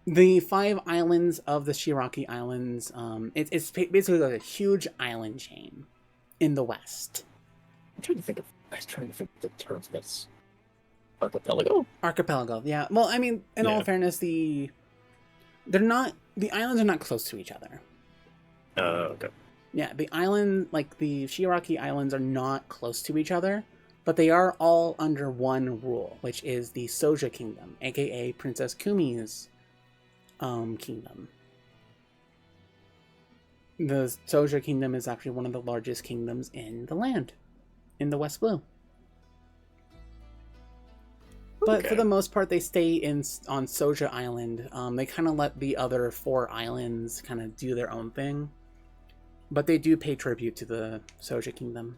the 5 islands of the Shiraki Islands, it's basically like a huge island chain in the west. I'm trying to think of the terms. That's archipelago. Archipelago, yeah. Well, I mean, in all Yeah. fairness, the islands are not close to each other. Okay. Yeah, the island, like the Shigaraki Islands, are not close to each other, but they are all under one rule, which is the Soja Kingdom, aka Princess Kumi's kingdom. The Soja Kingdom is actually one of the largest kingdoms in the land, in the West Blue. But for Okay. the most part, they stay on Soja Island. They kind of let the other 4 islands kind of do their own thing. But they do pay tribute to the Soja Kingdom.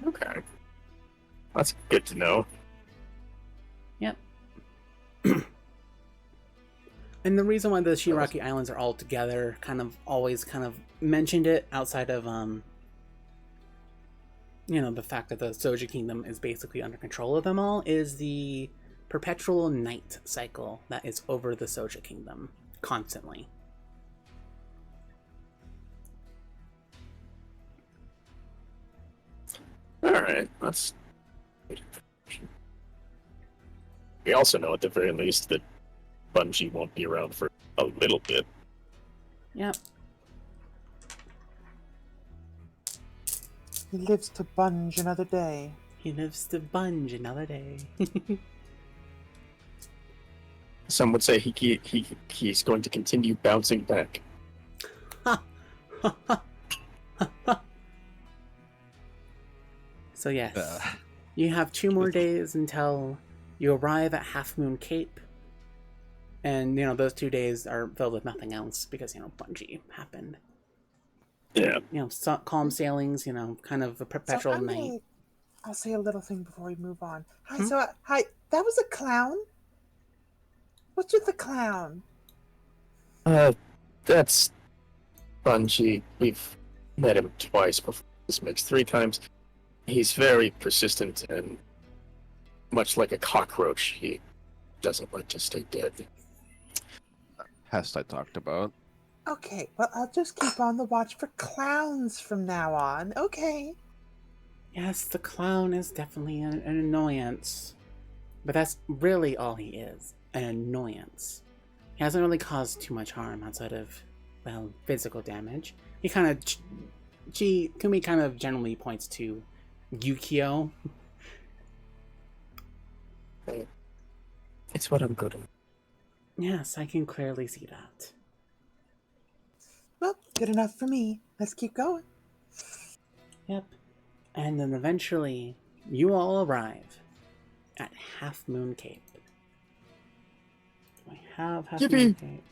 Okay. That's good to know. Yep. And the reason why the Shigaraki Islands are all together, always mentioned it outside of the fact that the Soja Kingdom is basically under control of them all, is the perpetual night cycle that is over the Soja Kingdom constantly. Alright, that's... We also know at the very least that Bungie won't be around for a little bit. Yep. He lives to bunge another day. He lives to bunge another day. Some would say he's going to continue bouncing back. So yes, you have 2 more days until you arrive at Half Moon Cape. And, those 2 days are filled with nothing else because, Bungie happened. Yeah. Calm sailings, kind of a perpetual night. I'll say a little thing before we move on. Hi, that was a clown? What's with the clown? That's Bungie. We've met him twice before. This makes 3 times. He's very persistent and much like a cockroach, he doesn't like to stay dead. Hast I talked about? Okay, well, I'll just keep on the watch for clowns from now on. Okay. Yes, the clown is definitely an annoyance. But that's really all he is, an annoyance. He hasn't really caused too much harm outside of, physical damage. Kumi kind of generally points to Yukio. It's what I'm good at. Yes, I can clearly see that. Well, good enough for me. Let's keep going. Yep. And then eventually, you all arrive at Half Moon Cape. Do I have Half Moon Cape?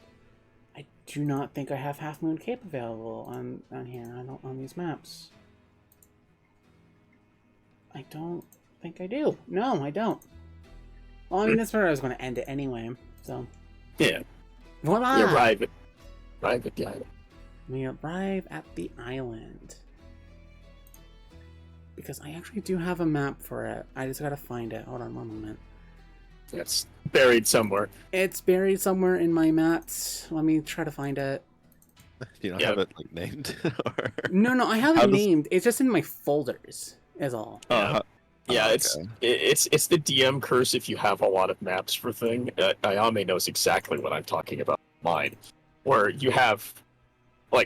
I do not think I have Half Moon Cape available on here. On these maps. I don't think I do. No, I don't. Well, I mean, that's where I was going to end it anyway, so... Yeah. Voila! We arrive at the island. We arrive at the island. Because I actually do have a map for it. I just gotta find it. Hold on one moment. It's buried somewhere. It's buried somewhere in my maps. Let me try to find it. Do you not have it named? Or... No, I have it named. It's just in my folders, is all. Yeah, it's the DM curse if you have a lot of maps for thing. Ayame knows exactly what I'm talking about. Mine, where you have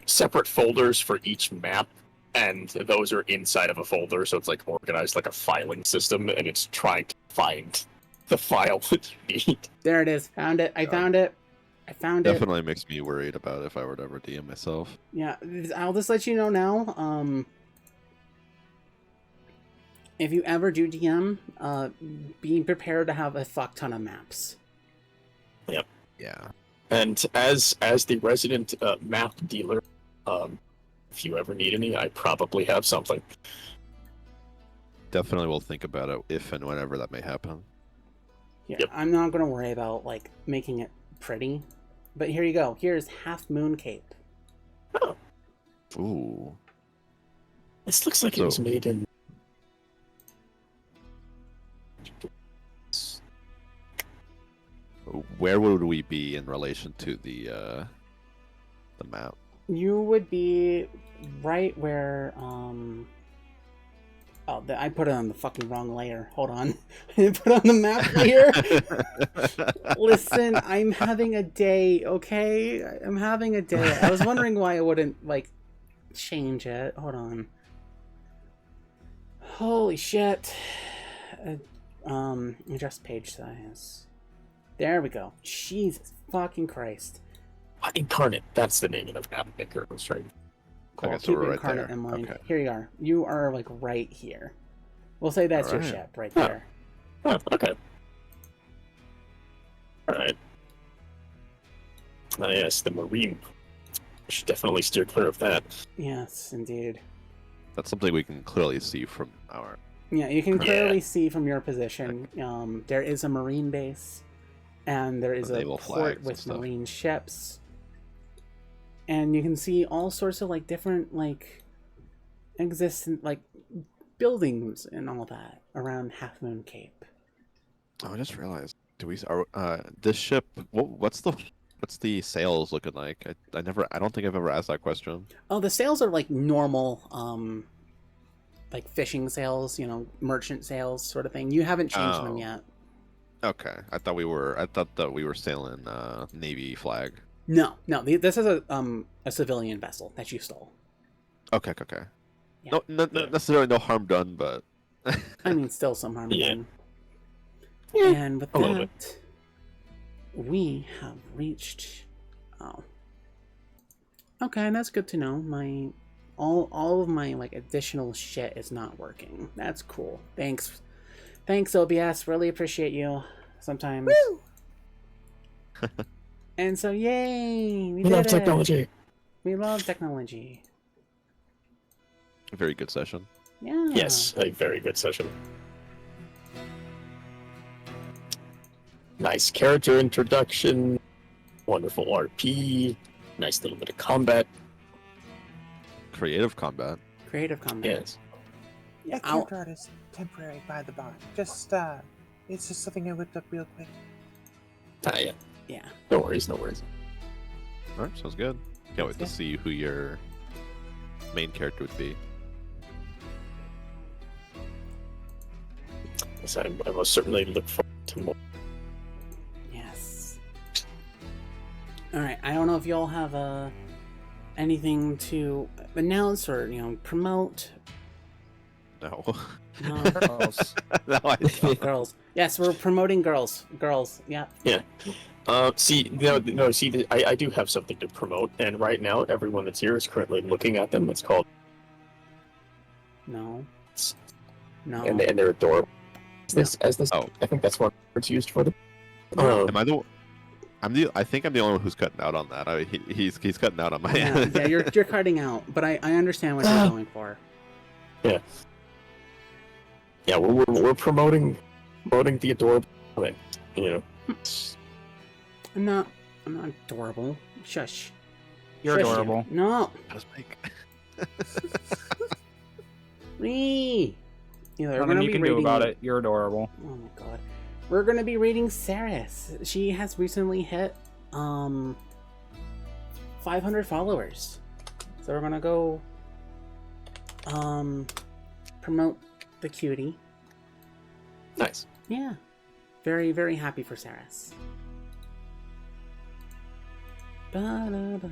separate folders for each map, and those are inside of a folder, so it's organized like a filing system, and it's trying to find the file that you need. There it is. Found it. I found it. Definitely makes me worried about if I were to ever DM myself. Yeah, I'll just let you know now. If you ever do DM, be prepared to have a fuck ton of maps. Yep. Yeah. And as the resident map dealer, if you ever need any, I probably have something. Definitely will think about it if and whenever that may happen. Yeah, Yep. I'm not going to worry about making it pretty. But here you go. Here's Half Moon Cape. Oh. Ooh. This looks like it was made in... Where would we be in relation to the map? You would be right where, I put it on the fucking wrong layer. Hold on. I didn't put it on the map layer. Listen, I'm having a day, okay? I'm having a day. I was wondering why I wouldn't, change it. Hold on. Holy shit. Adjust page size. There we go. Jesus fucking Christ. Incarnate, that's the name of the map maker. I was trying. Cool. Okay, so Keep we're right Incarnate there. in mind. Okay. Here you are. You are right here. We'll say that's your Alright. ship right there. Oh, okay. Alright. Yes, the Marine. We should definitely steer clear of that. Yes, indeed. That's something we can clearly see from our Yeah, you can Yeah. clearly see from your position. There is a marine base, and there is a Naval port flags and with stuff. marine ships, and you can see all sorts of like different like existent like buildings and all that around Half Moon Cape. Oh, I just realized. Do we this ship? What's the sales looking like? I don't think I've ever asked that question. Oh, the sales are like normal, like fishing sales, merchant sales sort of thing. You haven't changed them Oh. yet. Okay, I thought that we were sailing Navy flag. No. This is a civilian vessel that you stole. Okay. Yeah. No, necessarily no harm done, but I mean, still some harm Yeah. done. Yeah, And with a little that, we have reached. Oh. Okay, that's good to know. All of my like additional shit is not working. That's cool. Thanks, OBS. Really appreciate you. Sometimes. Woo! And so, yay! We We love did it. technology. We love technology. very good session. Yeah. Yes, a very good session. Nice character introduction, wonderful RP, nice little bit of combat. Creative combat. Creative combat. Yes. Yeah, That I'll- character art is temporary by the by. It's just something I whipped up real quick. Yeah. yeah. No worries. All right, sounds good. Can't wait to see who your main character would be. Yes, I most certainly look forward to more. Yes. All right. I don't know if y'all have anything to announce or promote. No. No. Girls. No, I don't. Girls. Yes, we're promoting girls. Girls. Yeah. I do have something to promote, and right now everyone that's here is currently looking at them. It's called, No. No. and they're adorable. As this, Oh. I think that's what it's used for them. Am I the? I think I'm the only one who's cutting out on that. He's cutting out on my yeah, end. yeah, you're cutting out, but I understand what you're going for. Yeah, we're promoting the adorable. I'm not adorable. Shush. You're Shush you. adorable. No. How's Mike? Lee. Yeah, we're Nothing gonna you be can reading... do about it. You're adorable. Oh my god. We're gonna be reading Saris. She has recently hit 500 followers. So we're gonna go promote the cutie. Nice. Yeah. Very, very happy for Saris. Ba-da-da.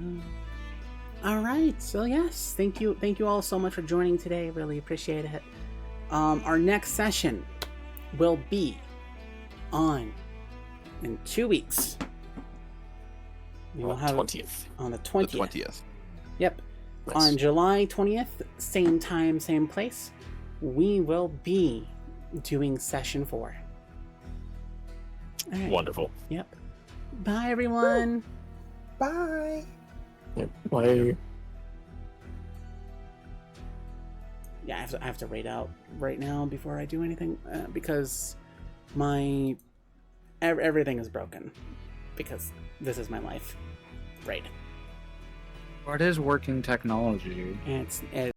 All right. So yes, thank you all so much for joining today. Really appreciate it. Our next session will be in 2 weeks. We will have 20th. on the The 20th. 20th. Yep. Nice. On July 20th, same time, same place, we will be doing session 4. All right. Wonderful. Yep. Bye, everyone. Bye. Yeah, why? Yeah, I have to rate out right now before I do anything because my everything is broken because this is my life. Right. What is working technology? And it's